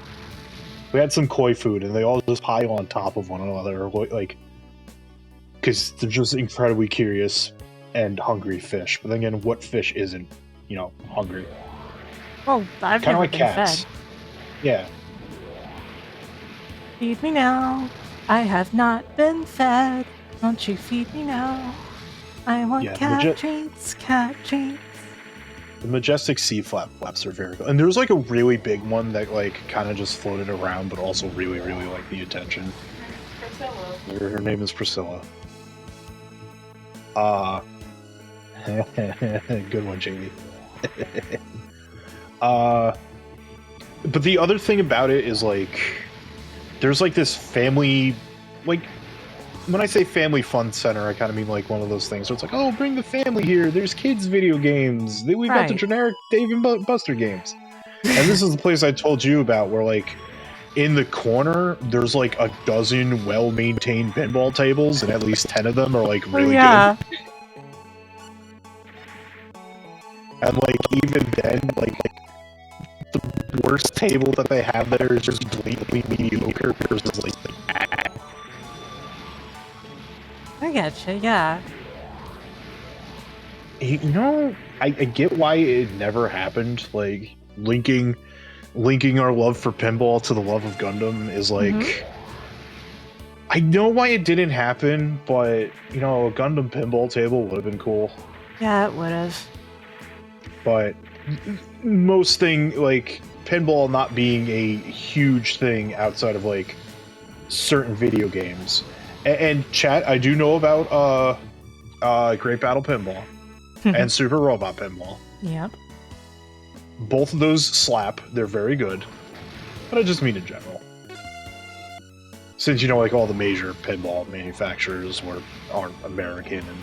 We had some koi food, and they all just pile on top of one another, like, because they're just incredibly curious and hungry fish. But then again, what fish isn't, hungry? Well, I've Kind never of like been cats. fed. Yeah. Feed me now. I have not been fed. Won't you feed me now? I want Yeah, cat treats, cat treats. The majestic sea flaps are very cool. And there was like a really big one that like kind of just floated around, but also really, really liked the attention. Priscilla. Her name is Priscilla. Good one, Jamie. But the other thing about it is like, there's like this family, like, when I say family fun center, I kind of mean like one of those things where it's like, oh, bring the family here. There's kids' video games. We've got the generic Dave and Buster games. And this is the place I told you about where like in the corner, there's like a dozen well-maintained pinball tables, and at least 10 of them are like really good. And like even then, like the worst table that they have there is just blatantly mediocre versus like I getcha, yeah. I get why it never happened. Like linking our love for pinball to the love of Gundam is like, I know why it didn't happen, but a Gundam pinball table would have been cool. Yeah, it would have. But most like pinball not being a huge thing outside of like certain video games. And chat, I do know about Great Battle Pinball and Super Robot Pinball. Yep. Both of those slap. They're very good. But I just mean in general. Since like all the major pinball manufacturers aren't American, and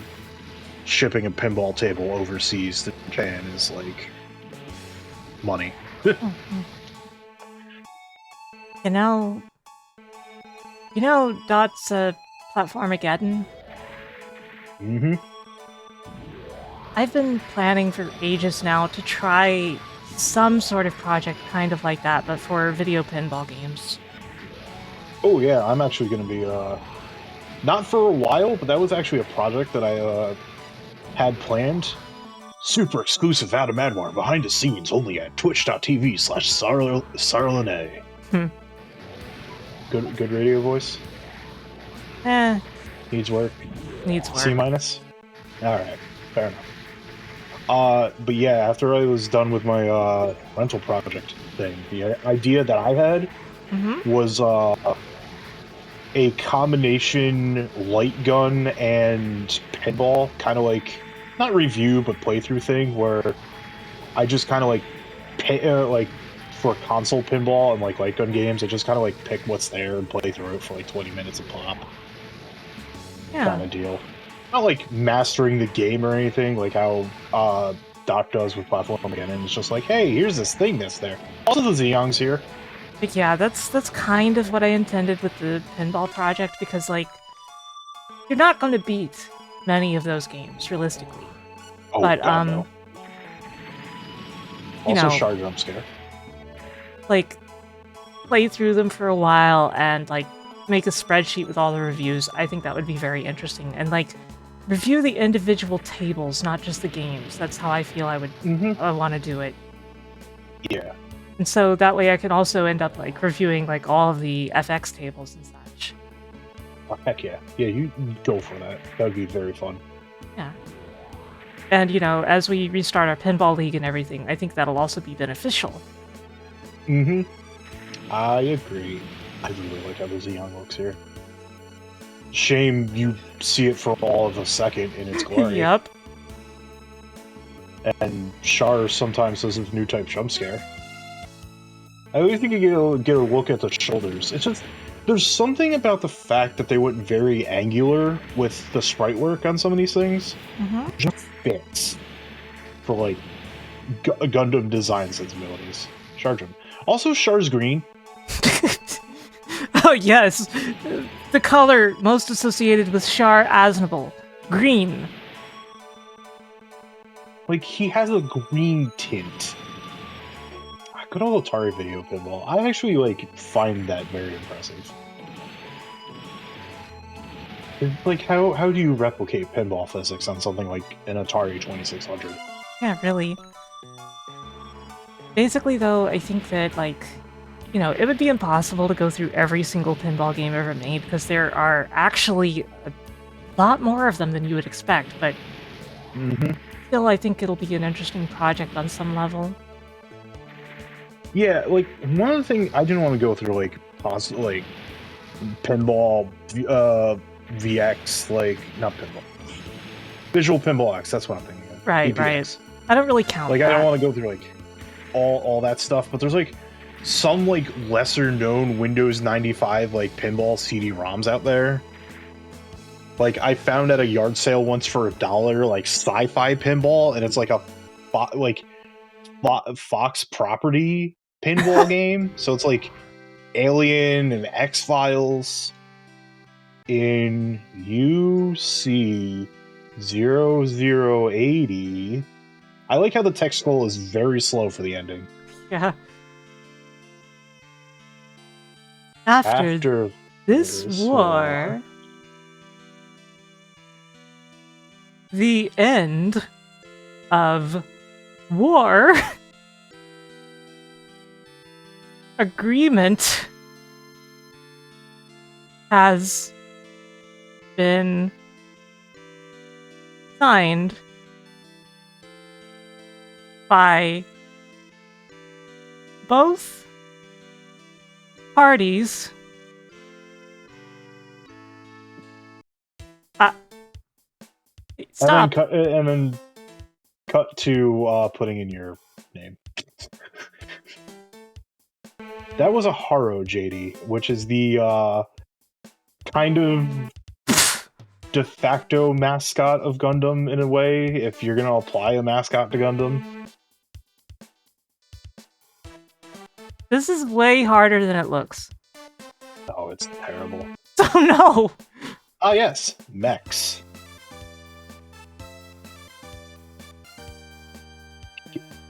shipping a pinball table overseas to Japan is like money. You know Dot's Platformageddon? Mm-hmm. I've been planning for ages now to try some sort of project kind of like that, but for video pinball games. Oh yeah, I'm actually going to be, not for a while, but that was actually a project that I had planned. Super exclusive AdamAdmar behind the scenes only at twitch.tv/Sarlene. Good radio voice? Needs work? Needs work. C-? Alright, fair enough. But yeah, after I was done with my rental project thing, the idea that I had was a combination light gun and pinball, kind of like, not review, but playthrough thing, where I just kind of like for console pinball and like light gun games, I just kind of like pick what's there and play through it for like 20 minutes a pop. Yeah. Kind of deal. Not like mastering the game or anything, like how Doc does with Platformageddon, and it's just like, hey, here's this thing that's there. Also, the Zeong's here. But yeah, that's kind of what I intended with the pinball project, because like, you're not going to beat many of those games realistically. Oh, but God, no. Also, Shard Jump Scare. Like, play through them for a while and like make a spreadsheet with all the reviews. I think that would be very interesting. And like, review the individual tables, not just the games. That's how I feel I would want to do it. Yeah. And so that way I can also end up like reviewing like all of the FX tables and such. Oh, heck yeah. Yeah, you go for that. That would be very fun. Yeah. And, as we restart our pinball league and everything, I think that'll also be beneficial. Mm-hmm. I agree. I really like how the Xeon looks here. Shame you see it for all of a second in its glory. Yep. And Char sometimes does his new type jump scare. I always think you get a look at the shoulders. It's just there's something about the fact that they went very angular with the sprite work on some of these things. Mm-hmm. Just fits for like Gundam design sensibilities. Charge him. Also, Char's green. Oh, yes. The color most associated with Char Aznable. Green. Like, he has a green tint. Good old Atari video pinball. I actually, like, find that very impressive. Like, how do you replicate pinball physics on something like an Atari 2600? Yeah, really. Basically, though, I think that, like, it would be impossible to go through every single pinball game ever made, because there are actually a lot more of them than you would expect, but still, I think it'll be an interesting project on some level. Yeah, like, one of the things I didn't want to go through, like, pinball, VX, like, not pinball. Visual Pinball X, that's what I'm thinking of. Right, VPX. right. I don't really count Like, that. I don't want to go through, like, all that stuff, but there's, like, some, like, lesser-known Windows 95, like, pinball CD-ROMs out there. Like, I found at a yard sale once for $1, like, sci-fi pinball, and it's, like, a, Fox property pinball game. So it's, like, Alien and X-Files in UC 0080. I like how the text scroll is very slow for the ending. Yeah. After this war, the end of war agreement has been signed by both parties. Stop. And then cut to putting in your name. That was a Haro, JD, which is the kind of de facto mascot of Gundam in a way, if you're gonna apply a mascot to Gundam. This is way harder than it looks. Oh, it's terrible. Oh no! Ah, yes, mechs.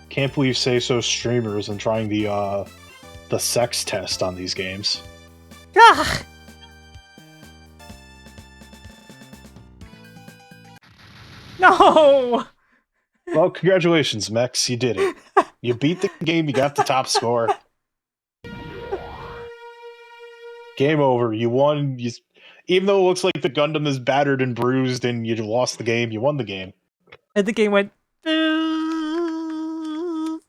Can't believe Say So streamers and trying the sex test on these games. Ah! No! Well, congratulations, mechs, you did it. You beat the game, you got the top score. Game over, you won. Even though it looks like the Gundam is battered and bruised and you lost the game, you won the game. And the game went...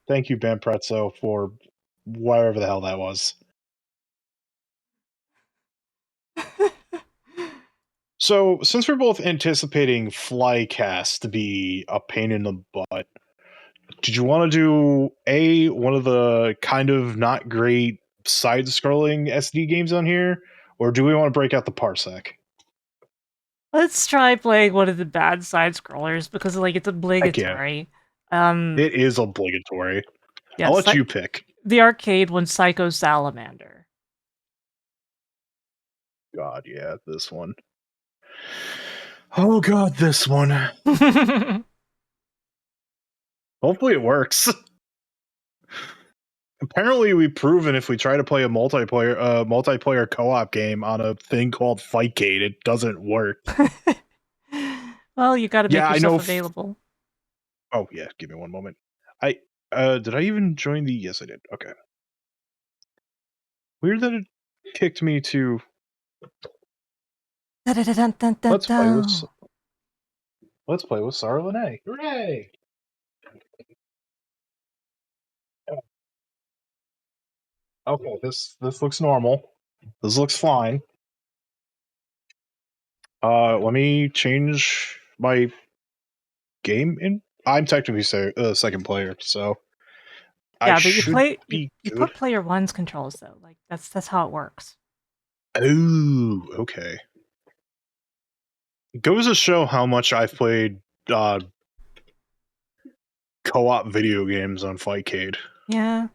Thank you, Ben Prezzo, for whatever the hell that was. So, since we're both anticipating Flycast to be a pain in the butt, did you want to do one of the kind of not great side-scrolling SD games on here, or do we want to break out the Parsec? Let's try playing one of the bad side-scrollers, because, like, it's obligatory. It is obligatory. Yeah, I'll let you pick. The arcade one, Psycho Salamander. God, yeah, this one. Oh god, this one. Hopefully it works. Apparently we've proven if we try to play a multiplayer co-op game on a thing called Fightcade, it doesn't work. Well, you gotta make yourself available. Oh yeah, give me one moment. Did I even join the... Yes, I did. Okay. Weird that it kicked me to... Let's play with. Let's play with Sarah Lene. Hooray! Okay, this looks normal. This looks fine. Let me change my game in. I'm technically second player, so I Yeah, but you should play you, be you good. put player one's controls though. Like that's how it works. Oh, okay. It goes to show how much I've played co-op video games on Fightcade. Yeah.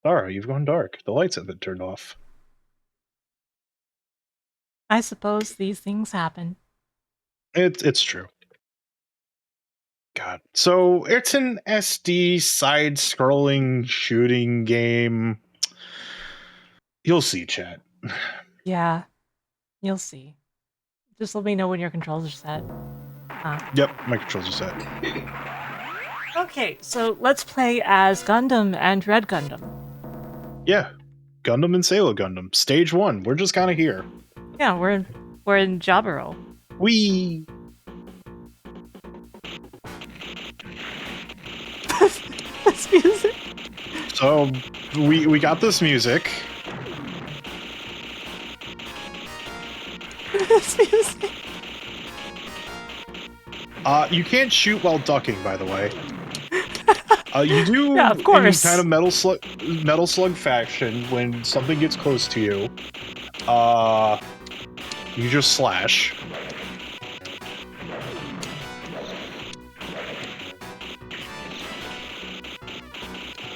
Alright, you've gone dark. The lights have been turned off. I suppose these things happen. It's true. God. So it's an SD side-scrolling shooting game. You'll see, chat. Yeah. You'll see. Just let me know when your controls are set. Yep, my controls are set. Okay, so let's play as Gundam and Red Gundam. Yeah. Gundam and Sailor Gundam. Stage 1. We're just kind of here. Yeah, we're in Jaburo. Whee! This music. So, we got this music. This music. You can't shoot while ducking, by the way. You do Yeah, of course. any kind of metal slug faction when something gets close to you. You just slash.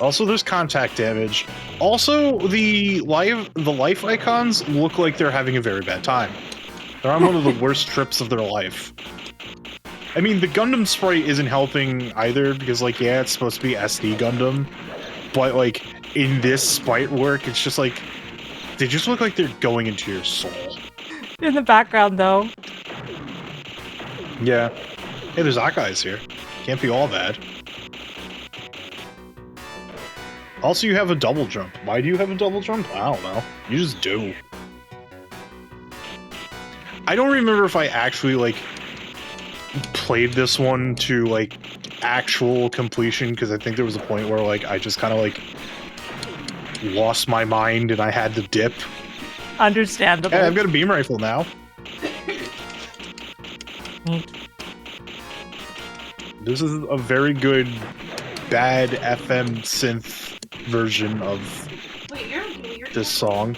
Also, there's contact damage. Also, the life icons look like they're having a very bad time. They're on one of the worst trips of their life. I mean, the Gundam sprite isn't helping either, because, like, yeah, it's supposed to be SD Gundam, but, like, in this sprite work, it's just, like, they just look like they're going into your soul. In the background, though. Yeah. Hey, there's Akai's here. Can't be all bad. Also, you have a double jump. Why do you have a double jump? I don't know. You just do. I don't remember if I actually, like, played this one to, like, actual completion, because I think there was a point where, like, I just kind of, like, lost my mind and I had to dip. Understandable. Hey, I've got a beam rifle now. Neat. This is a very good, bad FM synth version of this song.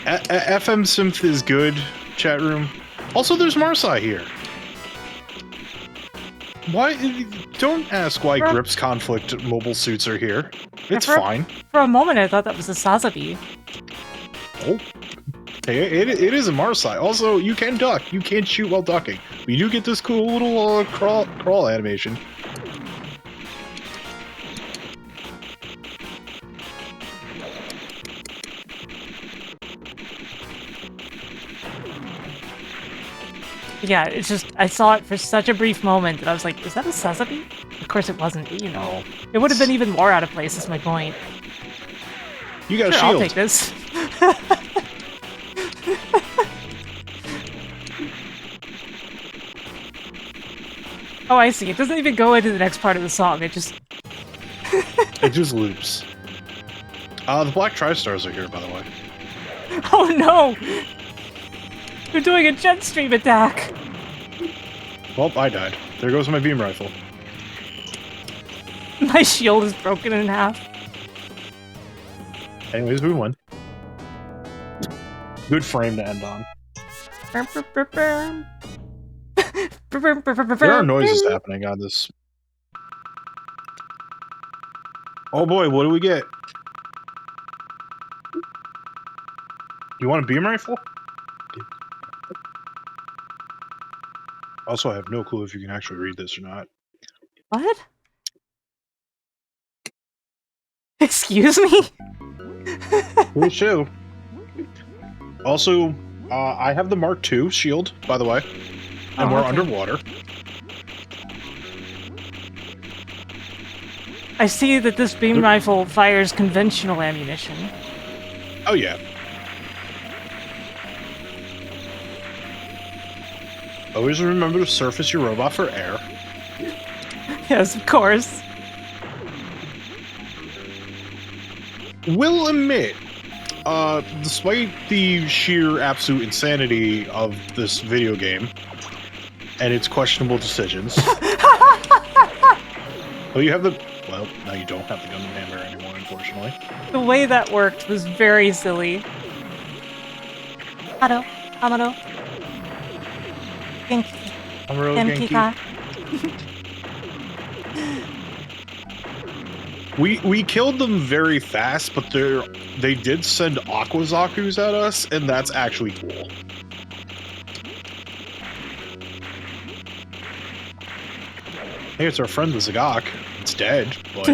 FM synth is good, chat room. Also, there's Marsai here. Why? Don't ask why Grip's conflict mobile suits are here. It's fine. For a moment, I thought that was a Sazabi. Oh. Hey, it is a Marsai. Also, you can duck. You can't shoot while ducking. We do get this cool little crawl animation. Yeah, it's just, I saw it for such a brief moment that I was like, is that a Sazabi? Of course it wasn't, but you know. It would have been even more out of place, is my point. You got a Sure, shield. I'll take this. Oh, I see. It doesn't even go into the next part of the song. It just... It just loops. The Black Tri-Stars are here, by the way. Oh no! They're doing a jet stream attack! Well, I died. There goes my beam rifle. My shield is broken in half. Anyways, we won. Good frame to end on. There are noises happening on this. Oh boy, what do we get? You want a beam rifle? Also, I have no clue if you can actually read this or not. What? Excuse me? Me too. Also, I have the Mark II shield, by the way. And we're okay. underwater. I see that this beam rifle fires conventional ammunition. Oh yeah. Always remember to surface your robot for air. Yes, of course. Will admit, despite the sheer absolute insanity of this video game and its questionable decisions, well, you have the... Well, now you don't have the Gundam hammer anymore, unfortunately. The way that worked was very silly. Amado, Amado. Genki. Amuro, Genki Genki. ka. We killed them very fast, but they did send Aquazakus at us, and that's actually cool. Hey, it's our friend the Zagok. It's dead, but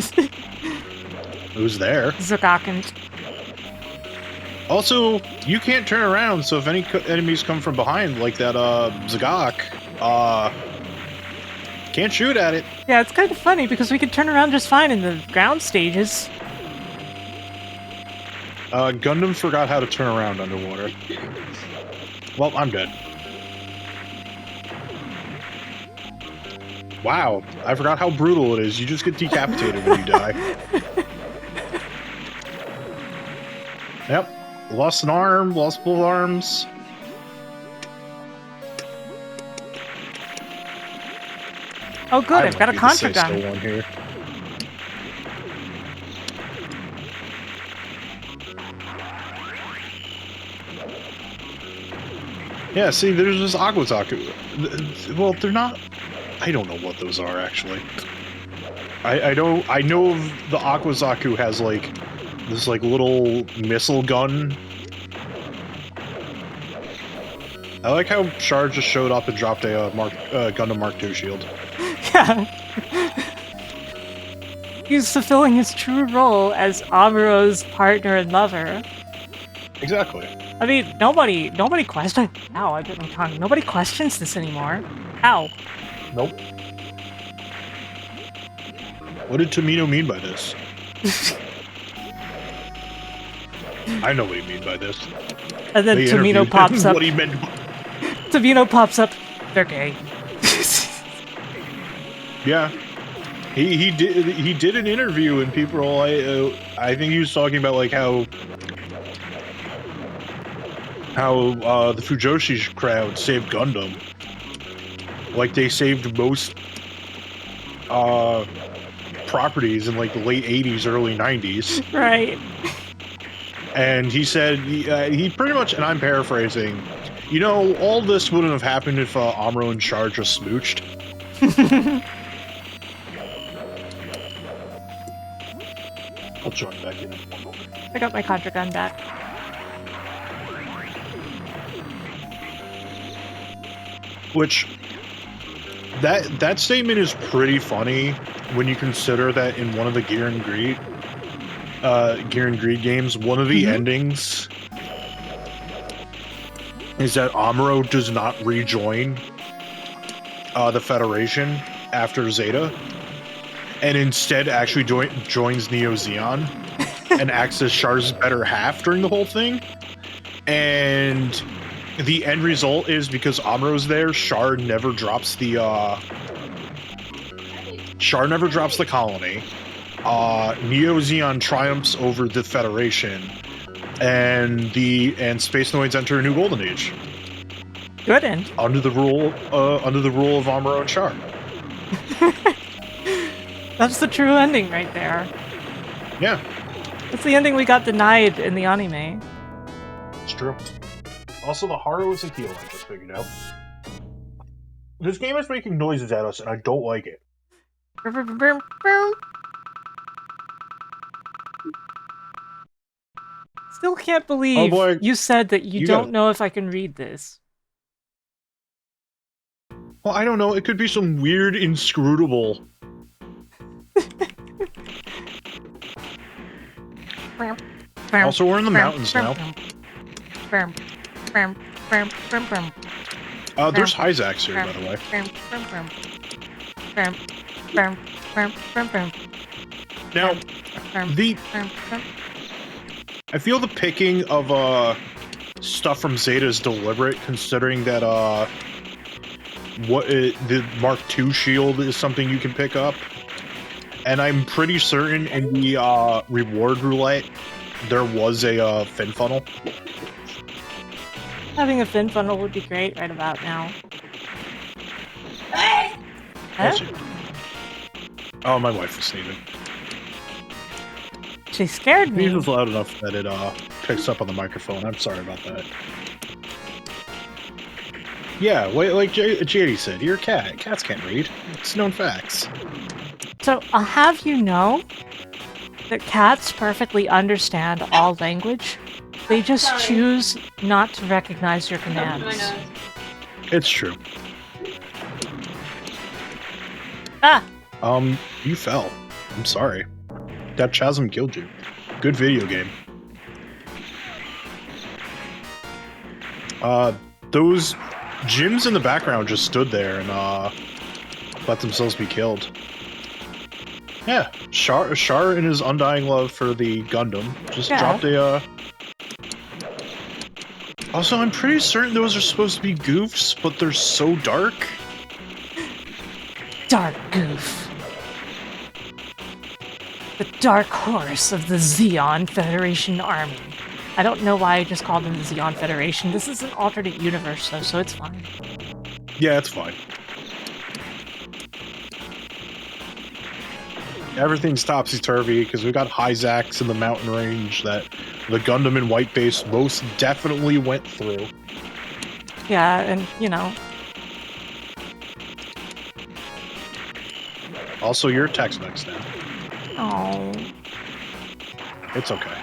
who's there? Zagakant. Also, you can't turn around, so if any enemies come from behind, like that Zagok, can't shoot at it. Yeah, it's kind of funny because we could turn around just fine in the ground stages. Gundam forgot how to turn around underwater. Well, I'm dead. Wow, I forgot how brutal it is. You just get decapitated when you die. Yep. Lost an arm, lost both arms. Oh good, I've got a contra gun. One here. Yeah, see, there's this Aquazaku. Well, they're not... I don't know what those are, actually. I know the Aquazaku has, like, this, like, little missile gun. I like how Char just showed up and dropped a Gundam Mark II shield. Yeah. He's fulfilling his true role as Amuro's partner and lover. Exactly. I mean, nobody questions. Ow, I bit my tongue. Nobody questions this anymore. Ow. Nope. What did Tomino mean by this? I know what he mean by this. And then Tomino pops up. What he meant. Tomino pops up. They're gay. Yeah. He did an interview and people were like, I think he was talking about like how the Fujoshi crowd saved Gundam. Like they saved most properties in like the late 80s, early 90s. Right. And he said he pretty much, and I'm paraphrasing, you know, all this wouldn't have happened if Amuro and Char just smooched. I'll join back in one moment. I got my contra gun back. Which, that statement is pretty funny when you consider that in one of the Gear and Greed games, one of the endings is that Amuro does not rejoin the Federation after Zeta, and instead actually joins Neo Zeon and acts as Char's better half during the whole thing. And the end result is because Amuro's there, Char never drops the colony. Neo Zeon triumphs over the Federation, and Space Noids enter a new golden age. Good end. Under the rule of Amuro and Char. That's the true ending right there. Yeah, It's the ending we got denied in the anime. it's true. Also, the Haru is a heel, I just figured out. This game is making noises at us, and I don't like it. Still can't believe you said that you don't know if I can read this. Well, I don't know. It could be some weird, inscrutable. Also, we're in the mountains now. There's Hyzax here, by the way. Now, I feel the picking of stuff from Zeta is deliberate, considering that the Mark II shield is something you can pick up, and I'm pretty certain in the reward roulette there was a fin funnel. Having a fin funnel would be great right about now. Huh? Oh, my wife was sneezing. She scared me. It was loud enough that it picks up on the microphone. I'm sorry about that. Yeah, like JD said, you're a cat. Cats can't read. It's known facts. So I'll have you know that cats perfectly understand all language. They just choose not to recognize your commands. It's true. Ah! You fell. I'm sorry. That chasm killed you. Good video game. Those gyms in the background just stood there and let themselves be killed. Yeah, Char in his undying love for the Gundam just dropped a Also, I'm pretty certain those are supposed to be goofs, but they're so dark. Dark goof. The dark horse of the Zeon Federation Army. I don't know why I just called them the Zeon Federation. This is an alternate universe, though, so it's fine. Yeah, it's fine. Everything's topsy-turvy, because we got Hyzax in the mountain range that the Gundam in White Base most definitely went through. Yeah, and, you know. Also, you're Tex-Mex now. Oh. It's okay.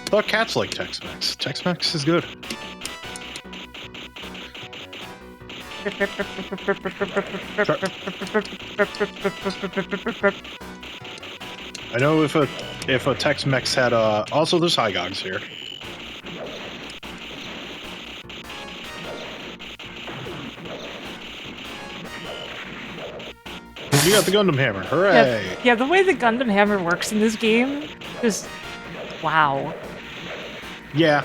Thought cats like Tex-Mex. Tex-Mex is good. I know if a Tex-Mex had also there's Hygogs here. You got the Gundam Hammer, hooray! Yeah, the way the Gundam Hammer works in this game is wow. Yeah.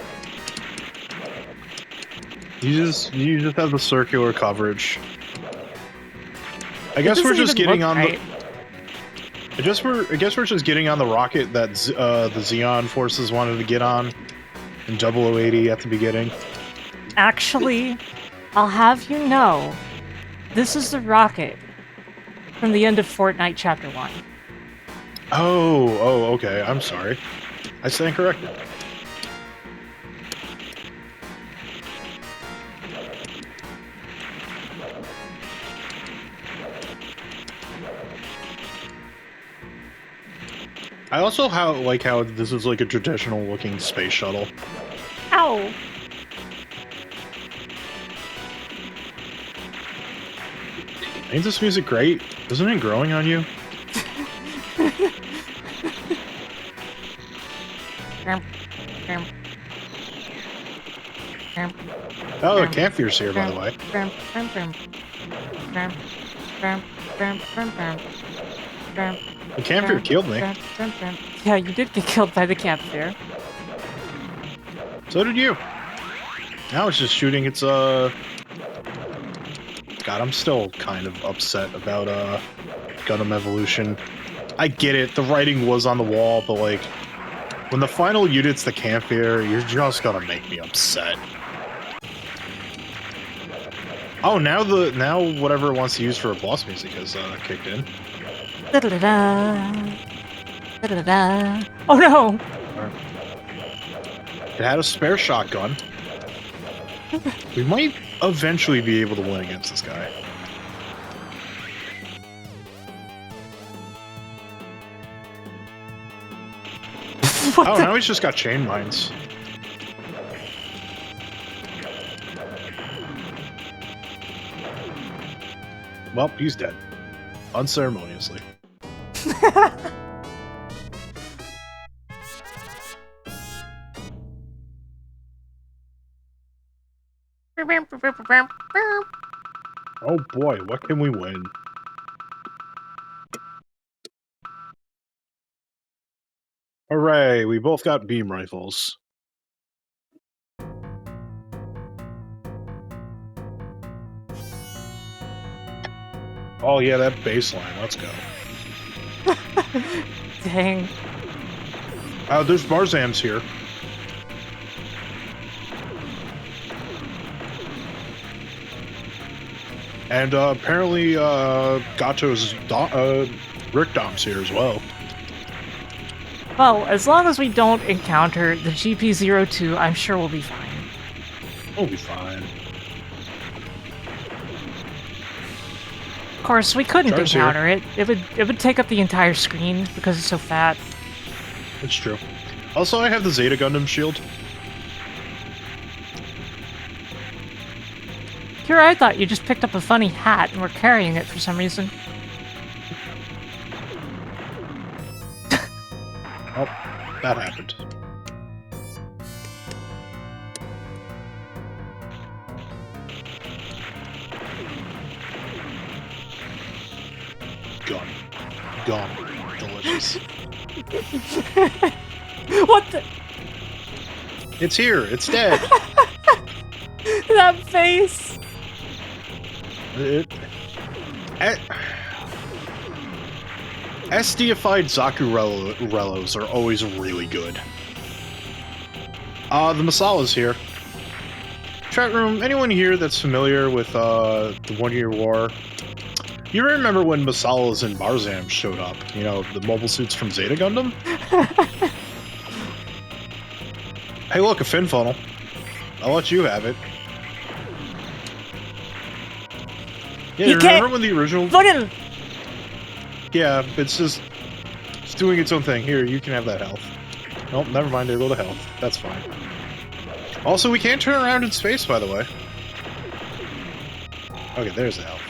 You just have the circular coverage. I guess we're just getting on the. I guess we're just getting on the rocket that the Zeon forces wanted to get on in 0080 at the beginning. Actually, I'll have you know, this is the rocket from the end of Fortnite Chapter 1. Oh, okay. I'm sorry. I stand corrected. I also like how this is like a traditional looking space shuttle. Ow! Ain't this music great? Isn't it growing on you? Oh, the campfire's here, by the way. The campfire killed me. Yeah, you did get killed by the campfire. So did you. Now it's just shooting its, God, I'm still kind of upset about, Gundam Evolution. I get it, the writing was on the wall, but, like, when the final unit's the campfire, you're just gonna make me upset. Oh, now whatever it wants to use for a boss music has, kicked in. Da-da-da-da. Da-da-da-da. Oh no! It had a spare shotgun. We might eventually be able to win against this guy. Oh, now he's just got chain mines. Well, he's dead. Unceremoniously. Oh boy, what can we win? Hooray, we both got beam rifles. Oh yeah, that baseline, let's go. Dang. There's Barzams here. And apparently Gato's Rick Dom's here as well. Well, as long as we don't encounter the GP02, I'm sure we'll be fine. We'll be fine. Of course, we couldn't Char's encounter it. It would take up the entire screen because it's so fat. It's true. Also, I have the Zeta Gundam shield. Here, I thought you just picked up a funny hat and were carrying it for some reason. Oh, that happened. Gone. Gone. Delicious. What the? It's here. It's dead. That face! SD-ified Zaku Relos are always really good. The Masala's here. Chat room, anyone here that's familiar with the 1 Year War? You remember when Masalas and Barzam showed up? You know, the mobile suits from Zeta Gundam? Hey look, a fin funnel. I'll let you have it. Yeah, You remember when the original... Fucking... Yeah, it's just... It's doing its own thing. Here, you can have that health. Nope, never mind, there go the health. That's fine. Also, we can't turn around in space, by the way. Okay, there's the health.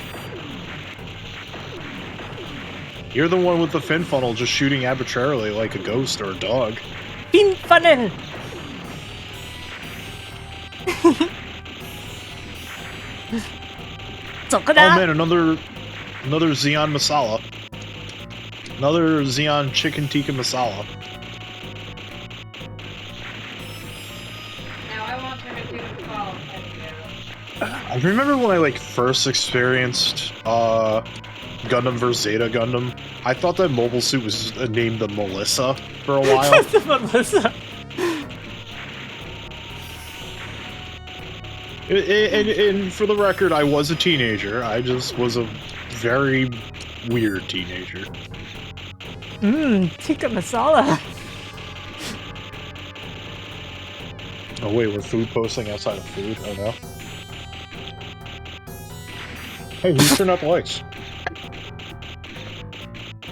You're the one with the fin funnel just shooting arbitrarily like a ghost or a dog. Fin funnel! Oh man, another Xeon Masala. Another Xeon Chicken Tikka Masala. Now I want to do the call. I remember when I like first experienced Gundam vs Zeta Gundam. I thought that mobile suit was named the Melissa for a while. The Melissa. And for the record, I was a teenager. I just was a very weird teenager. Tikka masala. Oh wait, we're food posting outside of food? Oh no. Hey, who's turned out the lights?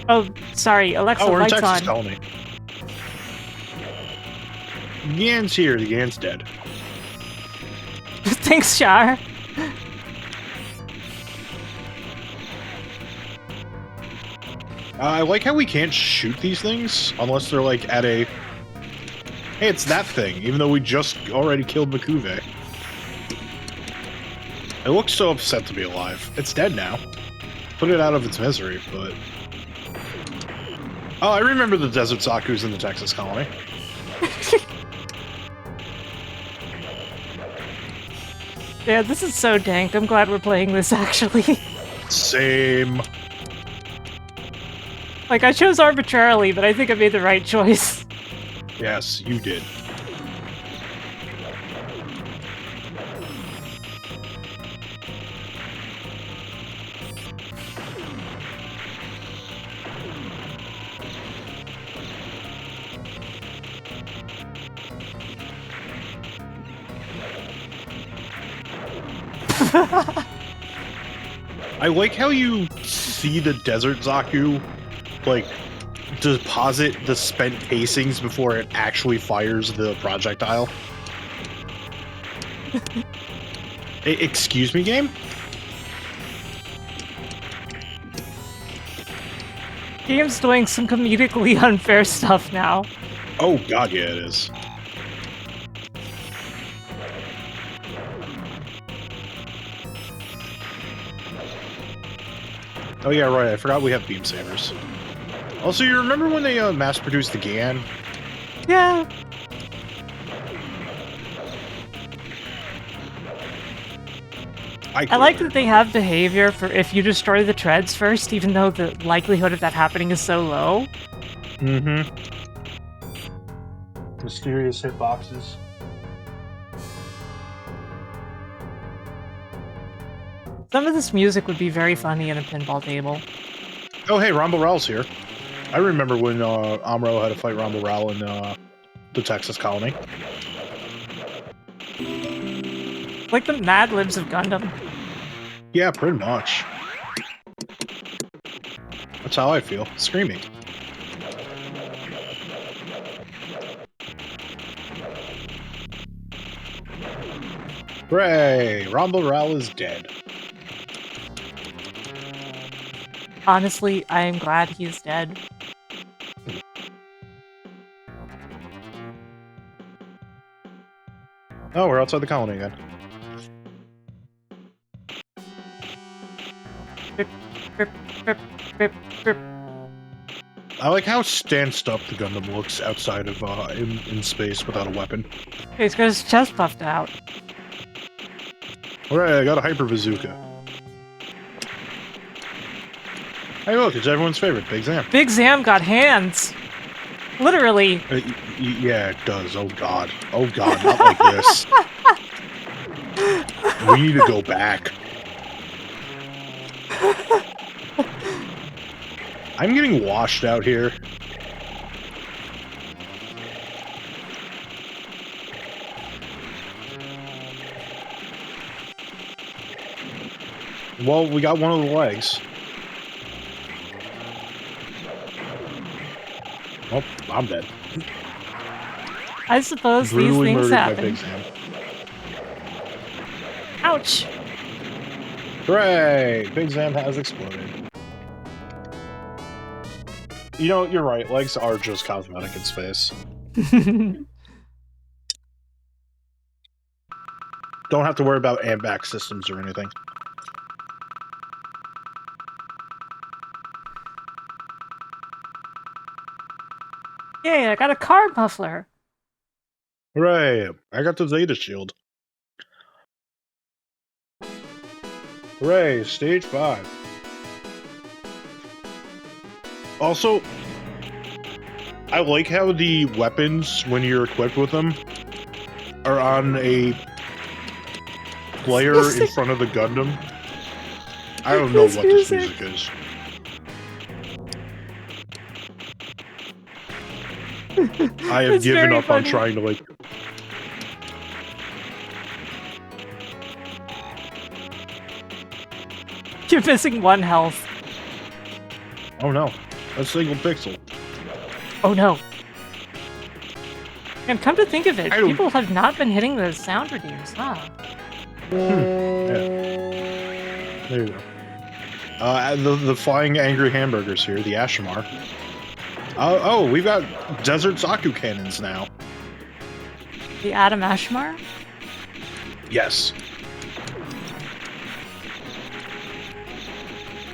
Oh, sorry, Alexa, Oh, we're in lights Texas, on. tell me. Gan's here, the Gan's dead. Thanks, Char. I like how we can't shoot these things unless they're like at a... Hey, it's that thing, even though we just already killed Makuve. It looks so upset to be alive. It's dead now. Put it out of its misery, but... Oh, I remember the Desert Zaku's in the Texas colony. Yeah, this is so dank. I'm glad we're playing this, actually. Same. Like, I chose arbitrarily, but I think I made the right choice. Yes, you did. I like how you see the Desert Zaku, like, deposit the spent casings before it actually fires the projectile. Excuse me, game? Game's doing some comedically unfair stuff now. Oh god, yeah, it is. Oh yeah, right, I forgot we have beam sabers. Also, you remember when they mass-produced the GAN Yeah. I like that they have behavior for if you destroy the treads first, even though the likelihood of that happening is so low. Mm-hmm. Mysterious hitboxes. Some of this music would be very funny in a pinball table. Oh, hey, Rumble Rowell's here. I remember when Amuro had to fight Rumble Rowell in the Texas colony. Like the Mad Libs of Gundam. Yeah, pretty much. That's how I feel. Screaming. Hooray! Rumble Rowell is dead. Honestly, I am glad he's dead. Oh, we're outside the colony again. Rip, rip, rip, rip, rip. I like how stanced up the Gundam looks outside of in space without a weapon. He's got his chest puffed out. Hooray! I got a hyper bazooka. Hey, look, it's everyone's favorite, Big Zam. Big Zam got hands. Literally. Yeah, it does. Oh god. Oh god, not like this. We need to go back. I'm getting washed out here. Well, we got one of the legs. Oh, I'm dead. I suppose Brutally these things murdered by Big happen. Zam. Ouch. Hooray! Big Zam has exploded. You know, you're right. Legs are just cosmetic in space. Don't have to worry about AdamAdmar systems or anything. Yay, I got a car muffler. Hooray! I got the Zeta Shield. Hooray! Stage 5. Also, I like how the weapons, when you're equipped with them, are on a player in front of the Gundam. I don't know what this music is. I have given up on trying to, like... You're missing one health. Oh no, a single pixel. Oh no. And come to think of it, I don't- people have not been hitting the sound redeemers, huh? Yeah. There you go. The flying angry hamburgers here, the Ashamar. Oh, we've got desert Zaku cannons now. The AdamAdmar? Yes.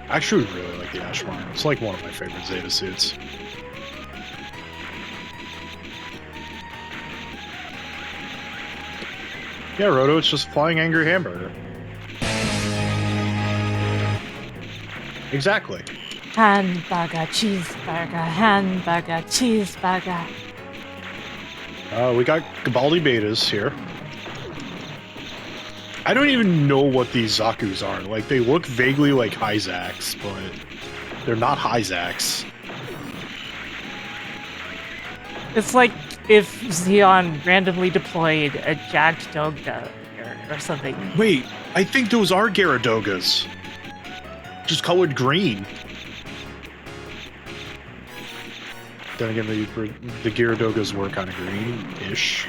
I actually really like the Ashamar. It's like one of my favorite Zeta suits. Yeah, Roto, it's just flying angry hamburger. Exactly. Hamburger, cheeseburger, hamburger, cheeseburger. We got Gabaldi betas here. I don't even know what these Zakus are. Like, they look vaguely like Hyzax, but they're not Hyzax. It's like if Xeon randomly deployed a jacked Dogda or something. Wait, I think those are Gyaradogas. Just colored green. Then again, the Gyaradogas were kind of green-ish.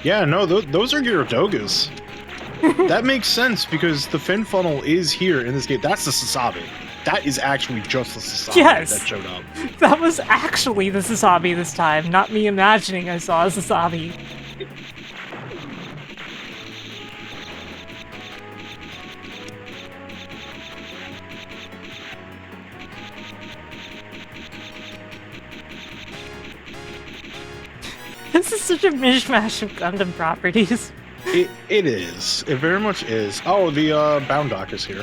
Yeah, no, those are Gyaradogas. That makes sense, because the fin funnel is here in this game. That's the Sasabi. That is actually just the Sasabi Yes. that showed up. That was actually the Sasabi this time, not me imagining I saw a Sasabi. This is such a mishmash of Gundam properties. It is. It very much is. Oh, the Bound Dock is here.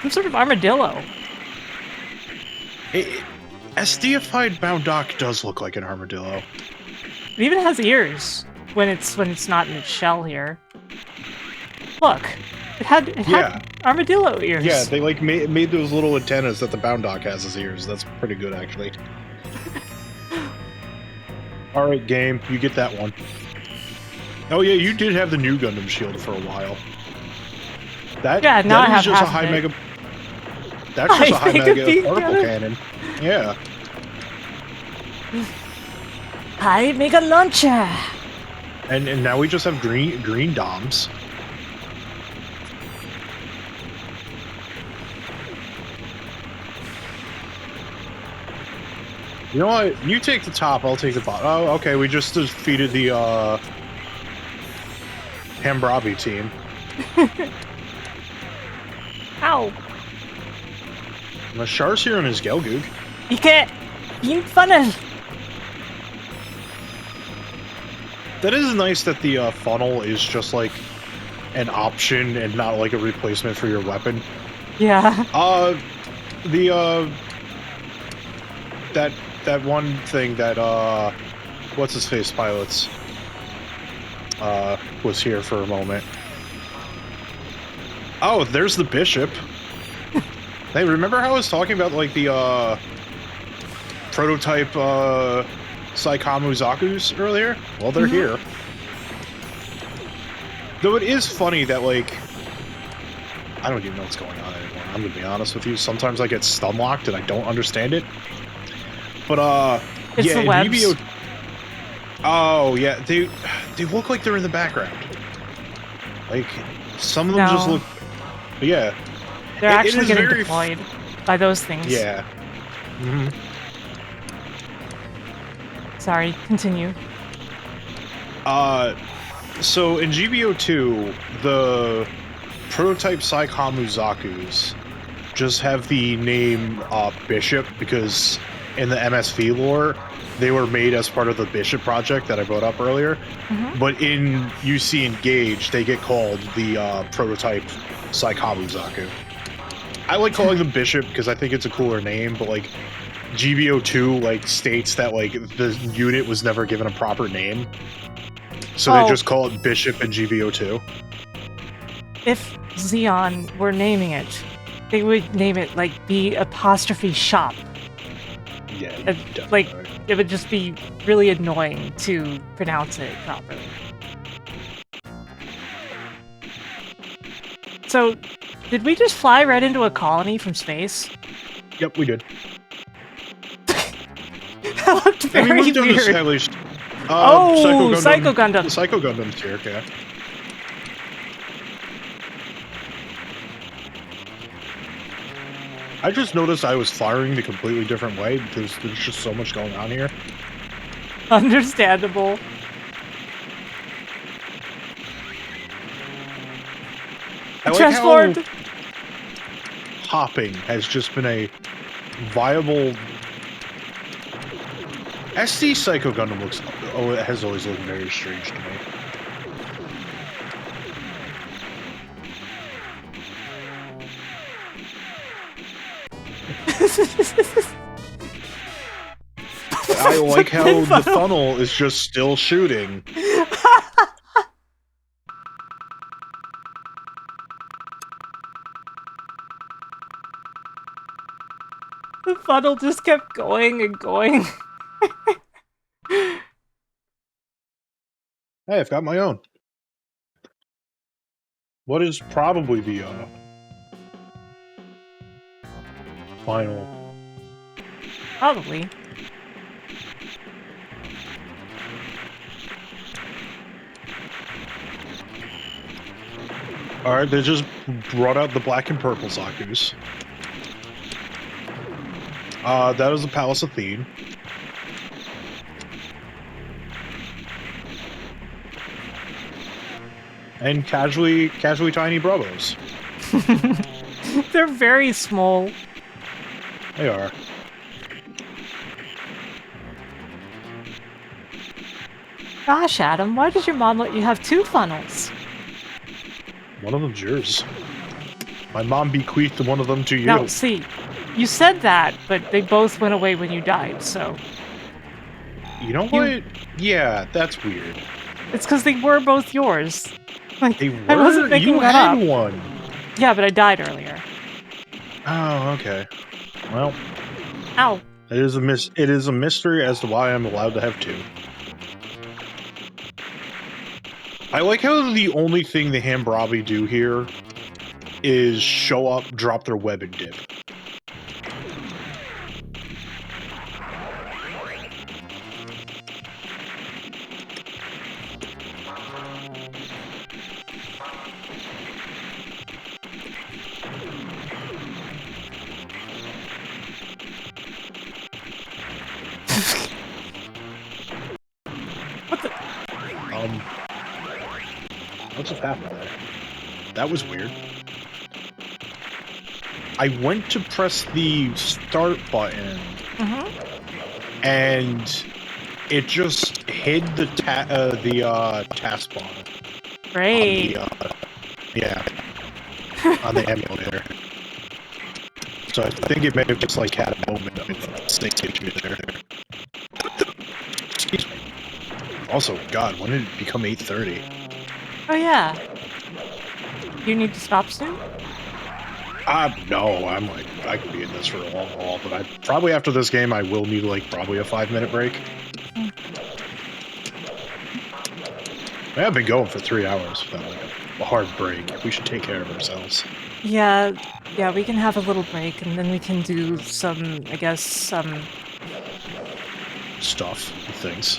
Some sort of armadillo. SDified Bound Dock does look like an armadillo. It even has ears when it's not in its shell here. Look, it had armadillo ears. Yeah, they like made those little antennas that the Bound Dock has as ears. That's pretty good, actually. All right, game, you get that one. Oh yeah, you did have the new Gundam shield for a while. Now I have just a half high of it. mega. That's just a high mega beam particle cannon. cannon. Yeah. High mega launcher. And now we just have green doms. You know what? You take the top, I'll take the bottom. Oh, okay, we just defeated the Hambrabi team. Ow. Mashar's here on his Gelgoog. Ike! Beam funnel! That is nice that the funnel is just like an option and not like a replacement for your weapon. Yeah. That one thing that what's his face pilots was here for a moment. Oh, there's the bishop. Hey, remember how I was talking about like the prototype Saikamu Zaku's earlier? Well, they're here. Though it is funny that like I don't even know what's going on anymore. I'm gonna be honest with you. Sometimes I get stun locked and I don't understand it. But It's yeah, the in webs. GBO. Oh yeah, they look like they're in the background. Like some of them just No. look. Yeah. They're It actually is getting very deployed by those things. Yeah. Mhm. Sorry, continue. So in GBO2, the prototype Saikamu Zaku's just have the name Bishop because in the MSV lore, they were made as part of the Bishop project that I brought up earlier. But in UC Engage, they get called the prototype Saikamu Zaku. I like calling them Bishop because I think it's a cooler name, but like GBO2 like states that like the unit was never given a proper name. So they just call it Bishop in GBO2. If Xeon were naming it, they would name it like the apostrophe shop. Yeah, Like, definitely. it would just be really annoying to pronounce it properly. So, did we just fly right into a colony from space? Yep, we did. That looked I mean, very we've done this weird. at least. Oh, Psycho Gundam. The Psycho Gundam's here, okay. I just noticed I was firing the completely different way because there's just so much going on here. Understandable. I like Transformed. how hopping has just been a viable. SD Psycho Gundam looks. Oh, it has always looked very strange to me. I like how the funnel is just still shooting. The funnel just kept going and going. Hey, I've got my own. What is probably the final? Probably. Alright, they just brought out the black and purple Zaku's. That is the Palace of Thene. And casually tiny Bravos. They're very small. They are. Gosh, Adam, why did your mom let you have 2 funnels? One of them's yours. My mom bequeathed one of them to you. No, see, you said that, but they both went away when you died, so... You know what? Yeah, that's weird. It's because they were both yours. Like, They were? I wasn't making You that had up. one. Yeah, but I died earlier. Oh, okay. Well, Ow. it is a mystery as to why I'm allowed to have 2. I like how the only thing the Hambrabi do here is show up, drop their web, and dip. What the... What just happened there? That was weird. I went to press the start button, and it just hid the taskbar. Great. On the emulator. So I think it may have just like had a moment of sync issue there. Excuse me. Also, God, when did it become 8:30? Oh, yeah. You need to stop soon? No, I'm like, I could be in this for a long haul, but probably after this game, I will need like probably a 5-minute break. I have been going for 3 hours without like a hard break. We should take care of ourselves. Yeah, we can have a little break, and then we can do some, I guess, some... Stuff, things.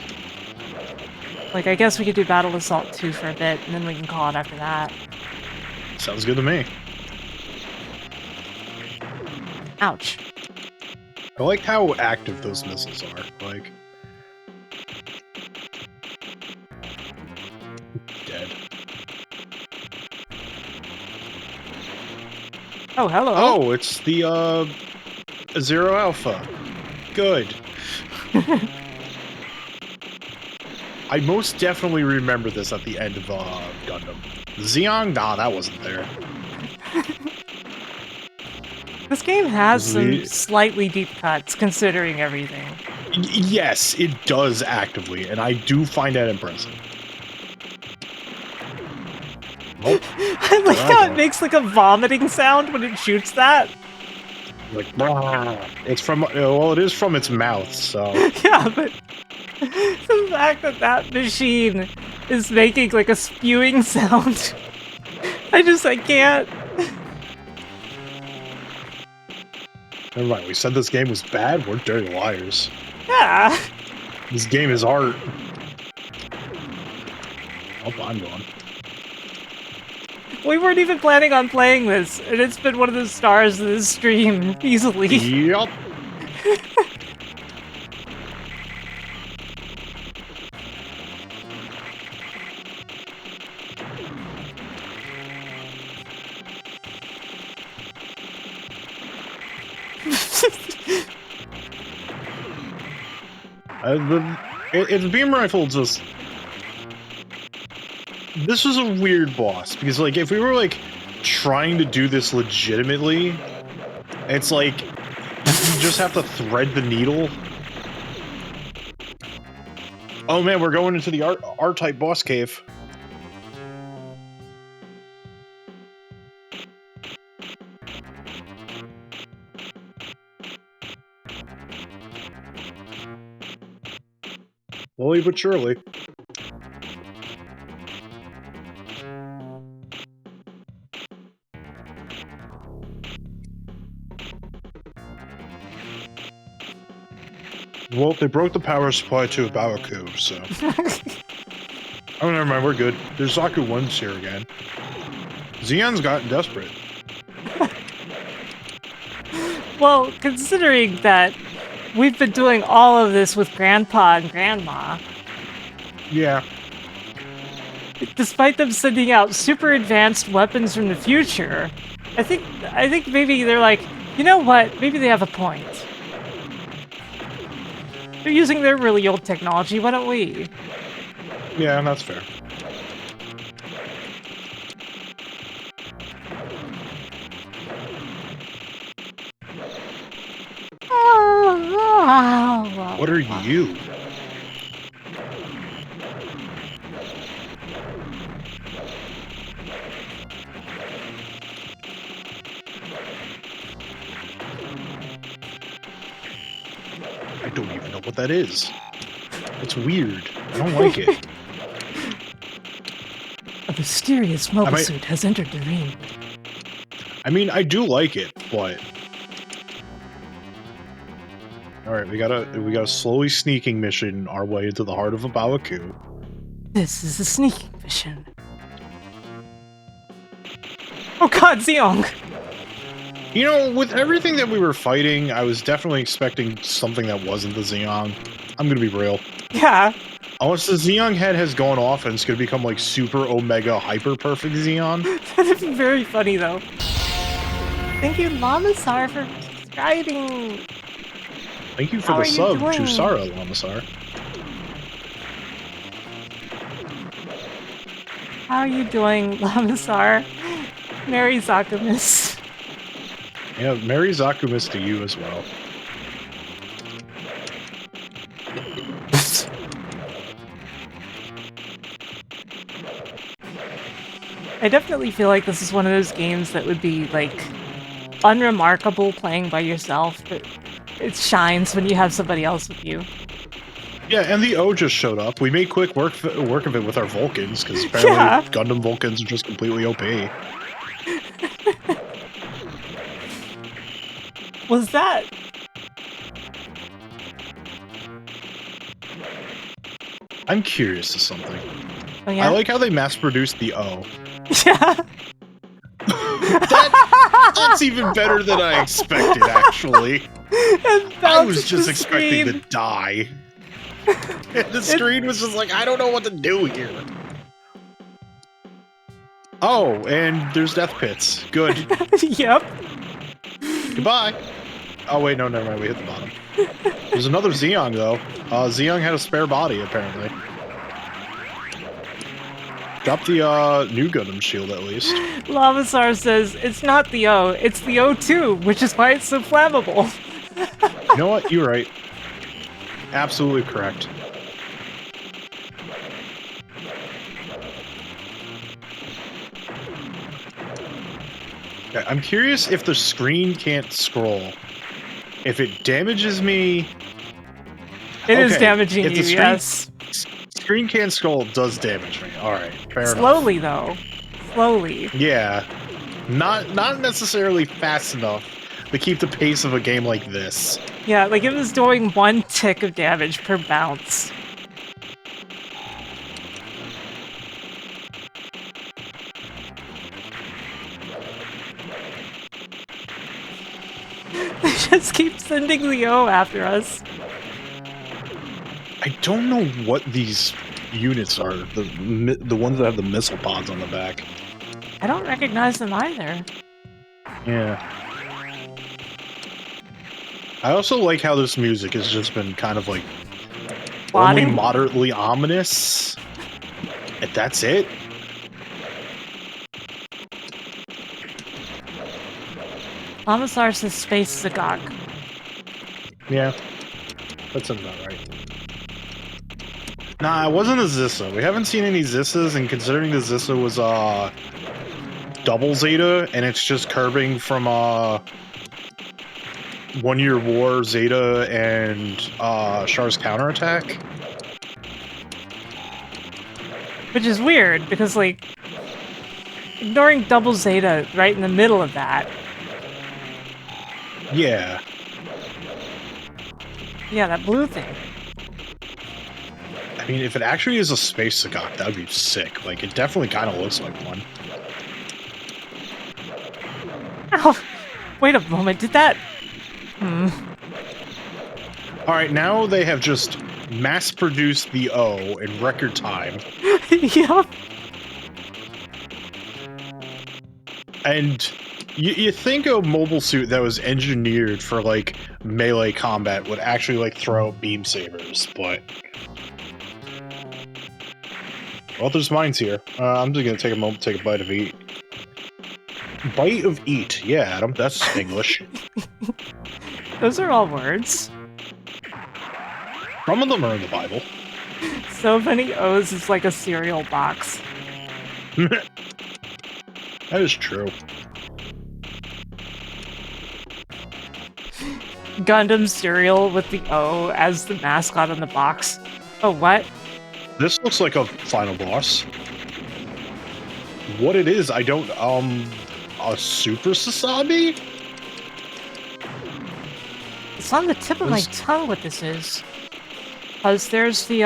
Like, I guess we could do Battle Assault 2 for a bit, and then we can call it after that. Sounds good to me. Ouch. I like how active those missiles are. Like, dead. Oh, hello. Oh, it's the Zero Alpha. Good. I most definitely remember this at the end of Gundam. Xeon? Nah, that wasn't there. This game has some slightly deep cuts, considering everything. Yes, it does actively, and I do find that impressive. Nope. I like how it makes like a vomiting sound when it shoots that. Like, it's from, well, it is from its mouth, so. Yeah, but the fact that that machine is making like a spewing sound, I can't. Never mind, we said this game was bad, we're dirty liars. Yeah. This game is art. Oh, I'm gone. We weren't even planning on playing this, and it's been one of the stars of this stream, easily. Yup. It's beam rifle just... This was a weird boss, because, like, if we were, like, trying to do this legitimately, it's like, you just have to thread the needle. Oh man, we're going into the R-type boss cave. Slowly but surely. Well, they broke the power supply to a Baoku, so... Oh, never mind, we're good. There's Zaku 1's here again. Xeon's gotten desperate. Well, considering that we've been doing all of this with Grandpa and Grandma, Yeah. despite them sending out super advanced weapons from the future, I think maybe they're like, you know what? Maybe they have a point. They're using their really old technology. Why don't we? Yeah, that's fair. What are you? I don't even know what that is. It's weird. I don't like it. A mysterious mobile suit has entered the ring. I mean, I do like it, but... Alright, we got a slowly sneaking mission our way into the heart of a Bawaku. This is a sneaking mission. Oh god, Zeong! You know, with everything that we were fighting, I was definitely expecting something that wasn't the Zeong. I'm gonna be real. Yeah. Unless the Zeong head has gone off and it's gonna become like super omega hyper perfect Zeon. That'd be very funny though. Thank you, Lamasar, for subscribing. Thank you for How the are you sub doing? to Sara, Lamasar. How are you doing, Lamasar? Merry Zakamis. Yeah, Merry Zakumis to you as well. I definitely feel like this is one of those games that would be, like, unremarkable playing by yourself, but it shines when you have somebody else with you. Yeah, and the O just showed up. We made quick work of it with our Vulcans, because apparently Yeah. Gundam Vulcans are just completely OP. Was that... I'm curious to something. Oh, yeah? I like how they mass-produced the O. Yeah. That's even better than I expected, actually. I was just expecting to die. And the screen was just like, I don't know what to do here. Oh, and there's death pits. Good. Yep. Goodbye. Oh, wait, no, never mind. We hit the bottom. There's another Zeong, though. Zeong had a spare body, apparently. Drop the new Gundam shield, at least. Lamasar says, it's not the O, it's the O2, which is why it's so flammable. You know what? You're right. Absolutely correct. Okay, I'm curious if the screen can't scroll. If it damages me... It is damaging you, yes. Screen can't scroll does damage me. Alright, fair enough. Slowly, though. Slowly. Yeah. Not necessarily fast enough to keep the pace of a game like this. Yeah, like it was doing 1 tick of damage per bounce. They just keep sending the O after us. I don't know what these units are. The ones that have the missile pods on the back. I don't recognize them either. Yeah. I also like how this music has just been kind of like only moderately ominous. And that's it. Lamasar says Space Zagok. Yeah. That's about right. Nah, it wasn't a Zissa. We haven't seen any Zissas, and considering the Zissa was double Zeta, and it's just curbing from 1 Year War, Zeta, and Char's counterattack. Which is weird, because, like, ignoring double Zeta right in the middle of that. Yeah. Yeah, that blue thing. I mean, if it actually is a Space Sagok, that would be sick. Like, it definitely kind of looks like one. Oh, wait a moment, did that... Alright, now they have just mass-produced the O in record time. Yep. And you think a mobile suit that was engineered for, like, melee combat would actually, like, throw out beam sabers, but... Well, there's mines here. I'm just gonna take a moment to take a bite of eat. Bite of eat. Yeah, Adam, that's English. Those are all words. Some of them are in the Bible. So many O's is like a cereal box. That is true. Gundam cereal with the O as the mascot on the box. Oh, what? This looks like a final boss. What it is, I don't, a Super Sasabi? It's on the tip of my tongue what this is. Because there's the,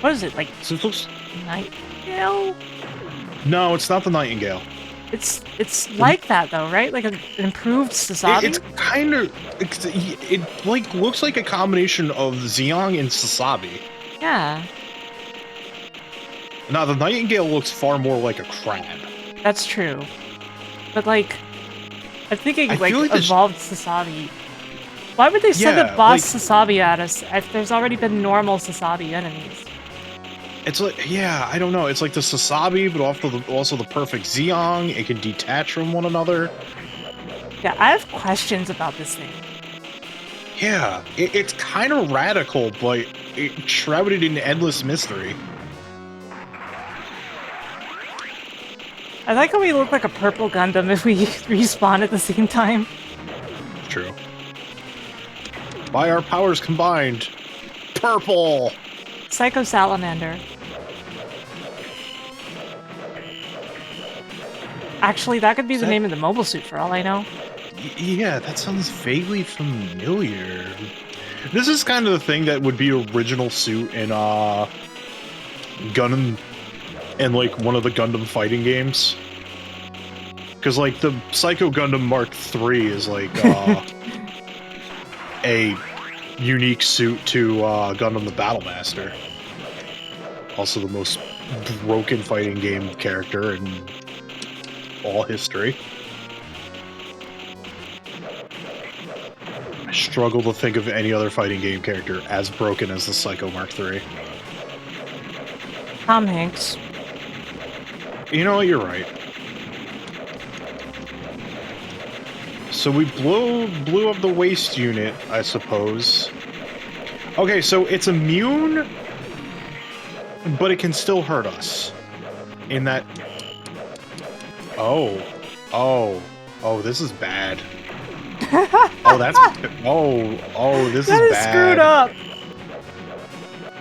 what is it, like, So it looks... Nightingale? No, it's not the Nightingale. It's like that, though, right? Like an improved Sasabi? It's kind of... It, like, looks like a combination of Zeong and Sasabi. Yeah. Now, the Nightingale looks far more like a crab. That's true. But, like, I'm thinking, like, feel like this- evolved Sasabi. Why would they send Yeah, a boss like- Sasabi at us if there's already been normal Sasabi enemies? It's like, yeah, I don't know. It's like the Sasabi, but also the perfect Zeong. It can detach from one another. Yeah, I have questions about this thing. Yeah, it's kind of radical, but it's shrouded in endless mystery. I like how we look like a purple Gundam if we respawn at the same time. True. By our powers combined, purple! Psycho Salamander. Actually, that could be the name of the mobile suit for all I know. Yeah, that sounds vaguely familiar. This is kind of the thing that would be original suit in, Gundam, and, like, one of the Gundam fighting games. Because, like, the Psycho Gundam Mark III is, like, a unique suit to, Gundam the Battlemaster. Also the most broken fighting game character in all history. I struggle to think of any other fighting game character as broken as the Psycho Mark III. Tom Hanks. You know what, you're right. So we blew up the waste unit, I suppose. Okay, so it's immune, but it can still hurt us. In that... Oh, this is bad. Oh, that's... Oh, this That is is bad. screwed up!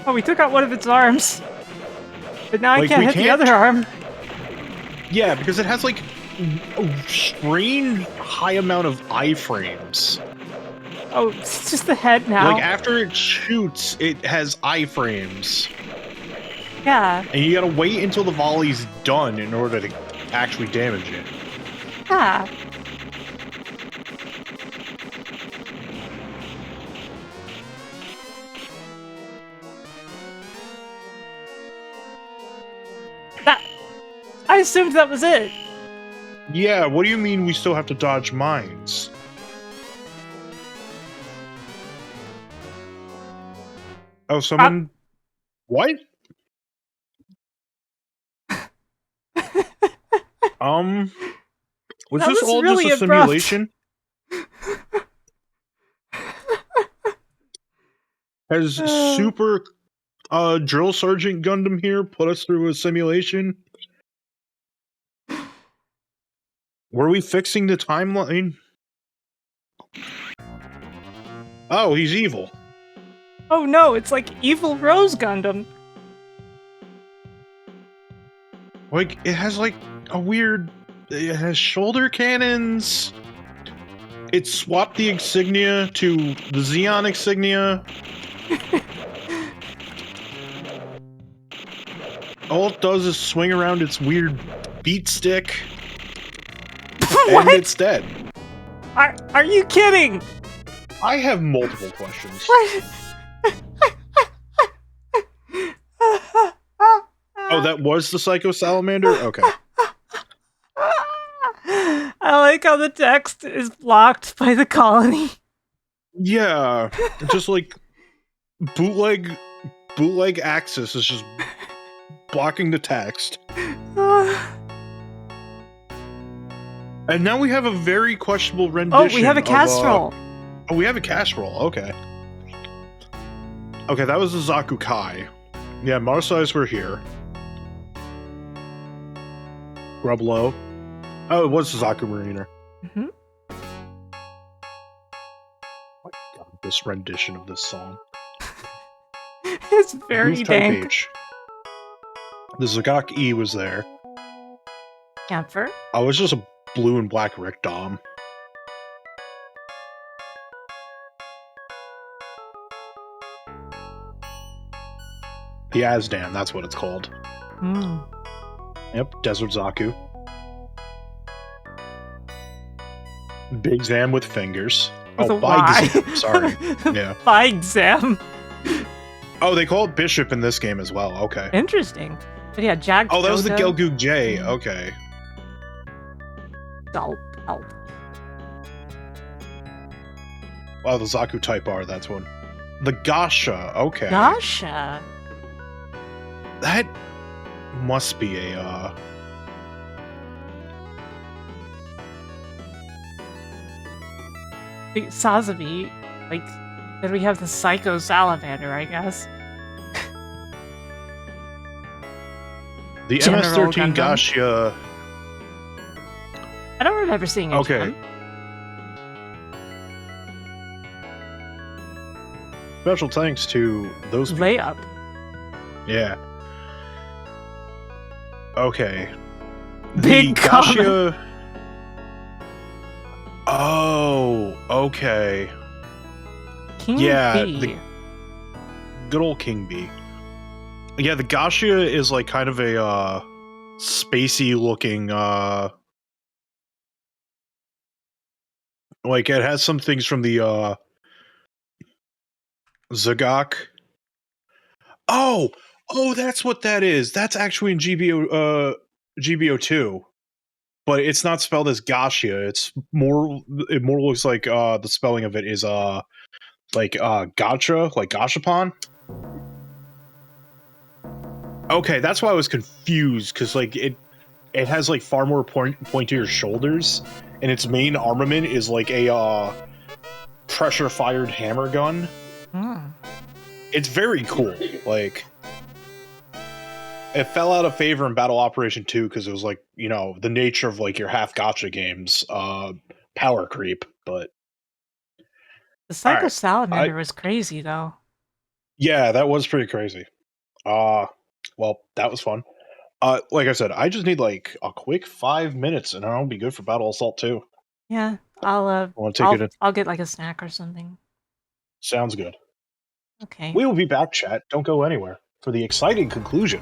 Oh, we took out one of its arms. But now I Like, can't we hit the can't- other arm. Yeah, because it has, like, a strange high amount of iframes. Oh, it's just the head now. Like, after it shoots, it has iframes. Yeah, And you gotta wait until the volley's done in order to actually damage it. yeah. I assumed that was it. Yeah, what do you mean we still have to dodge mines? Oh, someone... What? Was That this was all really just a abrupt. simulation? Has Super Drill Sergeant Gundam here put us through a simulation? Were we fixing the timeline? Oh, he's evil. Oh no, it's like Evil Rose Gundam. Like, it has like a weird... It has shoulder cannons. It swapped the insignia to the Xeon insignia. All it does is swing around its weird beat stick. What? And it's dead. Are you kidding? I have multiple questions. What? Oh, that was the Psycho Salamander? Okay. I like how the text is blocked by the colony. Yeah. Just like bootleg Axis is just blocking the text. And now we have a very questionable rendition. Oh, we have a casserole. Oh, we have a casserole. Okay. Okay, that was the Zaku Kai. Yeah, Marsai's were here. Grublow. Oh, it was the Zaku Mariner. Mm-hmm. My God, this rendition of this song. It's very Move type dank. H. The Zagak E was there. Camphor. Oh, it's just a blue and black Rick Dom. The Azdan, that's what it's called. Hmm. Yep, Desert Zaku. Big Zam with fingers. With Oh, a Y. Big Zam, sorry. Yeah. By exam. Oh, they call it Bishop in this game as well. Okay. Interesting. But yeah, Jag. Oh, that was the Jodo. Gelgoog J. Okay. Gulp. Gulp. Oh, the Zaku Type R, that's one. The Gasha, okay. Gasha. That must be a, The Sazabi. Like, then we have the Psycho Salamander, I guess. the General MS-13 Gundam. Gasha. I don't remember seeing a Okay. gem. Special thanks to those people. Layup. Yeah. Okay. Big the comment. Gasha. Oh, okay. King Yeah, B. the- Good old King Bee. Yeah, the Gasha is like kind of a spacey looking like it has some things from the Zagak. Oh, that's what that is. That's actually in GBO2. But it's not spelled as Gasha. It more looks like the spelling of it is gotcha, like gashapon. Okay, that's why I was confused, because like it has like far more pointier shoulders, and its main armament is like a pressure fired hammer gun. Hmm. It's very cool. Like, it fell out of favor in Battle Operation 2 because it was like, you know, the nature of like your half gotcha games, power creep. But The Psycho Alright, Salamander was crazy, though. yeah, that was pretty crazy. Well, that was fun. Like I said, I just need like a quick 5 minutes, and I'll be good for Battle Assault 2. Yeah, I'll Want to take it in? I'll get like a snack or something. Sounds good. Okay. We will be back, chat. Don't go anywhere for the exciting conclusion.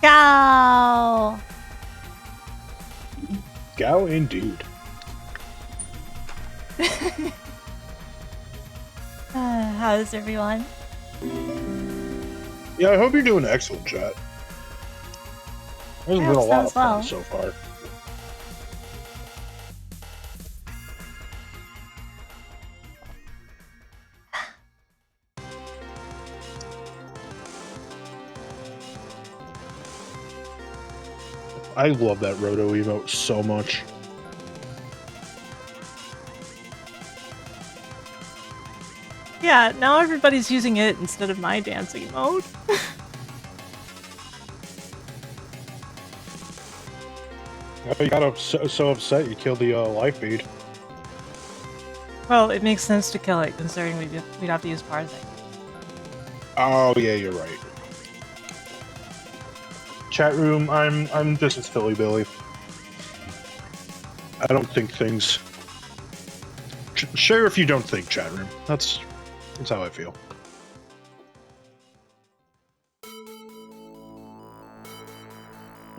Cow! Gal indeed. How's everyone? Yeah, I hope you're doing excellent, chat. There's I been a hope so lot as of fun well. so far. I love that Roto emote so much. Yeah, now everybody's using it instead of my dancing mode. You got so upset you killed the live feed. Well, it makes sense to kill it, considering we'd have to use parsing. Oh yeah, you're right. Chat room, I'm just as Philly Billy. I don't think things. Share if you don't think, chat room. That's how I feel.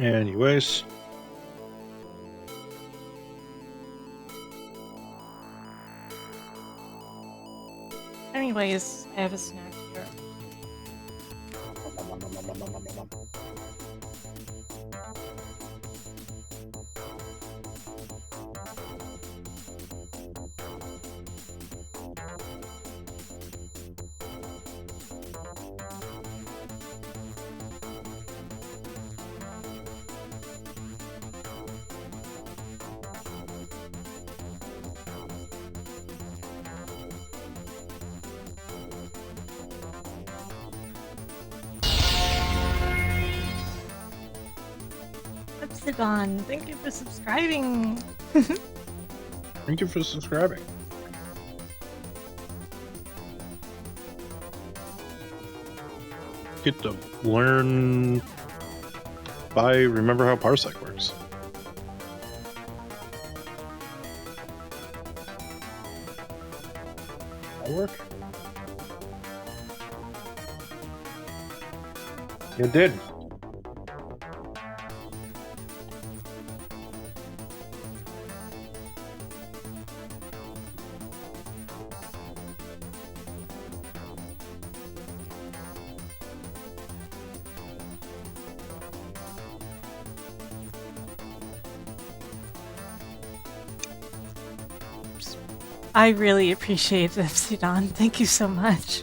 Anyways. Anyways, I have a snack here. Epsilon, thank you for subscribing. Thank you for subscribing. Get to learn by remember how Parsec works. That work? It did. I really appreciate it, Epsilon. Thank you so much.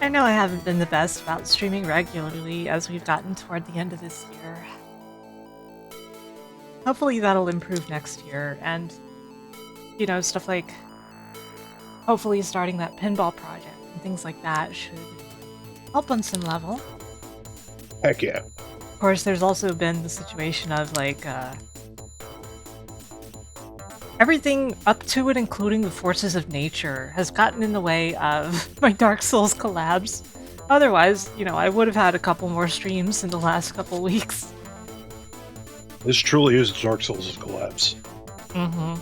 I know I haven't been the best about streaming regularly as we've gotten toward the end of this year. Hopefully that'll improve next year, and, you know, stuff like hopefully starting that pinball project and things like that should help on some level. Heck yeah. Of course, there's also been the situation of, like, everything up to and including the forces of nature has gotten in the way of my Dark Souls collabs. Otherwise, you know, I would have had a couple more streams in the last couple weeks. This truly is Dark Souls' collapse. Mm-hmm.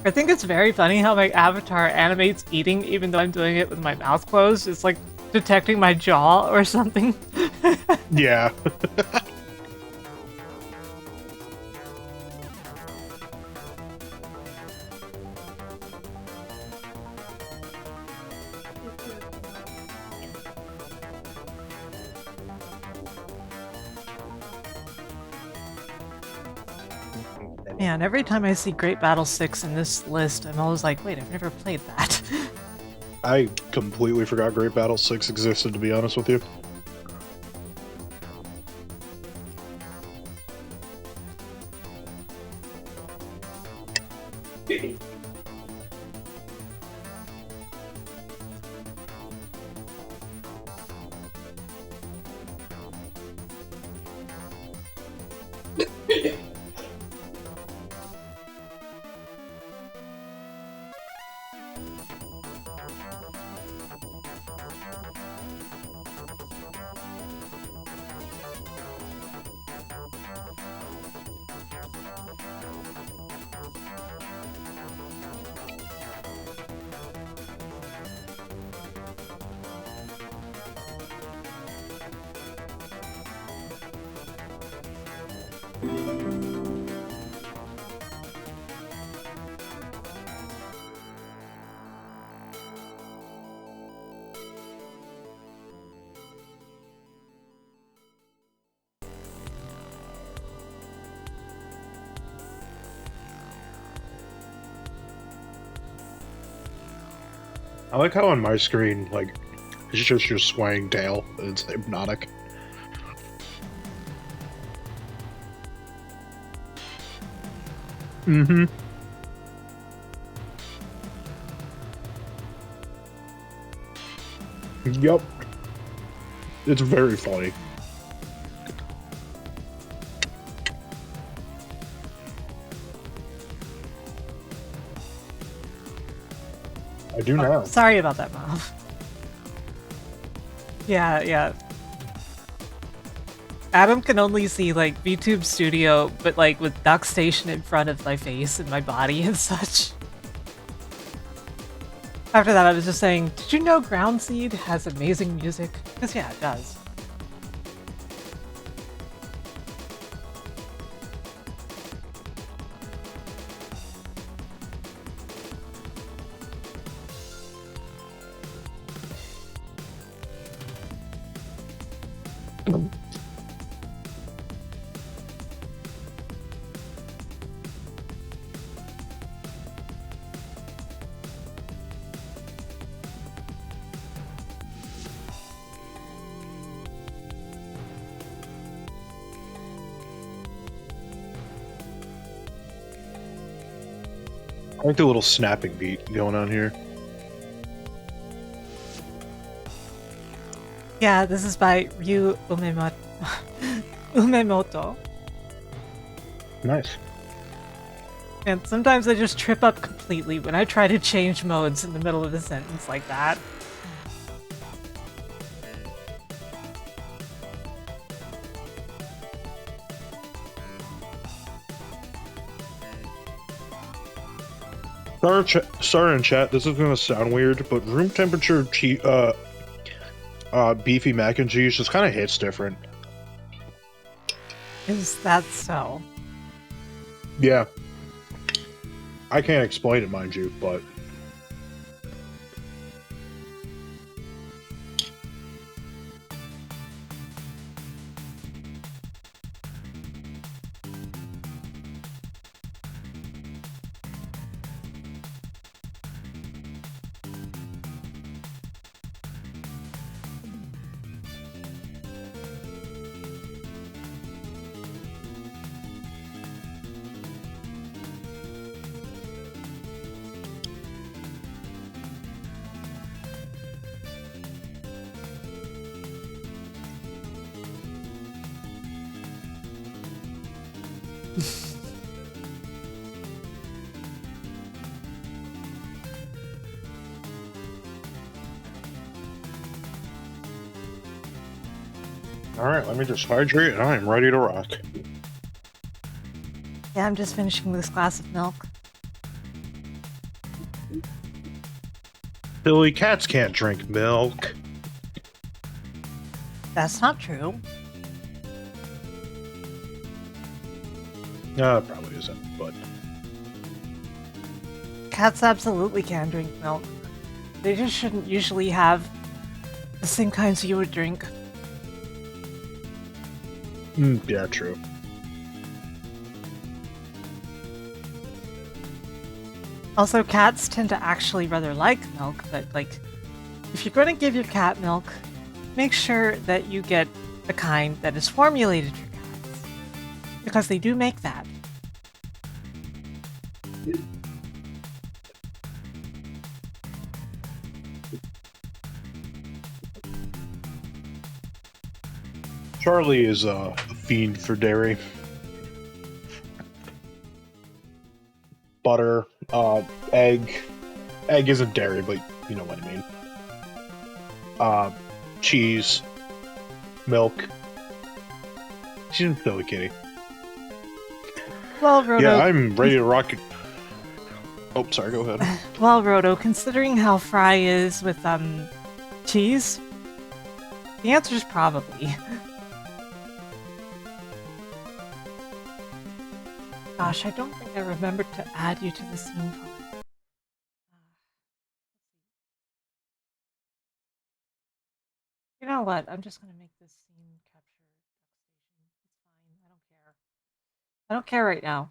I think it's very funny how my avatar animates eating even though I'm doing it with my mouth closed. It's like detecting my jaw or something. Yeah. Man, every time I see Great Battle 6 in this list, I'm always like, wait, I've never played that. I completely forgot Great Battle 6 existed, to be honest with you. I like how on my screen, like, it's just your swaying tail. It's hypnotic. Mm-hmm. Yep. It's very funny. I do now. Sorry about that, Mom. Yeah. Adam can only see like VTube Studio, but like with Duck Station in front of my face and my body and such. After that, I was just saying, did you know Ground Seed has amazing music? Because yeah, it does. I like the little snapping beat going on here. Yeah, this is by Ryu Umemoto. Nice. And sometimes I just trip up completely when I try to change modes in the middle of a sentence like that. Sorry in chat, this is gonna sound weird, but room temperature beefy mac and cheese just kind of hits different. Is that so? Yeah. I can't explain it, mind you, but... Alright, let me just hydrate and I am ready to rock. Yeah, I'm just finishing this glass of milk. Silly cats can't drink milk. That's not true. It probably isn't, but... Cats absolutely can drink milk. They just shouldn't usually have the same kinds you would drink. Yeah, true. Also, cats tend to actually rather like milk, but like, if you're going to give your cat milk, make sure that you get the kind that is formulated for cats. Because they do make that. Charlie is a fiend for dairy. Butter, egg. Egg isn't dairy, but you know what I mean. Cheese, milk. She's a silly kitty. Well, Roto, Yeah, I'm ready to rock it. Oh, sorry, go ahead. well, Roto, considering how Fry is with cheese, the answer is probably. Gosh, I don't think I remembered to add you to the scene folder. You know what? I'm just gonna make this scene capture Duck Station. It's fine. I don't care. I don't care right now.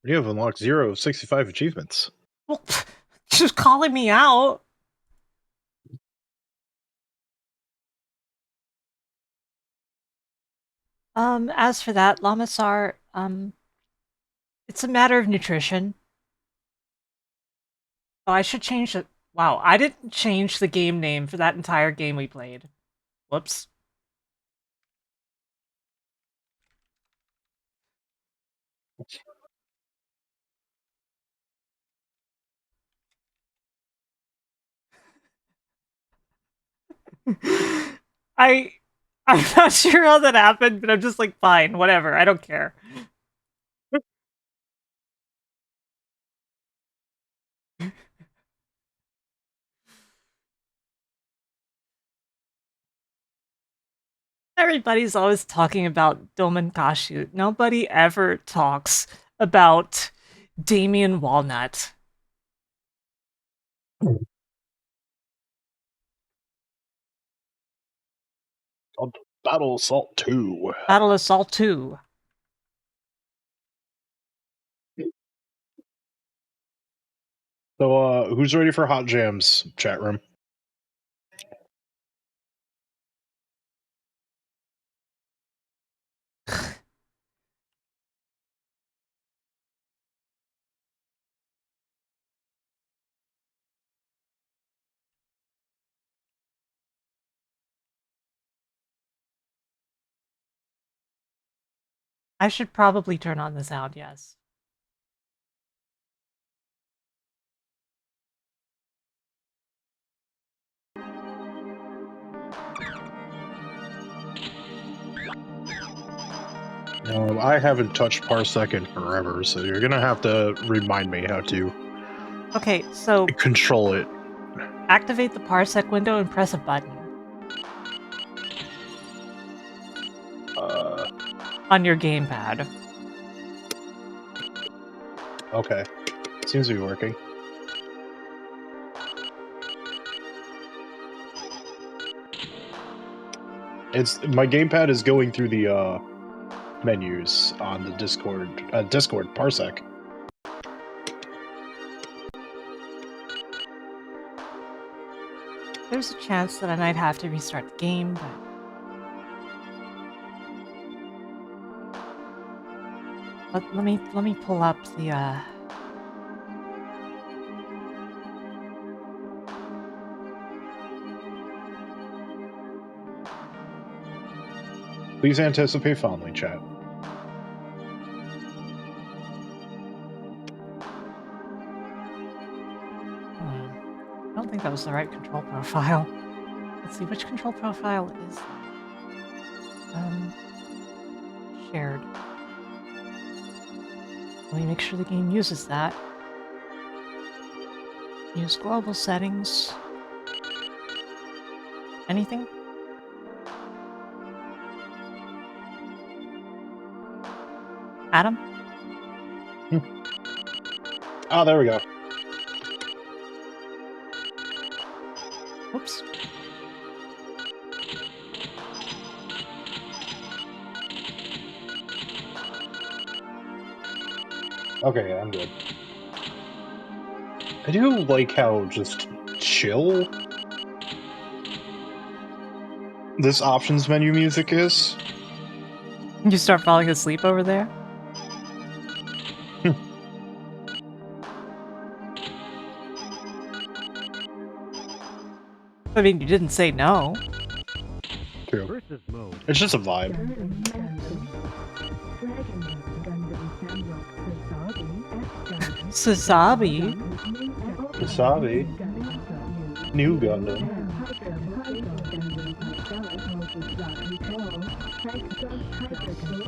You have unlocked 0 of 65 achievements. Well, just calling me out. As for that, Lamasar, it's a matter of nutrition. Oh, I should change it. Wow, I didn't change the game name for that entire game we played. Whoops. I I'm not sure how that happened, but I'm just like, fine, whatever. I don't care. Everybody's always talking about Domenkashu. Nobody ever talks about Damien Walnut. Called Battle Assault 2. Battle Assault 2. So, who's ready for hot jams, chat room? I should probably turn on the sound, yes. I haven't touched Parsec in forever, so you're gonna have to remind me how to Okay, so control it. activate the Parsec window and press a button on your gamepad. Okay. Seems to be working. My gamepad is going through the menus on the Discord Parsec. There's a chance that I might have to restart the game, but let me pull up the Please anticipate fondly, chat. I don't think that was the right control profile. Let's see, which control profile is shared. Let me make sure the game uses that. Use global settings. Anything? Adam? Oh, there we go. Oops. Okay, I'm good. I do like how just chill this options menu music is. You start falling asleep over there? I mean, you didn't say no. True. It's just a vibe. Sasabi? Wasabi. New Gundam.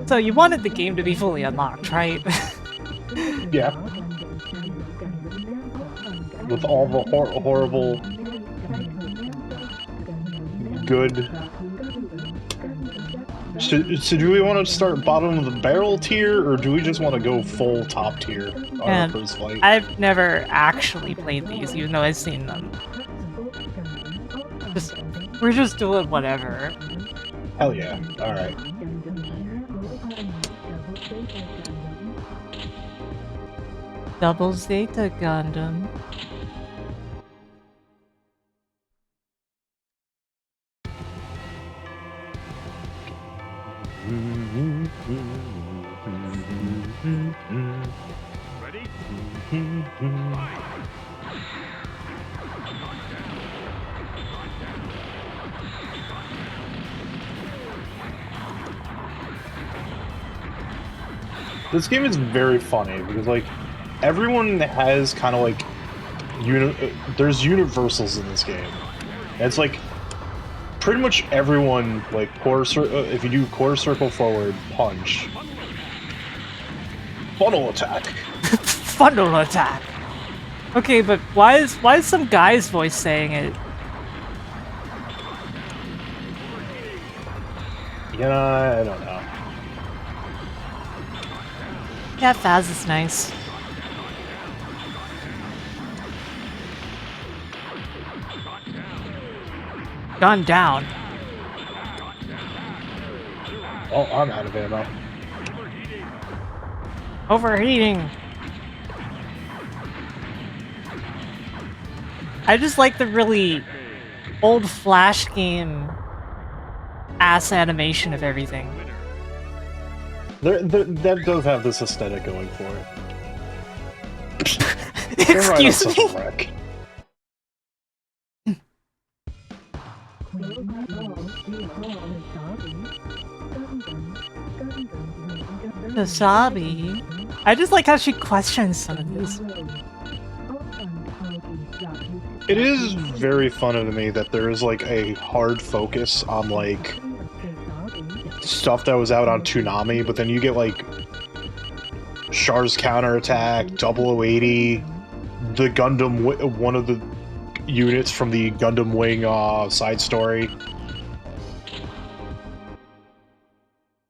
So you wanted the game to be fully unlocked, right? Yeah. With all the horrible good. So do we want to start bottom of the barrel tier, or do we just want to go full top tier on our first fight? I've never actually played these, even though I've seen them. We're just doing whatever. Hell yeah. Alright. Double Zeta Gundam. Ready? This game is very funny because, like, everyone has kind of like there's universals in this game. And it's like pretty much everyone, like, if you do quarter circle forward, punch, funnel attack. Funnel attack. Okay, but why is some guy's voice saying it? Yeah, I don't know. Yeah, Faz is nice. Gone down. Oh, I'm out of ammo. Overheating. I just like the really old Flash game ass animation of everything. That does have this aesthetic going for it. Excuse me? Wreck. Wasabi. I just like how she questions some of these. It is very funny to me that there is like a hard focus on like stuff that was out on Toonami, but then you get like Char's counterattack, 0080, the Gundam, one of the units from the Gundam Wing side story.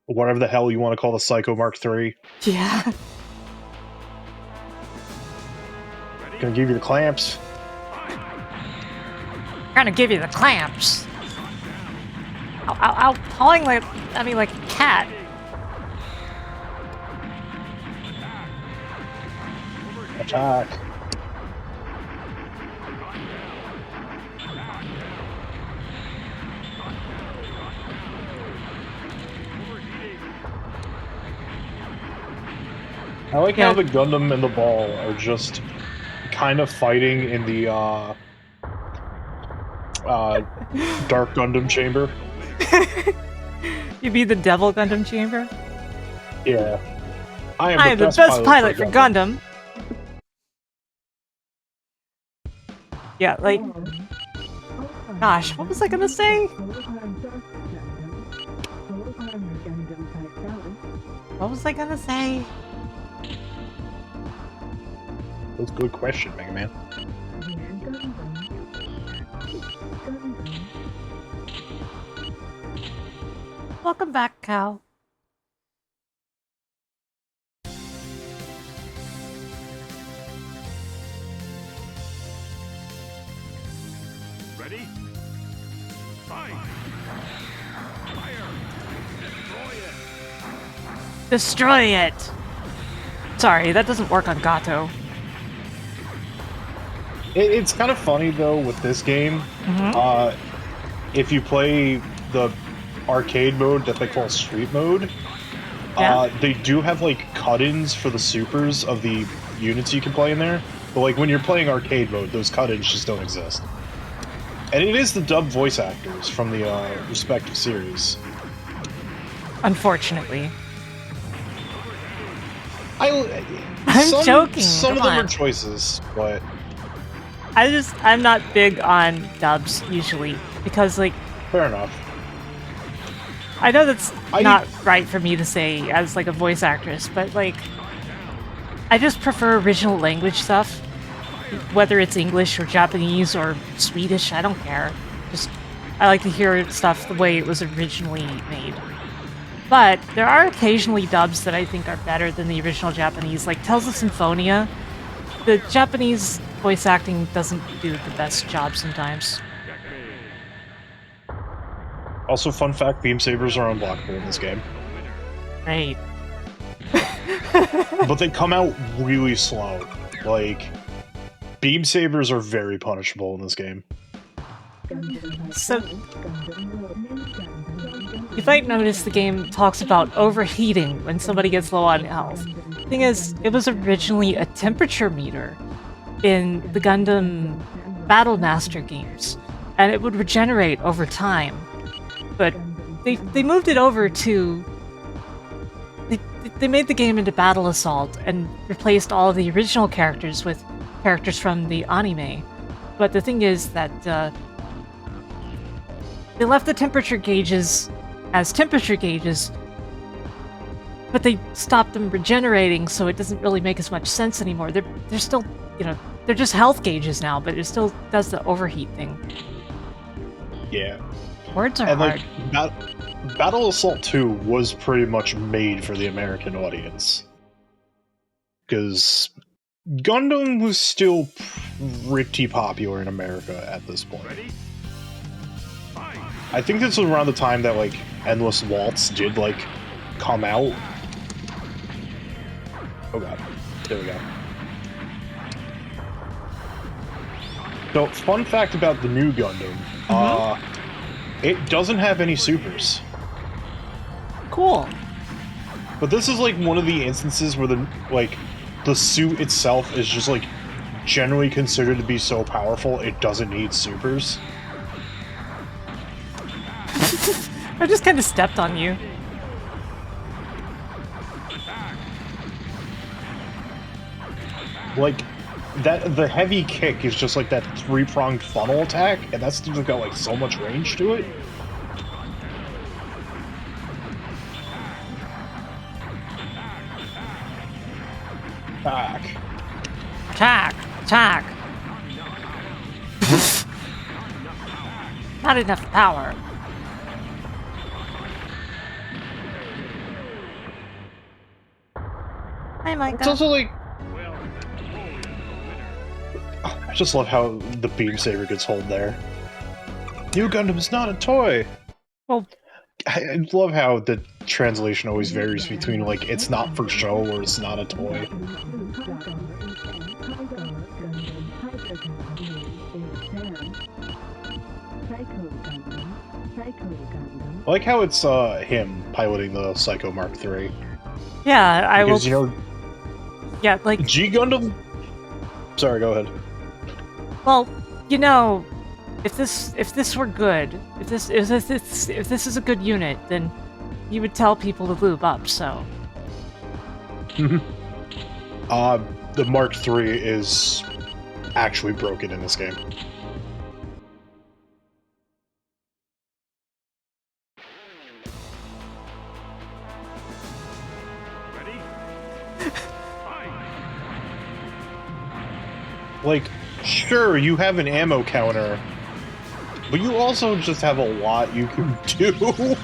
Whatever the hell you want to call the Psycho Mark III. Yeah. Gonna give you the clamps. Gonna give you the clamps. Ow, pawing like a cat. Attack. I like how the Gundam and the ball are just kind of fighting in the Dark Gundam chamber. You be the Devil Gundam chamber? Yeah. I am the best pilot for Gundam. Yeah, like... Gosh, what was I gonna say? What was I gonna say? That's a good question, Mega Man. Welcome back, Cal. Ready? Fight! Fire! Destroy it! Sorry, that doesn't work on Gato. It's kind of funny, though, with this game. If you play the arcade mode that they call Street Mode, they do have, like, cut-ins for the supers of the units you can play in there. But, like, when you're playing arcade mode, those cut-ins just don't exist. And it is the dubbed voice actors from the respective series. Unfortunately. I'm joking. Some of them are choices, but I'm not big on dubs usually because, like, fair enough. I know that's not right for me to say as like a voice actress, but like, I just prefer original language stuff, whether it's English or Japanese or Swedish. I don't care. Just I like to hear stuff the way it was originally made. But there are occasionally dubs that I think are better than the original Japanese, like Tales of Symphonia. The Japanese voice acting doesn't do the best job sometimes. Also, fun fact, beam sabers are unblockable in this game. Great. but they come out really slow. Like, beam sabers are very punishable in this game. So, you might notice the game talks about overheating when somebody gets low on health. Thing is, it was originally a temperature meter in the Gundam Battle Master games, and it would regenerate over time. But they moved it over to... They made the game into Battle Assault and replaced all of the original characters with characters from the anime. But the thing is that they left the temperature gauges as temperature gauges, but they stopped them regenerating, so it doesn't really make as much sense anymore. They're still, you know, they're just health gauges now, but it still does the overheat thing. Yeah. Words are And hard. like, Battle Assault 2 was pretty much made for the American audience. Because Gundam was still pretty popular in America at this point. Ready? Fight! I think this was around the time that, like, Endless Waltz did, like, come out. Oh god. There we go. So, fun fact about the new Gundam. It doesn't have any supers. Cool. But this is, like, one of the instances where the suit itself is just, like, generally considered to be so powerful, it doesn't need supers. I just kind of stepped on you. Like, the heavy kick is just like that three-pronged funnel attack, and that's just got, like, so much range to it. Back. Attack! Attack! Not enough power. Hi, It's Micah. also like, Well, control is the winner. I just love how the beam saber gets hold there. New Gundam is not a toy! Well, I love how the translation always varies between, like, it's not for show or it's not a toy. I like how it's him piloting the Psycho Mark III. yeah, I will. Because, you know, Yeah, like, G Gundam. Sorry, go ahead. well, you know, if this were good, if this is a good unit, then you would tell people to lube up. So, The Mark III is actually broken in this game. Ready? Fight! Like, sure, you have an ammo counter, but you also just have a lot you can do.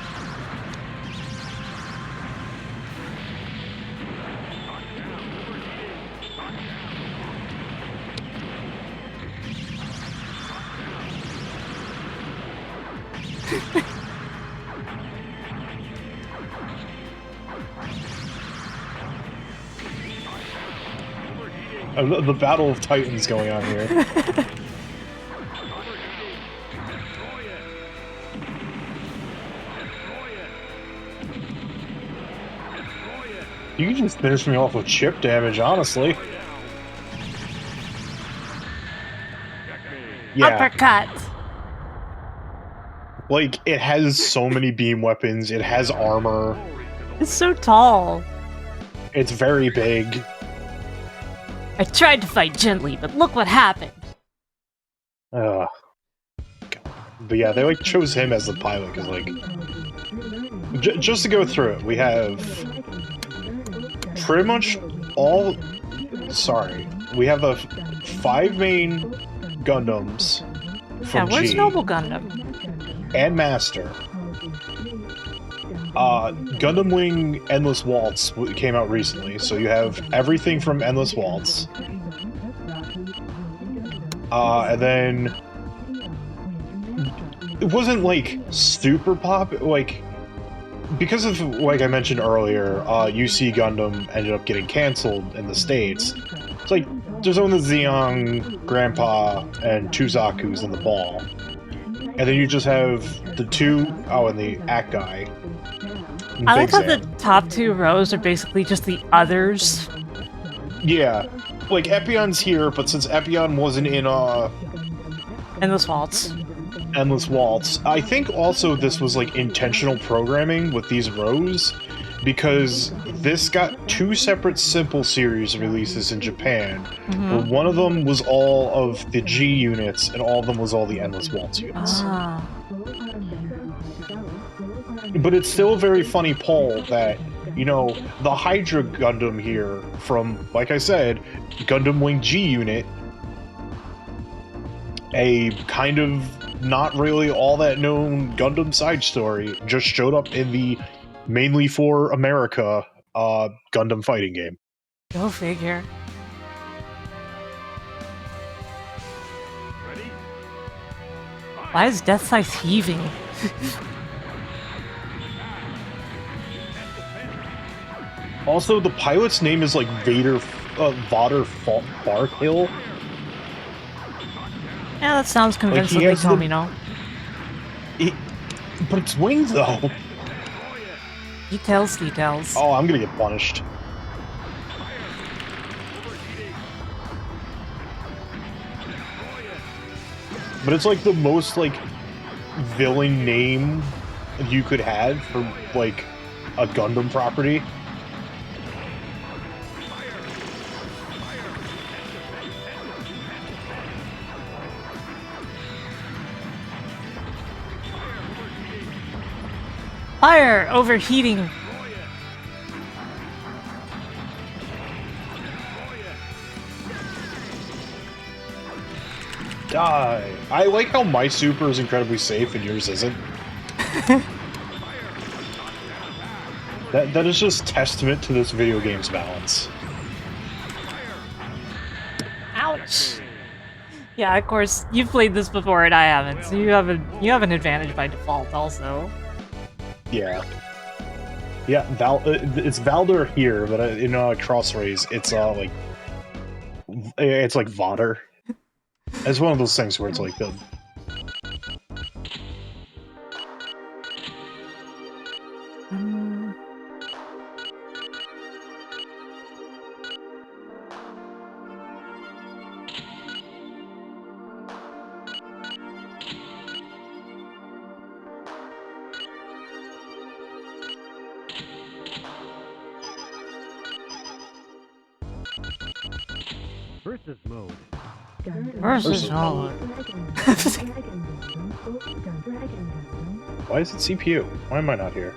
The Battle of Titans going on here. Destroy it! Destroy it! Destroy it! You can just finish me off with chip damage, honestly. Yeah, uppercut. like, it has so many beam weapons, it has armor, It's so tall. it's very big. I tried to fight gently, but look what happened. Ugh. But yeah, they, like, chose him as the pilot, because, like... just to go through it, we have... pretty much all... Sorry. We have the 5 main Gundams Yeah, from where's G Noble Gundam? and Master. Gundam Wing Endless Waltz came out recently, so you have everything from Endless Waltz. And then... It wasn't, like, super pop, like... because of, like I mentioned earlier, UC Gundam ended up getting canceled in the States. It's like, there's only the Zeong, Grandpa, and two Zaku's in the ball. And then you just have the two, and the Act Guy. I like Big how the Zan. top 2 rows are basically just the others. Yeah. Like, Epion's here, but since Epion wasn't in, Endless Waltz. Endless Waltz, I think also this was, like, intentional programming with these rows, because this got 2 separate Simple Series releases in Japan, where one of them was all of the G units, and all of them was all the Endless Waltz units. Ah. But it's still a very funny poll that, you know, the Hydra Gundam here from, like I said, Gundam Wing G unit, a kind of not really all that known Gundam side story, just showed up in the mainly for America Gundam fighting game. Go figure. Ready? Why is Death Scythe heaving? Also, the pilot's name is like Vader Barkhill. Yeah, that sounds convincingly has the- Tomino. But it's wings though. Details, details. Oh, I'm gonna get punished. But it's like the most like villain name you could have for like a Gundam property. Fire! Overheating! Die. I like how my super is incredibly safe and yours isn't. That is just testament to this video game's balance. Ouch! Yeah, of course, you've played this before and I haven't, so you have an advantage by default also. Yeah. Yeah, it's Valder here, but in Crossrays, it's like Vader. It's one of those things where it's like the. Versus mode. Versus mode. Why is it CPU? Why am I not here?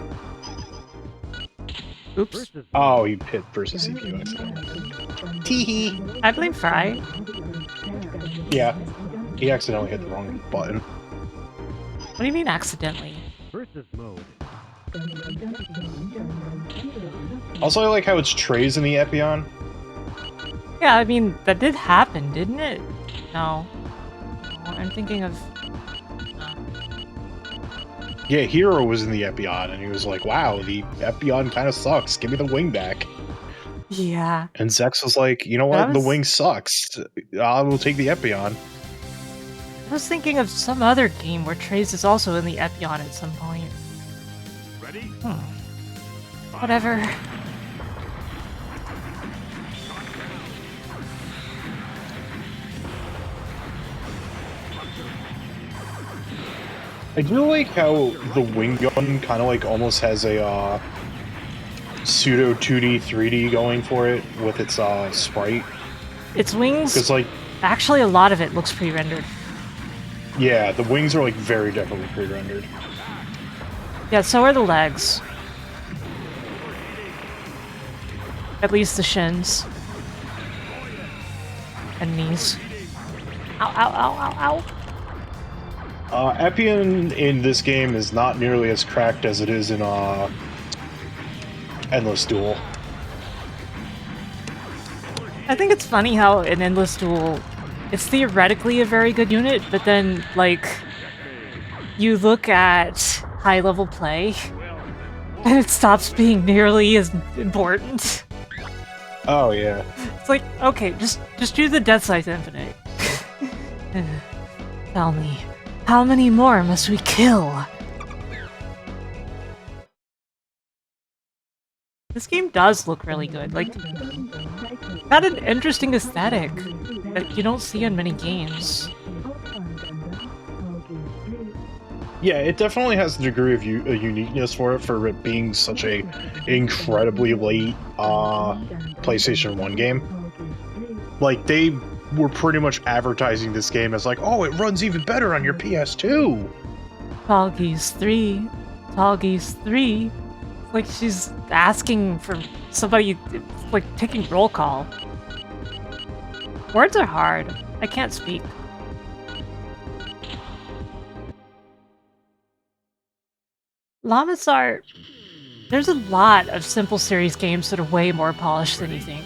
Oops. Versus Oh, he hit versus CPU accidentally. Teehee. I blame Fry. Yeah, he accidentally hit the wrong button. What do you mean accidentally? versus mode. Also, I like how it's trays in the Epion. Yeah, I mean, that did happen, didn't it? No. I'm thinking of... Yeah, Hero was in the Epion, and he was like, wow, the Epion kind of sucks. Give me the wing back. Yeah. And Zex was like, you know That what? The was- wing sucks. I will take the Epion. I was thinking of some other game where Trace is also in the Epion at some point. Ready? Whatever. I do like how the wing gun kind of like almost has a pseudo 2D, 3D going for it with its sprite. Its wings, Because like, actually a lot of it looks pre-rendered. yeah, the wings are like very definitely pre-rendered. Yeah, so are the legs. At least the shins. And knees. Ow, ow, ow, ow, ow. Epion in this game is not nearly as cracked as it is in Endless Duel. I think it's funny how in Endless Duel, it's theoretically a very good unit, but then, like, you look at high-level play, and it stops being nearly as important. Oh yeah. It's like, okay, just do the Death Size Infinite. Tell me, how many more must we kill? This game does look really good. Like, got an interesting aesthetic that you don't see in many games. Yeah, it definitely has a degree of a uniqueness for it being such a incredibly late PlayStation 1 game. Like, they were pretty much advertising this game as like, oh, it runs even better on your PS2! Tall Geese 3. Tall Geese 3. Like, she's asking for somebody, like, taking roll call. Words are hard. I can't speak. Lamasar, there's a lot of Simple Series games that are way more polished than you think.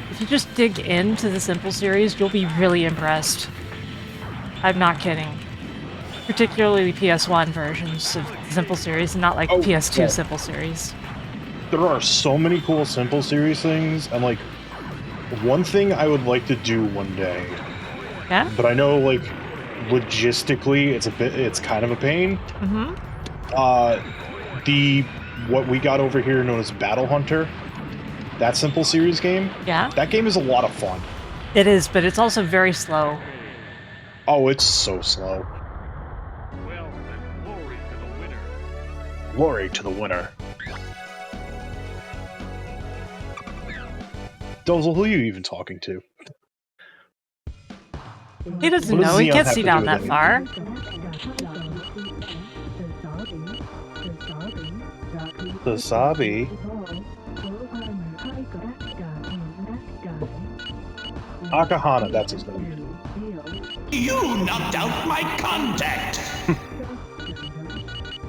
If you just dig into the Simple Series, you'll be really impressed. I'm not kidding. Particularly the PS1 versions of the Simple Series, and not like PS2 yeah. Simple Series. There are so many cool Simple Series things, and like, one thing I would like to do one day, Yeah? but I know, like, logistically, it's kind of a pain. Mm-hmm. What we got over here known as Battle Hunter, that Simple Series game, Yeah? that game is a lot of fun. It is, but it's also very slow. Oh, it's so slow. Well, then glory to the winner. Glory to the winner. Dozel, who are you even talking to? He doesn't What does know, he Xeon can't have see to down do that with far. The Sabi. Akahana, that's his name. You knocked out my contact!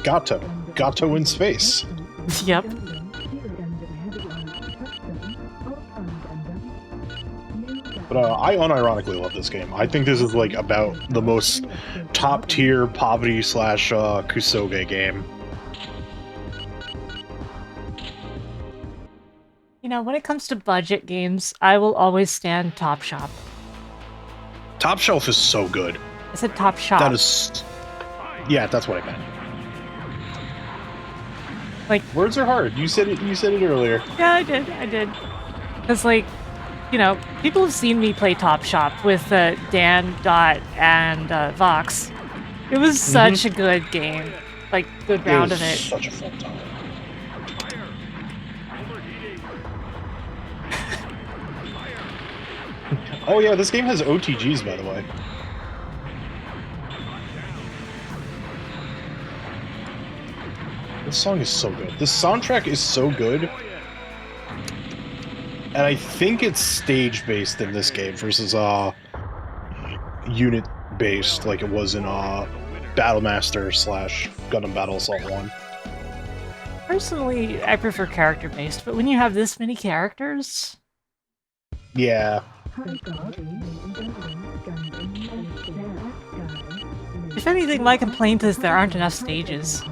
Gato. Gato in space. Yep. But I unironically love this game. I think this is like about the most top tier poverty / kusoge game. You know, when it comes to budget games, I will always stand Top Shop. Top Shelf is so good. I said Top Shop. That is... Yeah, that's what I meant. Like, words are hard. You said it earlier. yeah, I did. Because, like, you know, people have seen me play Top Shop with Dan, Dot, and Vox. It was such a good game. Like, good round of it. Such a fun time. Oh yeah, this game has OTGs, by the way. This song is so good. This soundtrack is so good. And I think it's stage-based in this game versus unit-based like it was in Battlemaster / Gundam Battle Assault 1. Personally, I prefer character-based, but when you have this many characters... Yeah. If anything, my complaint is there aren't enough stages.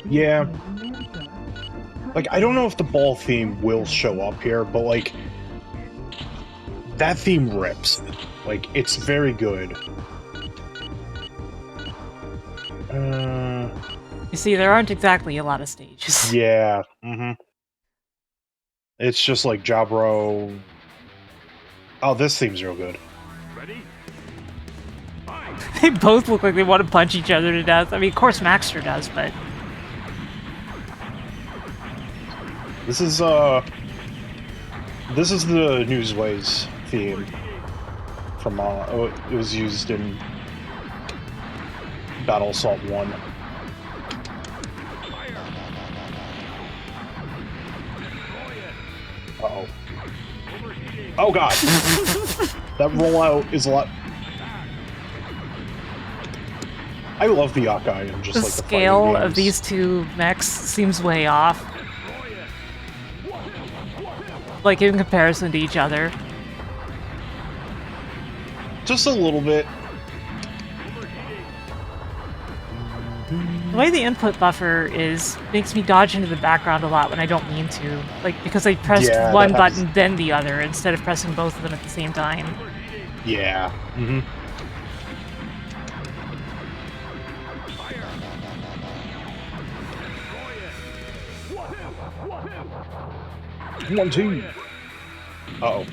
Yeah. Like, I don't know if the ball theme will show up here, but, like, that theme rips. Like, it's very good. You see, there aren't exactly a lot of stages. Yeah. It's just like Jabro. Oh, this theme's real good. Ready? They both look like they want to punch each other to death. I mean, of course Maxter does, but... This is the Newsways theme from it was used in Battle Assault 1. Uh-oh. Oh god! That rollout is a lot... I love the Akai and just The like the scale fighting of games. these two mechs seems way off. Like, in comparison to each other. Just a little bit. The way the input buffer is makes me dodge into the background a lot when I don't mean to. Like, because I pressed Yeah, one that happens. button, then the other, instead of pressing both of them at the same time. Yeah. Mm-hmm. One, two. Uh-oh.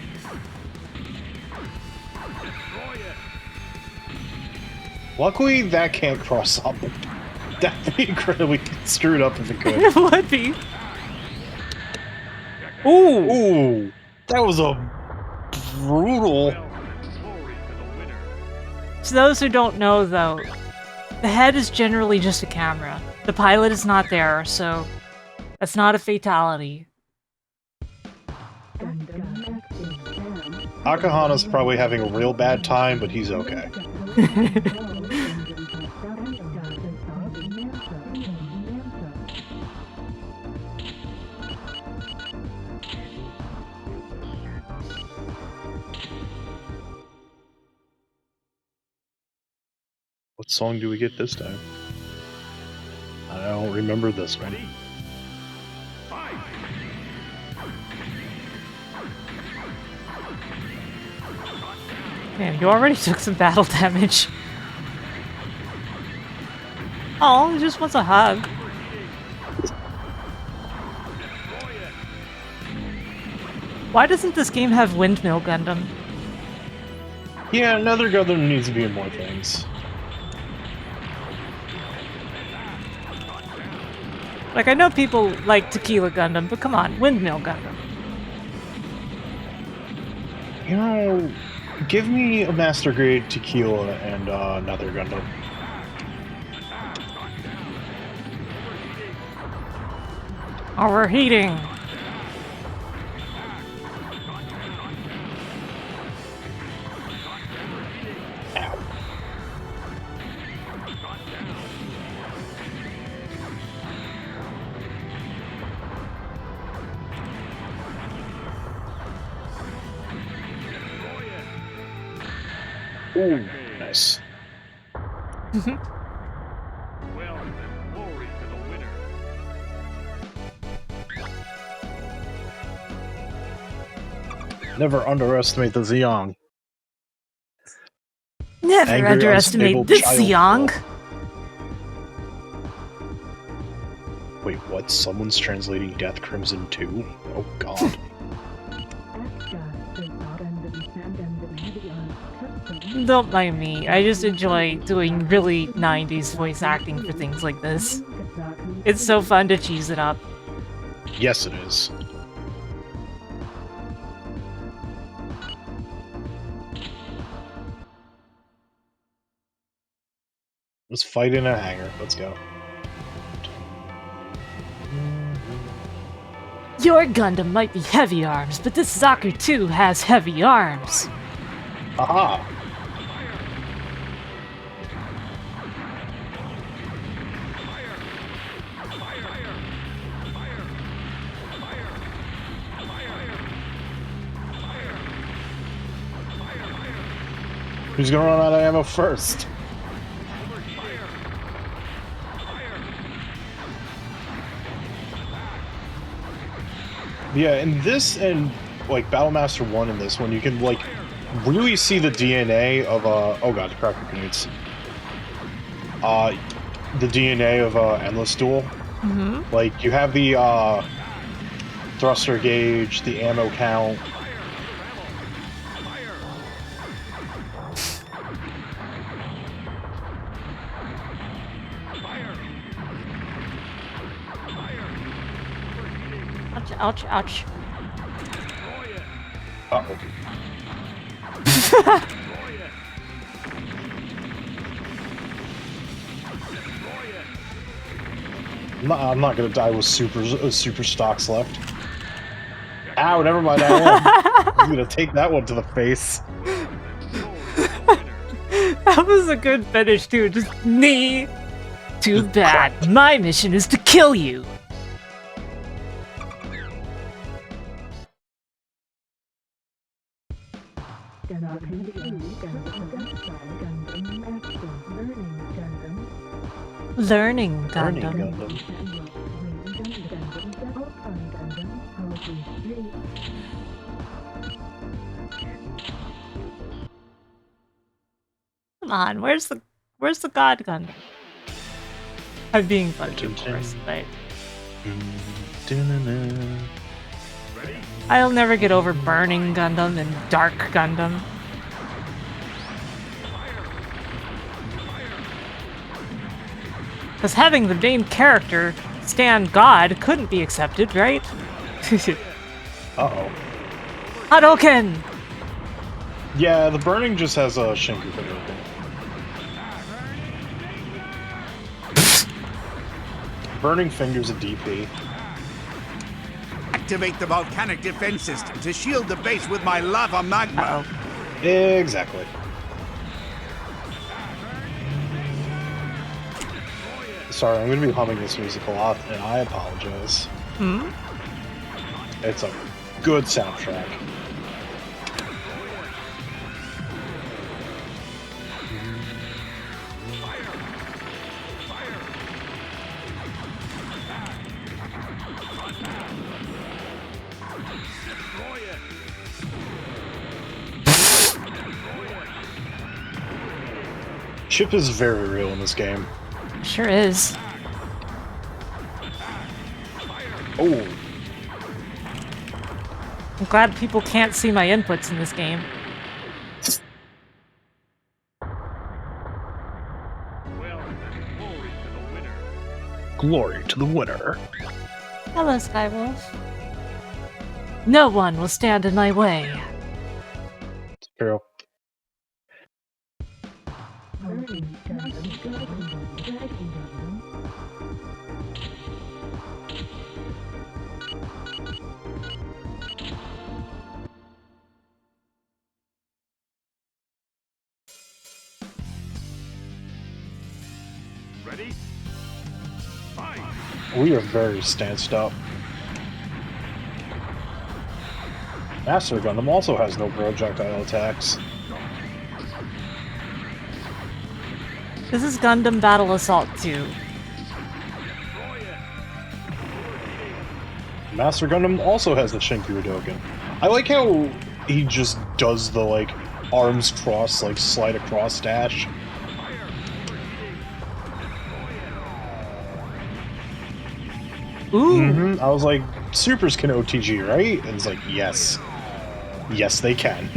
Luckily, that can't cross up. That'd be incredibly screwed up if it could. It would be. Ooh! Ooh, that was a brutal. Well, glory to the winner. To those who don't know, though, the head is generally just a camera. The pilot is not there, so that's not a fatality. Akahana's probably having a real bad time, but he's okay. What song do we get this time? I don't remember this one. Ready? Fight! Man, you already took some battle damage. Oh, he just wants a hug. Why doesn't this game have Windmill Gundam? Yeah, another Gundam needs to be in more things. Like, I know people like Tequila Gundam, but come on, Windmill Gundam. You know, give me a Master Grade Tequila and another Gundam. Overheating! Ow. Ooh, nice. Well, glory to the winner. Never underestimate the Zeong. Never Angry, underestimate unstable this child. Zeong! Wait, what? Someone's translating Death Crimson 2? Oh god. Don't mind me, I just enjoy doing really 90s voice acting for things like this. It's so fun to cheese it up. Yes, it is. Let's fight in a hangar. Let's go. Your Gundam might be heavy arms, but this Zaku 2 has heavy arms. Aha! Who's gonna run out of ammo first? Yeah, in this and like Battlemaster 1 in this one, you can like really see the DNA of oh god, the cracker grenades. The DNA of Endless Duel. Mm-hmm. Like you have the thruster gauge, the ammo count. Ouch, ouch, ouch. Uh-oh. I'm not gonna die with super stocks left. Ow, never mind, I won. I'm gonna take that one to the face. That was a good finish, too. Just knee. Too bad. My mission is to kill you. Learning Burning Gundam. Gundam. Come on, where's the God Gundam? I'm being funny, of course, but I'll never get over Burning Gundam and Dark Gundam. Because having the main character stand God couldn't be accepted, right? Uh-oh. Hadouken! Yeah, the burning just has a Shinku Hadouken. Burning Finger's a DP. Activate the volcanic defense system to shield the base with my lava magma. Uh-oh. Exactly. Sorry, I'm going to be humming this music a lot, and I apologize. Hmm? It's a good soundtrack. Chip is very real in this game. Sure is. Oh, I'm glad people can't see my inputs in this game. Well, glory to the winner. glory to the winner. Hello, Skywolf. No one will stand in my way. True. Ready? Fight! We are very stanced up. Master Gundam also has no projectile attacks. This is Gundam Battle Assault 2. Master Gundam also has the Shinku Hadouken. I like how he just does the, like, arms cross, like, slide across dash. Ooh! I was like, Supers can OTG, right? And it's like, yes. Yes, they can.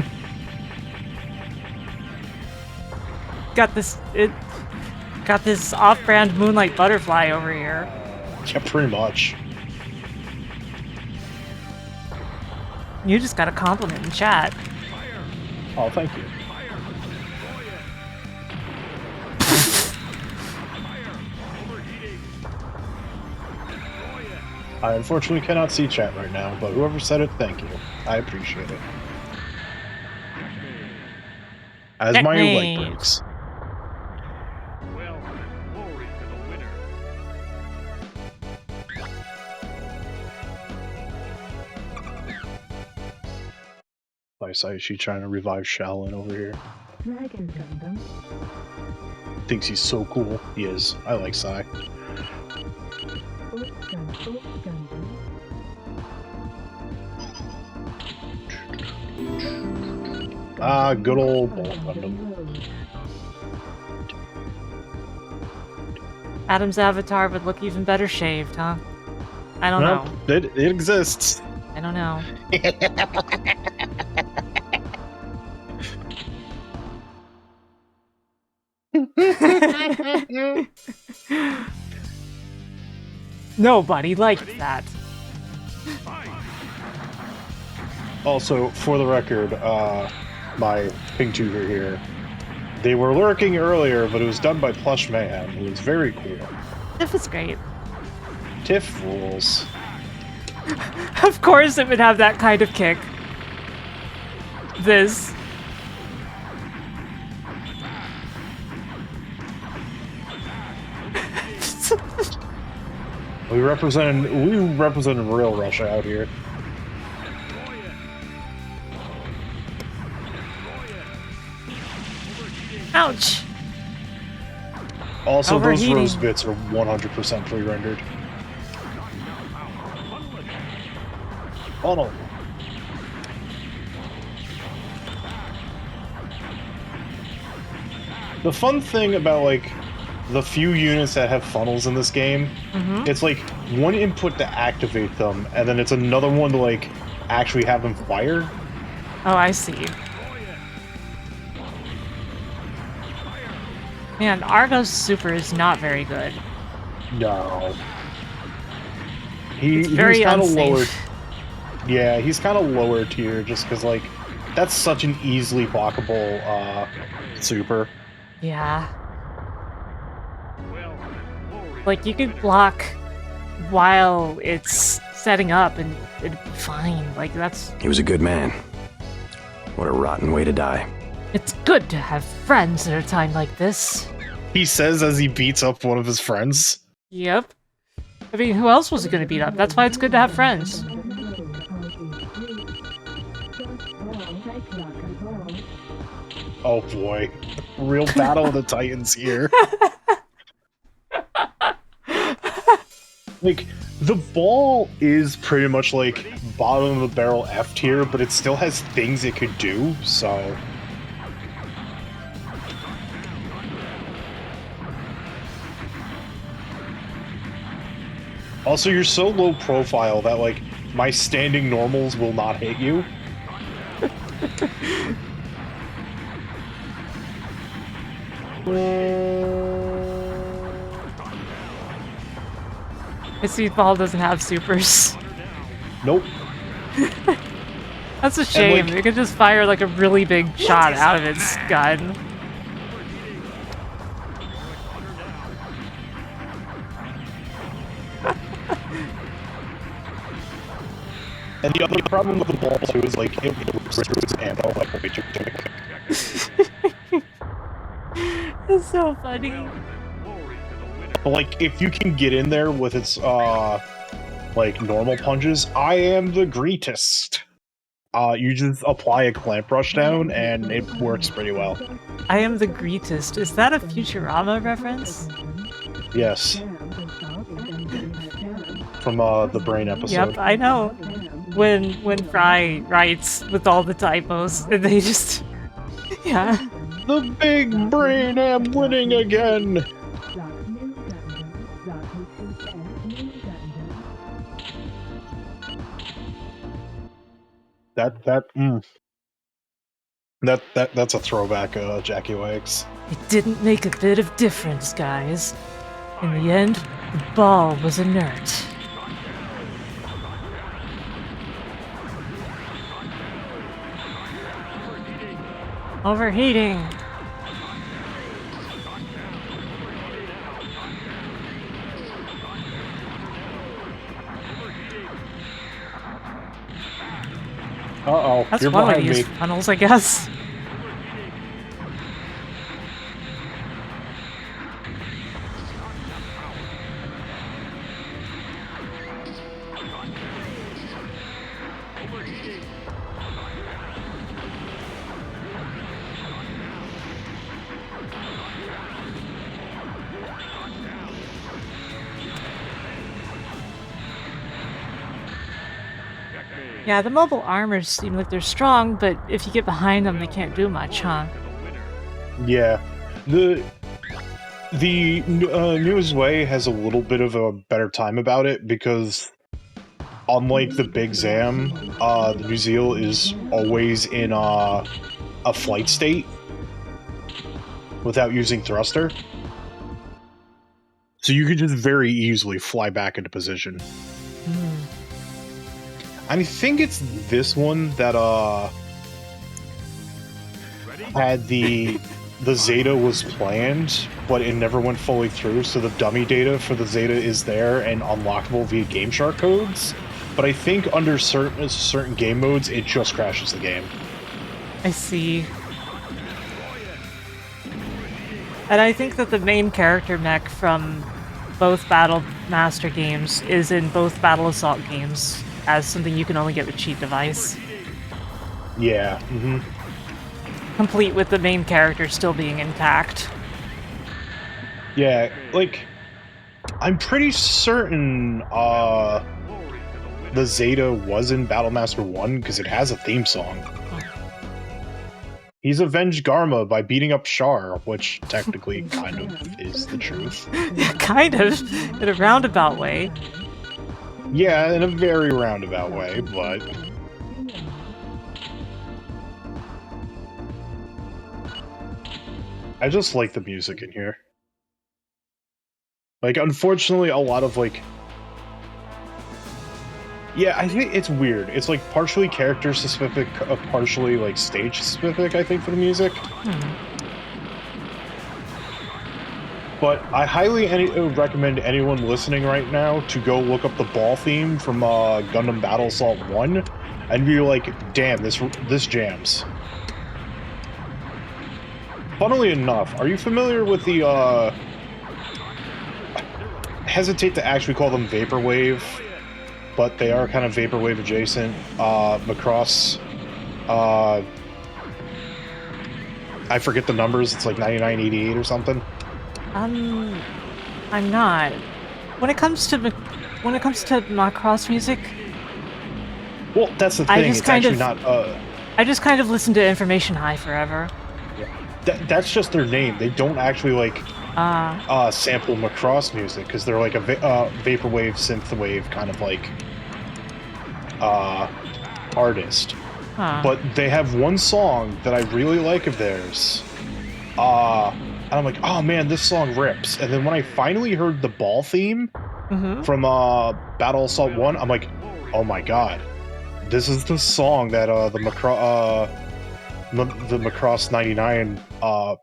Got this off-brand Moonlight Butterfly over here. Yeah, pretty much. You just got a compliment in chat. Oh, thank you. I unfortunately cannot see chat right now, but whoever said it, thank you. I appreciate it. As my leg Checkmate. breaks. Well, glory to the winner. Nice, I she trying to revive Shaolin over here. Thinks he's so cool. He is. I like Sai. Ah, good old Ball Gundam. Adam's avatar would look even better shaved, huh? I don't Nope, know. it exists. I don't know. Nobody liked that. Also, for the record, my pink tutor here, they were lurking earlier, but it was done by Plush Man. It was very cool. This is great. Tiff rules. Of course it would have that kind of kick. This. We represent real Russia out here. Ouch. Also, those Overheating. rose bits are 100% pre-rendered. Funnel. The fun thing about, like, the few units that have funnels in this game, it's like one input to activate them, and then it's another one to, like, actually have them fire. Oh, I see. Man, Argo's super is not very good. No. It's He's very kind of unsafe. lower. Yeah, he's kind of lower tier just because, like, that's such an easily blockable super. Yeah. Well, glory. Like, you could block while it's setting up and it'd be fine. Like, that's... He was a good man. What a rotten way to die. It's good to have friends at a time like this. He says as he beats up one of his friends. Yep. I mean, who else was it gonna beat up? That's why it's good to have friends. Oh boy. Real battle of the titans here. Like, the ball is pretty much like bottom of the barrel F tier, but it still has things it could do, so... Also, you're so low profile that, like, my standing normals will not hit you. I see ball doesn't have supers. Nope. That's a shame. like- It could just fire like a really big shot out of its gun. And the other problem with the ball, too, is, like, it rips through its ammo, like, way too quick. It's so funny. Glory to the winner. But, like, if you can get in there with its, like, normal punches, I am the greatest. You just apply a clamp rush down, and it works pretty well. I am the greatest. Is that a Futurama reference? Yes. From, the Brain episode. Yep, I know. When Fry writes with all the typos, and they just... Yeah. The big brain am winning again! That's a throwback, Jackie Wags. It didn't make a bit of difference, guys. In the end, the ball was inert. Overheating. Uh-oh, That's you're one way to behind use me. funnels, I guess. Yeah, the mobile armors seem like they're strong, but if you get behind them, they can't do much, huh? Yeah. The Newest Way has a little bit of a better time about it because, unlike the Big Zam, the New Zeal is always in a flight state without using thruster. So you could just very easily fly back into position. I think it's this one that had the Zeta was planned, but it never went fully through, so the dummy data for the Zeta is there and unlockable via GameShark codes. But I think under certain game modes, it just crashes the game. I see. And I think that the main character mech from both Battle Master games is in both Battle Assault games as something you can only get with cheat device. Yeah. Complete with the main character still being intact. Yeah, like, I'm pretty certain the Zeta was in Battlemaster 1 because it has a theme song. He's avenged Garma by beating up Char, which technically kind of is the truth. Kind of, in a roundabout way. Yeah, in a very roundabout way, but... I just like the music in here. Like, unfortunately, a lot of, like... Yeah, I think it's weird. It's, like, partially character-specific, partially, like, stage-specific, I think, for the music. But I highly recommend anyone listening right now to go look up the ball theme from Gundam Battle Assault 1 and be like, damn, this jams. Funnily enough, are you familiar with the, hesitate to actually call them Vaporwave, but they are kind of Vaporwave adjacent, Macross, I forget the numbers, it's like 9988 or something? I'm not. When it comes to Macross music, Well, that's the thing, it's actually not, I just kind of listen to Information High forever. that's just their name. They don't actually, like, sample Macross music, because they're like a vaporwave, synthwave kind of, like, artist. Huh. But they have one song that I really like of theirs. And I'm like, oh man, this song rips. And then when I finally heard the ball theme from Battle Assault 1, I'm like, oh my god. This is the song that the Macross 99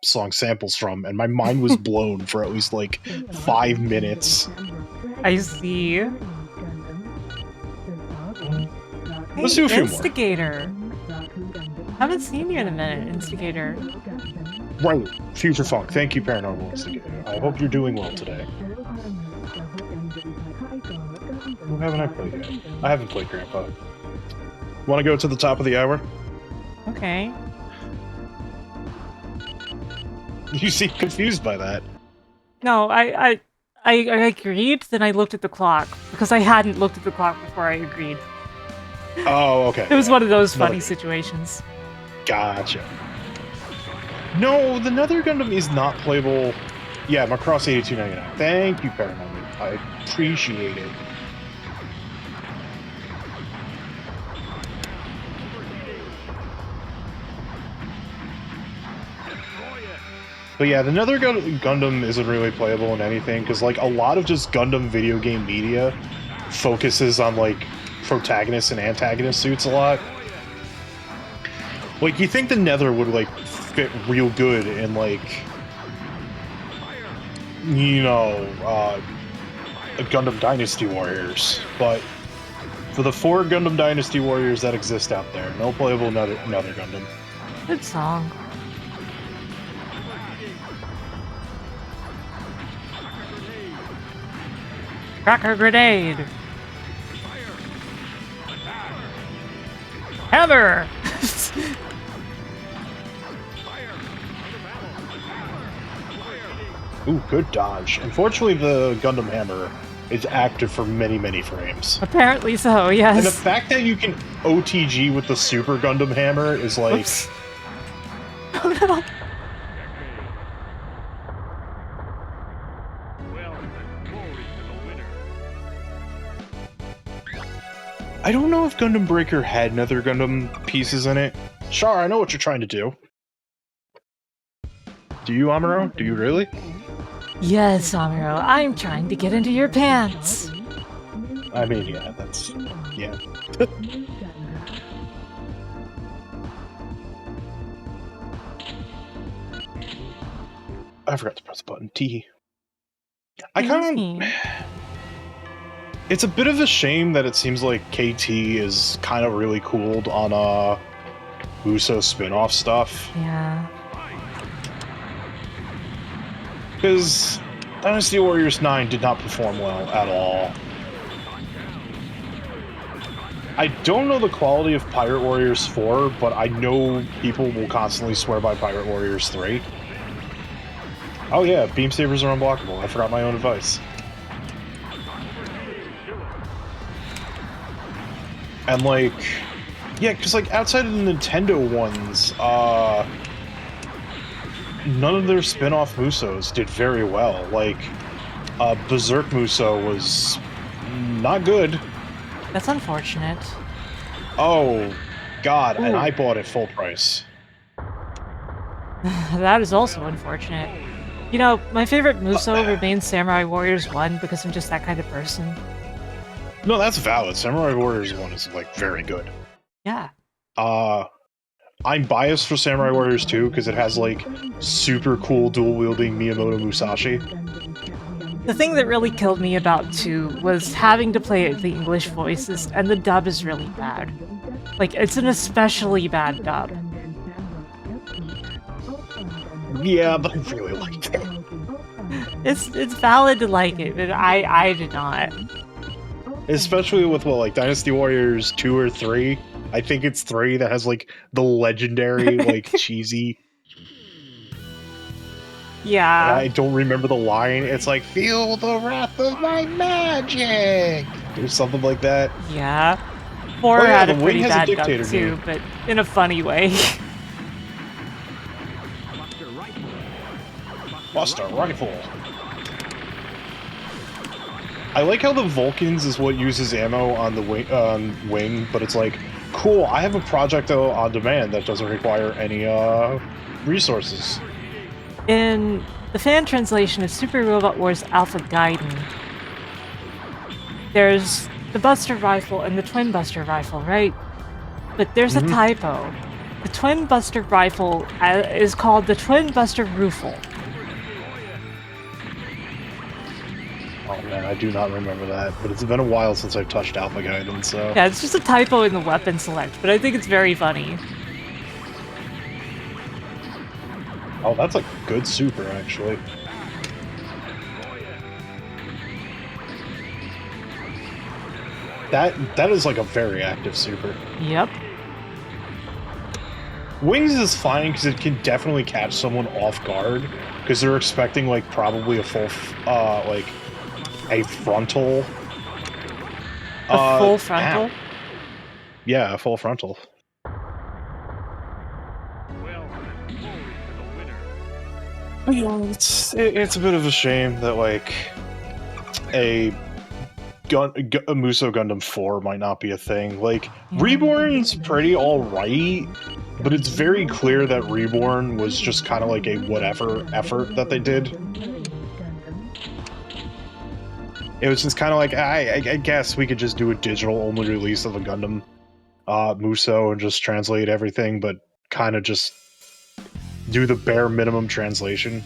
song samples from, and my mind was blown for at least like 5 minutes. I see. Let's do a few more. Instigator. Haven't seen you in a minute, Instigator. Right, Future Funk. Thank you, Paranormal Instigator. I hope you're doing well today. Who haven't I played yet? I haven't played Grandpa. Want to go to the top of the hour? Okay. You seem confused by that. No, I agreed, then I looked at the clock, because I hadn't looked at the clock before I agreed. Oh, okay. It was one of those funny situations. Gotcha. No, the Nether Gundam is not playable. Yeah, Macross 8299. Thank you, Paranormal. I appreciate it. But yeah, the Nether Gundam isn't really playable in anything, because like a lot of just Gundam video game media focuses on like protagonist and antagonist suits a lot. Like, you think the Nether would like fit real good in like, you know, a Gundam Dynasty Warriors, but for the 4 Gundam Dynasty Warriors that exist out there, no playable Nether Gundam. Good song. Cracker grenade! Hammer! Ooh, good dodge. Unfortunately, the Gundam Hammer is active for many, many frames. Apparently so, yes. And the fact that you can OTG with the Super Gundam Hammer is like... Oops. Oh no! Well, glory to the winner. I don't know if Gundam Breaker had Nether Gundam pieces in it. Char, I know what you're trying to do. Do you, Amuro? Do you really? Yes, Amuro, I'm trying to get into your pants. I mean, yeah, that's... yeah. I forgot to press the button. T. I kind of... It's a bit of a shame that it seems like KT is kind of really cooled on Uso spin-off stuff. Yeah. Because Dynasty Warriors 9 did not perform well at all. I don't know the quality of Pirate Warriors 4, but I know people will constantly swear by Pirate Warriors 3. Oh yeah, beam sabers are unblockable. I forgot my own advice. And like, yeah, because like outside of the Nintendo ones, none of their spin-off Musos did very well. Like, Berserk Muso was not good. That's unfortunate. Oh, God, and Ooh. I bought it full price. That is also unfortunate. You know, my favorite Muso remains Samurai Warriors 1 because I'm just that kind of person. No, that's valid. Samurai Warriors 1 is, like, very good. Yeah. I'm biased for Samurai Warriors 2 because it has, like, super cool dual-wielding Miyamoto Musashi. The thing that really killed me about 2 was having to play the English voices, and the dub is really bad. Like, it's an especially bad dub. Yeah, but I really liked it. It's valid to like it, but I did not. Especially with, well, like, Dynasty Warriors 2 or 3. I think it's 3 that has, like, the legendary, like, cheesy... Yeah. I don't remember the line. It's like, feel the wrath of my magic! Or something like that. Yeah. 4 Oh, yeah, had the a Wing pretty has a bad dub dictator too, name. but in a funny way. Buster Rifle. I like how the Vulcans is what uses ammo on the wing, but it's like, cool, I have a projectile on demand that doesn't require any, resources. In the fan translation of Super Robot Wars Alpha Gaiden, there's the Buster Rifle and the Twin Buster Rifle, right? But there's a typo. The Twin Buster Rifle is called the Twin Buster Rifle. Oh man, I do not remember that, but it's been a while since I've touched Alpha Gaiden, so... Yeah, it's just a typo in the weapon select, but I think it's very funny. Oh, that's a good super, actually. That is like a very active super. Yep. Wings is fine because it can definitely catch someone off guard because they're expecting like probably a full like a frontal. A full frontal? Yeah, a full frontal. Well, and glory to the winner. But, you know, it's a bit of a shame that like a Muso Gundam 4 might not be a thing. Like, Yeah. Reborn's pretty alright, but it's very clear that Reborn was just kind of like a whatever effort that they did. It was just kind of like, I guess we could just do a digital-only release of a Gundam Muso and just translate everything, but kind of just do the bare minimum translation.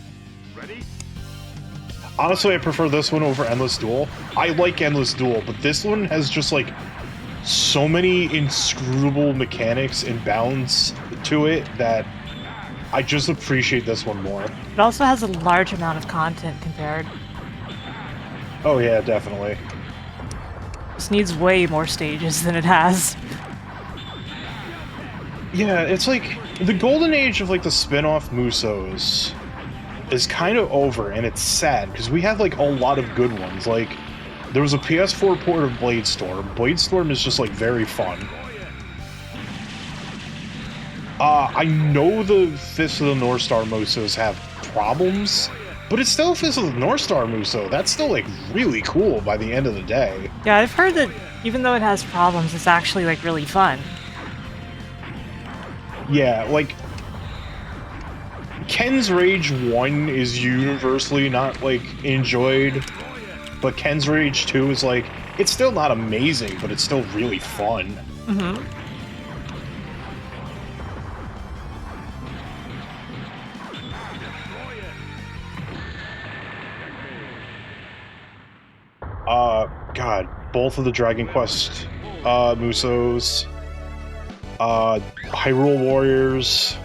Ready? Honestly, I prefer this one over Endless Duel. I like Endless Duel, but this one has just, like, so many inscrutable mechanics and bounds to it that I just appreciate this one more. It also has a large amount of content compared. Oh yeah, definitely. This needs way more stages than it has. Yeah, it's like, the golden age of, like, the spin-off Musos is kind of over, and it's sad, because we had, like, a lot of good ones. Like, there was a PS4 port of Bladestorm. Bladestorm is just, like, very fun. I know the Fist of the North Star Musos have problems, but it's still Fist of the North Star Muso. That's still, like, really cool by the end of the day. Yeah, I've heard that even though it has problems, it's actually, like, really fun. Yeah, like, Ken's Rage 1 is universally not, like, enjoyed, but Ken's Rage 2 is, like, it's still not amazing, but it's still really fun. Mm-hmm. God, both of the Dragon Quest, Musos, Hyrule Warriors.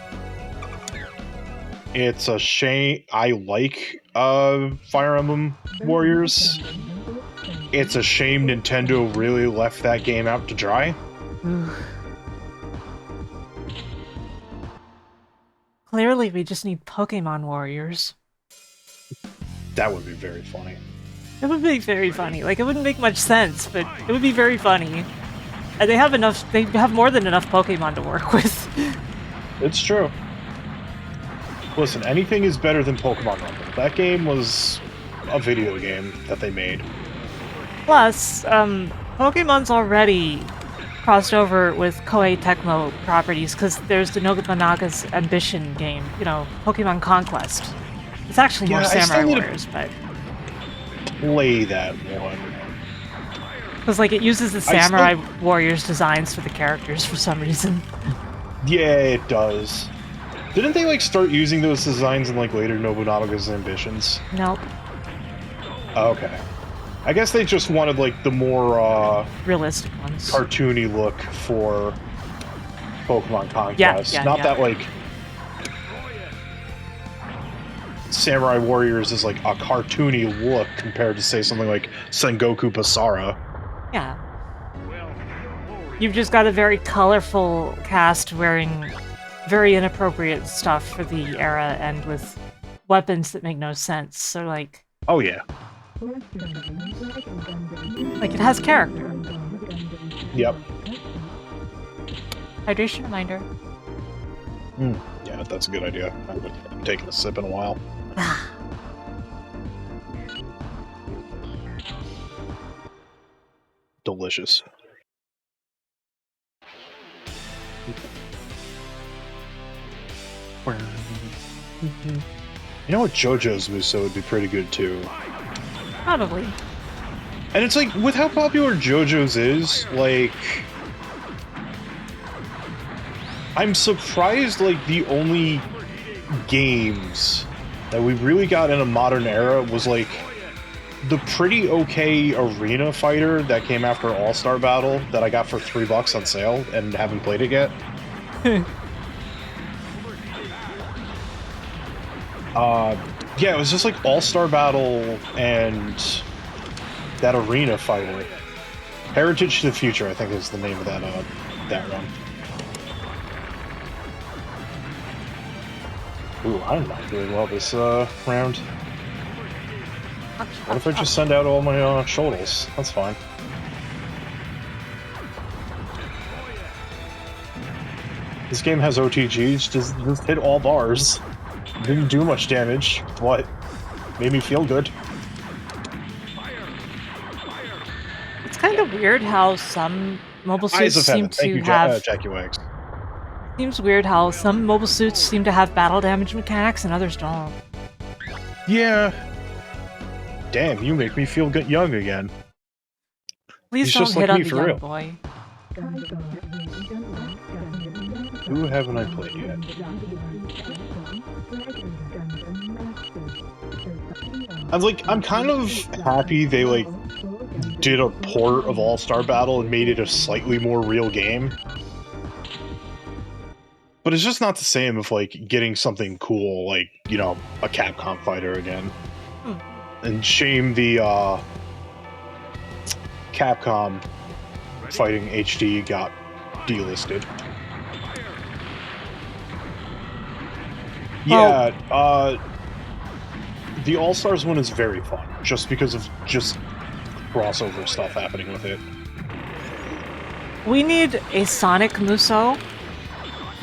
It's a shame. I like, Fire Emblem Warriors. It's a shame Nintendo really left that game out to dry. Clearly, we just need Pokemon Warriors. That would be very funny. It would be very funny. Like, it wouldn't make much sense, but it would be very funny. And they have more than enough Pokemon to work with. It's true. Listen, anything is better than Pokemon Rumble. That game was a video game that they made. Plus, Pokemon's already crossed over with Koei Tecmo properties because there's the Nobunaga's Ambition game, you know, Pokemon Conquest. It's actually more Samurai Warriors, but... Play that one. Because, like, it uses the Samurai Warriors designs for the characters for some reason. Yeah, it does. Didn't they, like, start using those designs in, like, later Nobunaga's Ambitions? Nope. Oh, okay. I guess they just wanted, like, the more, realistic ones. Cartoony look for Pokemon Conquest. Not that, like... Samurai Warriors is, like, a cartoony look compared to, say, something like Sengoku Basara. Yeah. You've just got a very colorful cast wearing very inappropriate stuff for the era and with weapons that make no sense. So, like... Oh, yeah. Like, it has character. Yep. Hydration reminder. Yeah, that's a good idea. I haven't taken a sip in a while. Delicious. You know what? JoJo's Muso would be pretty good too. Probably. And it's like, with how popular JoJo's is, like... I'm surprised, like, the only games that we really got in a modern era was, like, the pretty okay arena fighter that came after All-Star Battle that I got for $3 on sale and haven't played it yet. Yeah, it was just like All-Star Battle and that arena fighter. Heritage to the Future, I think is the name of that one. Ooh, I'm not doing well this round. What if I just send out all my shoulders? That's fine. This game has OTGs, just hit all bars. Didn't do much damage, but made me feel good. It's kind of weird how some mobile suits seem to have... Jackie Wags. Seems weird how some mobile suits seem to have battle damage mechanics and others don't. Yeah. Damn, you make me feel young again. Please don't hit on the young boy. Who haven't I played yet? I'm kind of happy they, like, did a port of All-Star Battle and made it a slightly more real game. But it's just not the same as, like, getting something cool, like, you know, a Capcom fighter again. And shame the, Capcom Fighting HD got delisted. Yeah, the All-Stars one is very fun, just because of just crossover stuff happening with it. We need a Sonic Muso,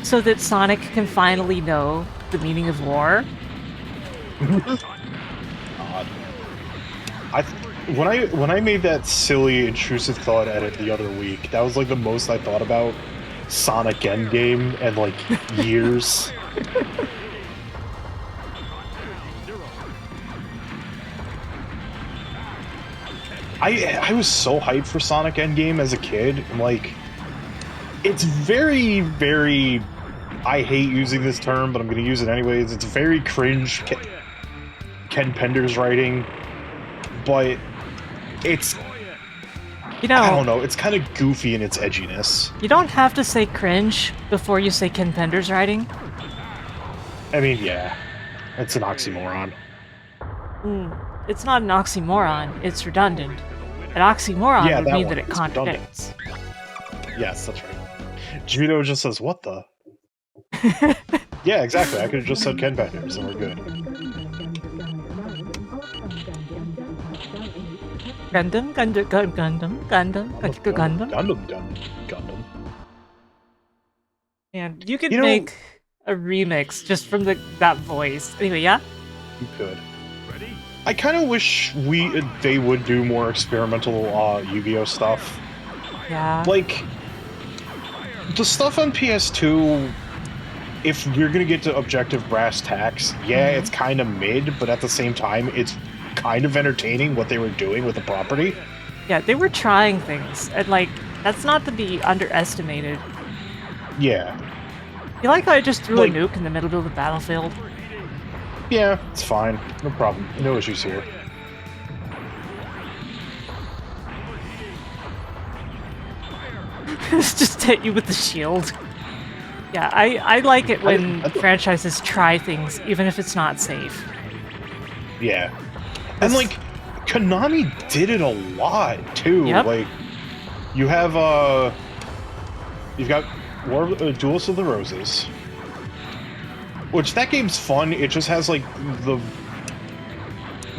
so that Sonic can finally know the meaning of war. When I made that silly intrusive thought edit the other week, that was like the most I thought about Sonic Endgame in like years. I was so hyped for Sonic Endgame as a kid. Like, it's very, very... I hate using this term, but I'm going to use it anyways. It's very cringe Ken Pender's writing, but it's... You know, I don't know, it's kind of goofy in its edginess. You don't have to say cringe before you say Ken Pender's writing. I mean, yeah. It's an oxymoron. It's not an oxymoron, it's redundant. An oxymoron would mean that it contradicts. Yes, that's right. Judo just says, what the? Yeah, exactly. I could have just said Ken Penders and we're good. Gundam, Gundam, Gundam. And you could You know- make a remix just from that voice. Anyway, yeah? You could. I kind of wish they would do more experimental Yu-Gi-Oh stuff. Yeah. Like, the stuff on PS2, if you're gonna get to objective brass tacks, yeah, it's kind of mid, but at the same time, it's kind of entertaining what they were doing with the property. Yeah, they were trying things, and like, that's not to be underestimated. Yeah. You like how I just threw Like- a nuke in the middle of the battlefield? Yeah, it's fine. No problem. No issues here. It's just hit you with the shield. Yeah, I like it when franchises try things, even if it's not safe. Yeah. And, like, Konami did it a lot, too. Yep. Like, you have, you've got Duelist of the Roses. Which, that game's fun, it just has, like,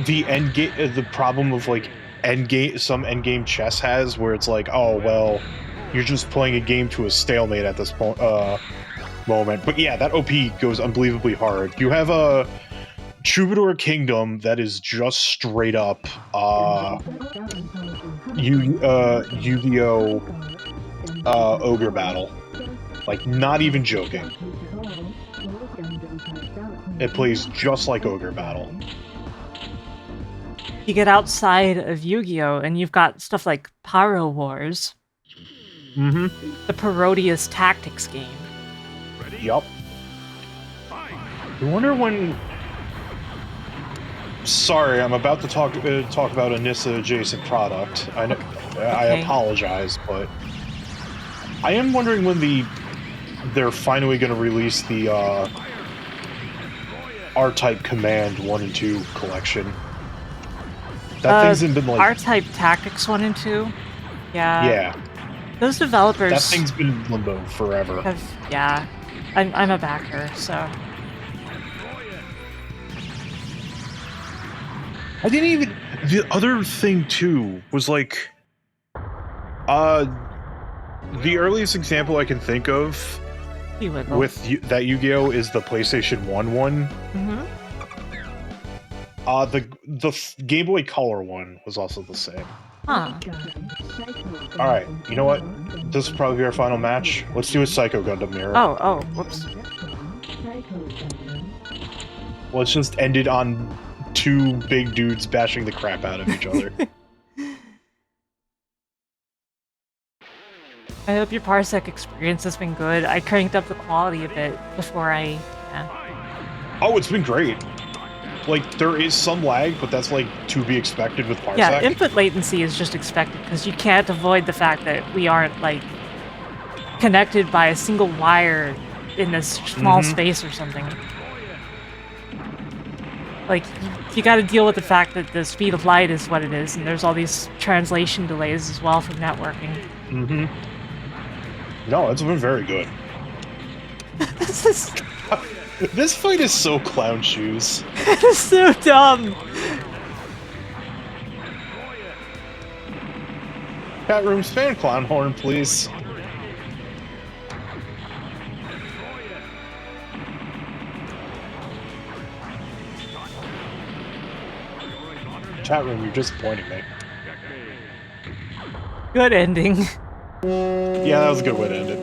the end game, the problem of, like, some endgame chess has, where it's like, oh, well, you're just playing a game to a stalemate at this moment. But yeah, that OP goes unbelievably hard. You have a Troubadour Kingdom that is just straight up Yu-Gi-Oh! Ogre Battle. Like, not even joking. It plays just like Ogre Battle. You get outside of Yu-Gi-Oh! And you've got stuff like Pyro Wars, Mm-hmm. the Parodius Tactics game. Yup. I wonder when... Sorry, I'm about to talk about a Nissa-adjacent product. I know, I Okay. apologize, but... I am wondering when they're finally going to release the R-Type Command 1 and 2 collection. That thing's been like... R-Type Tactics 1 and 2? Yeah. Yeah, Those developers that thing's been in limbo forever. have... Yeah. I'm a backer, so... I didn't even... The other thing, too, was like... The earliest example I can think of You wiggle. with that Yu-Gi-Oh! Is the PlayStation 1 one. Mhm. The Game Boy Color one was also the same. Huh. Alright, you know what? This will probably be our final match. Let's do a Psycho Gundam mirror. Oh, whoops. Let's just end it on two big dudes bashing the crap out of each other. I hope your Parsec experience has been good. I cranked up the quality a bit before I... Yeah. Oh, it's been great. Like, there is some lag, but that's, like, to be expected with Parsec. Yeah, input latency is just expected, because you can't avoid the fact that we aren't, like, connected by a single wire in this small space or something. Like, you gotta deal with the fact that the speed of light is what it is, and there's all these translation delays as well from networking. Mm-hmm. No, it's been very good. This is This fight is so clown shoes. so dumb! Chat room, spam clown horn, please. Chat room, you're disappointing me. Good ending. Yeah, that was a good way to end it.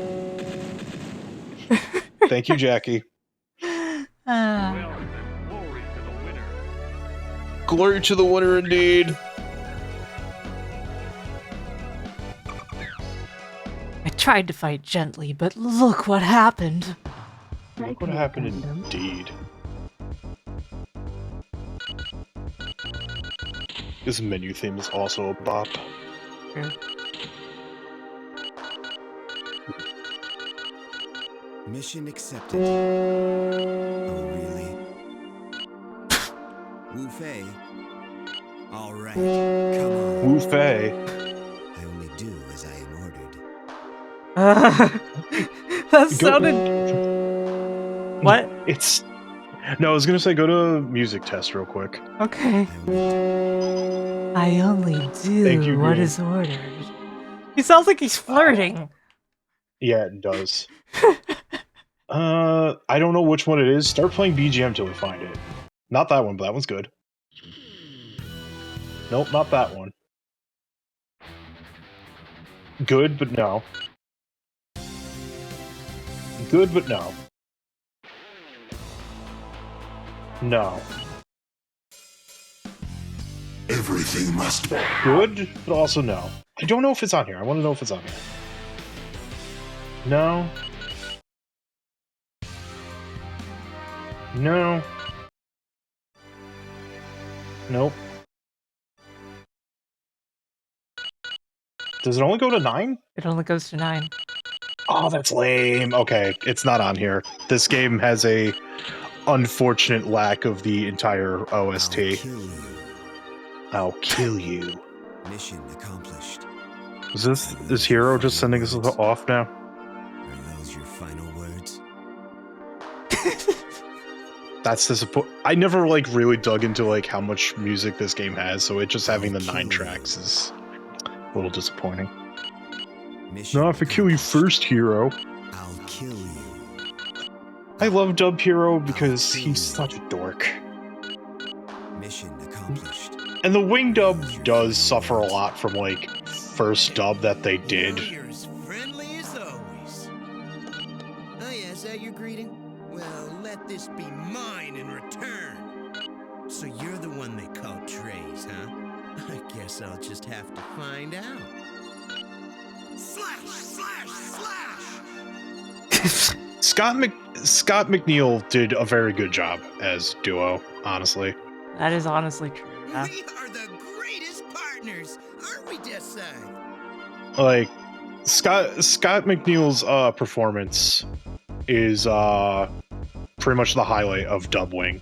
Thank you, Jackie. Ah. Glory to the winner, indeed. I tried to fight gently, but look what happened. Look what happened, indeed. This menu theme is also a bop. True. Mission accepted. Oh, really? Wu Fei? Alright, come on. Wu Fei. I only do as I am ordered. That sounded... What? It's... No, I was gonna say go to music test real quick. Okay. I only I only Thank you, do what Google. is ordered. He sounds like he's flirting. Yeah, it does. I don't know which one it is. Start playing BGM till we find it. Not that one, but that one's good. Nope, not that one. Good, but no. Good, but no. No. Everything must be. Good, but also no. I don't know if it's on here. I want to know if it's on here. No. No. Nope. Does it only go to 9? It only goes to 9. Oh, that's lame. Okay, it's not on here. This game has a unfortunate lack of the entire OST. I'll kill you. I'll kill you. Mission accomplished. Is Hero just sending us off now? Are those your final words? That's disappointing. I never really dug into how much music this game has, so it just having the 9 tracks is a little disappointing. Mission No, I have to kill you first, Hero. I'll kill you. I love Dub Hero because he's such a dork. Mission accomplished. And the wing dub does suffer a lot from first dub that they did. You're as friendly as always. Oh yeah, is that your greeting? Well, let this be mine in return. So you're the one they call Trays, huh? I guess I'll just have to find out. Slash! Slash! Slash! Scott McNeil did a very good job as Duo, honestly. That is honestly true. Yeah. We are the greatest partners, aren't we, Desai? Scott McNeil's performance is pretty much the highlight of Dub Wing.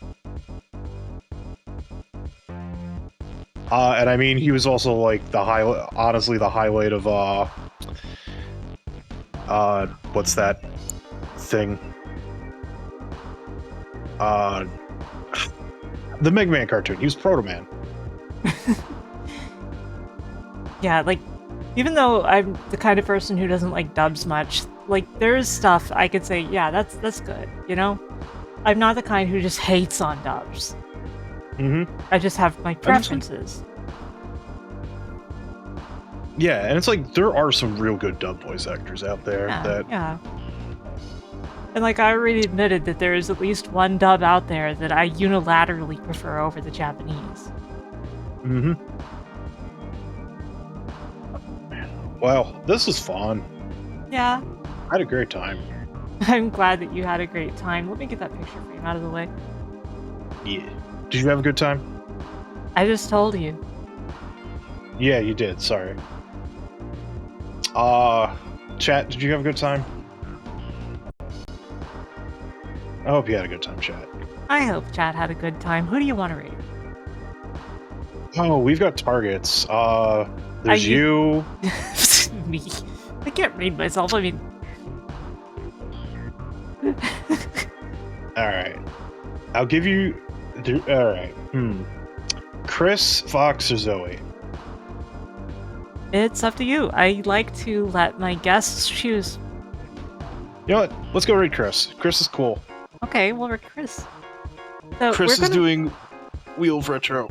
And I mean, he was also the highlight, honestly, the highlight of what's that thing? The Mega Man cartoon. He was Proto Man. Yeah, even though I'm the kind of person who doesn't like dubs much, there is stuff I could say, yeah, that's good, you know? I'm not the kind who just hates on dubs. Mm-hmm. I just have my preferences. Yeah, and it's there are some real good dub voice actors out there Yeah. And I already admitted that there is at least one dub out there that I unilaterally prefer over the Japanese. Mm-hmm. Well, this was fun. Yeah. I had a great time. I'm glad that you had a great time. Let me get that picture frame out of the way. Yeah. Did you have a good time? I just told you. Yeah, you did. Sorry. Chat, did you have a good time? I hope you had a good time, chat. I hope Chad had a good time. Who do you want to rate? Oh, we've got targets. There's you. Me. I can't read myself. I mean... Alright. I'll give you... Alright. Chris, Fox, or Zoe? It's up to you. I like to let my guests choose. You know what? Let's go read Chris. Chris is cool. Okay, we'll read Chris. So Chris is doing Wheel of Retro.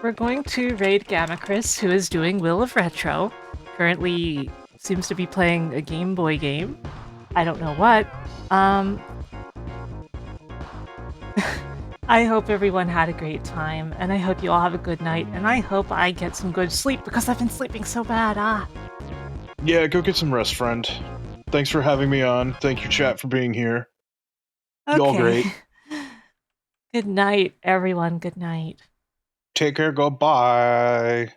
We're going to raid Gamma Chris, who is doing Wheel of Retro. Currently seems to be playing a Game Boy game. I don't know what. I hope everyone had a great time, and I hope you all have a good night, and I hope I get some good sleep, because I've been sleeping so bad, Yeah, go get some rest, friend. Thanks for having me on. Thank you, chat, for being here. Okay. Y'all great. Good night, everyone. Good night. Take care. Goodbye.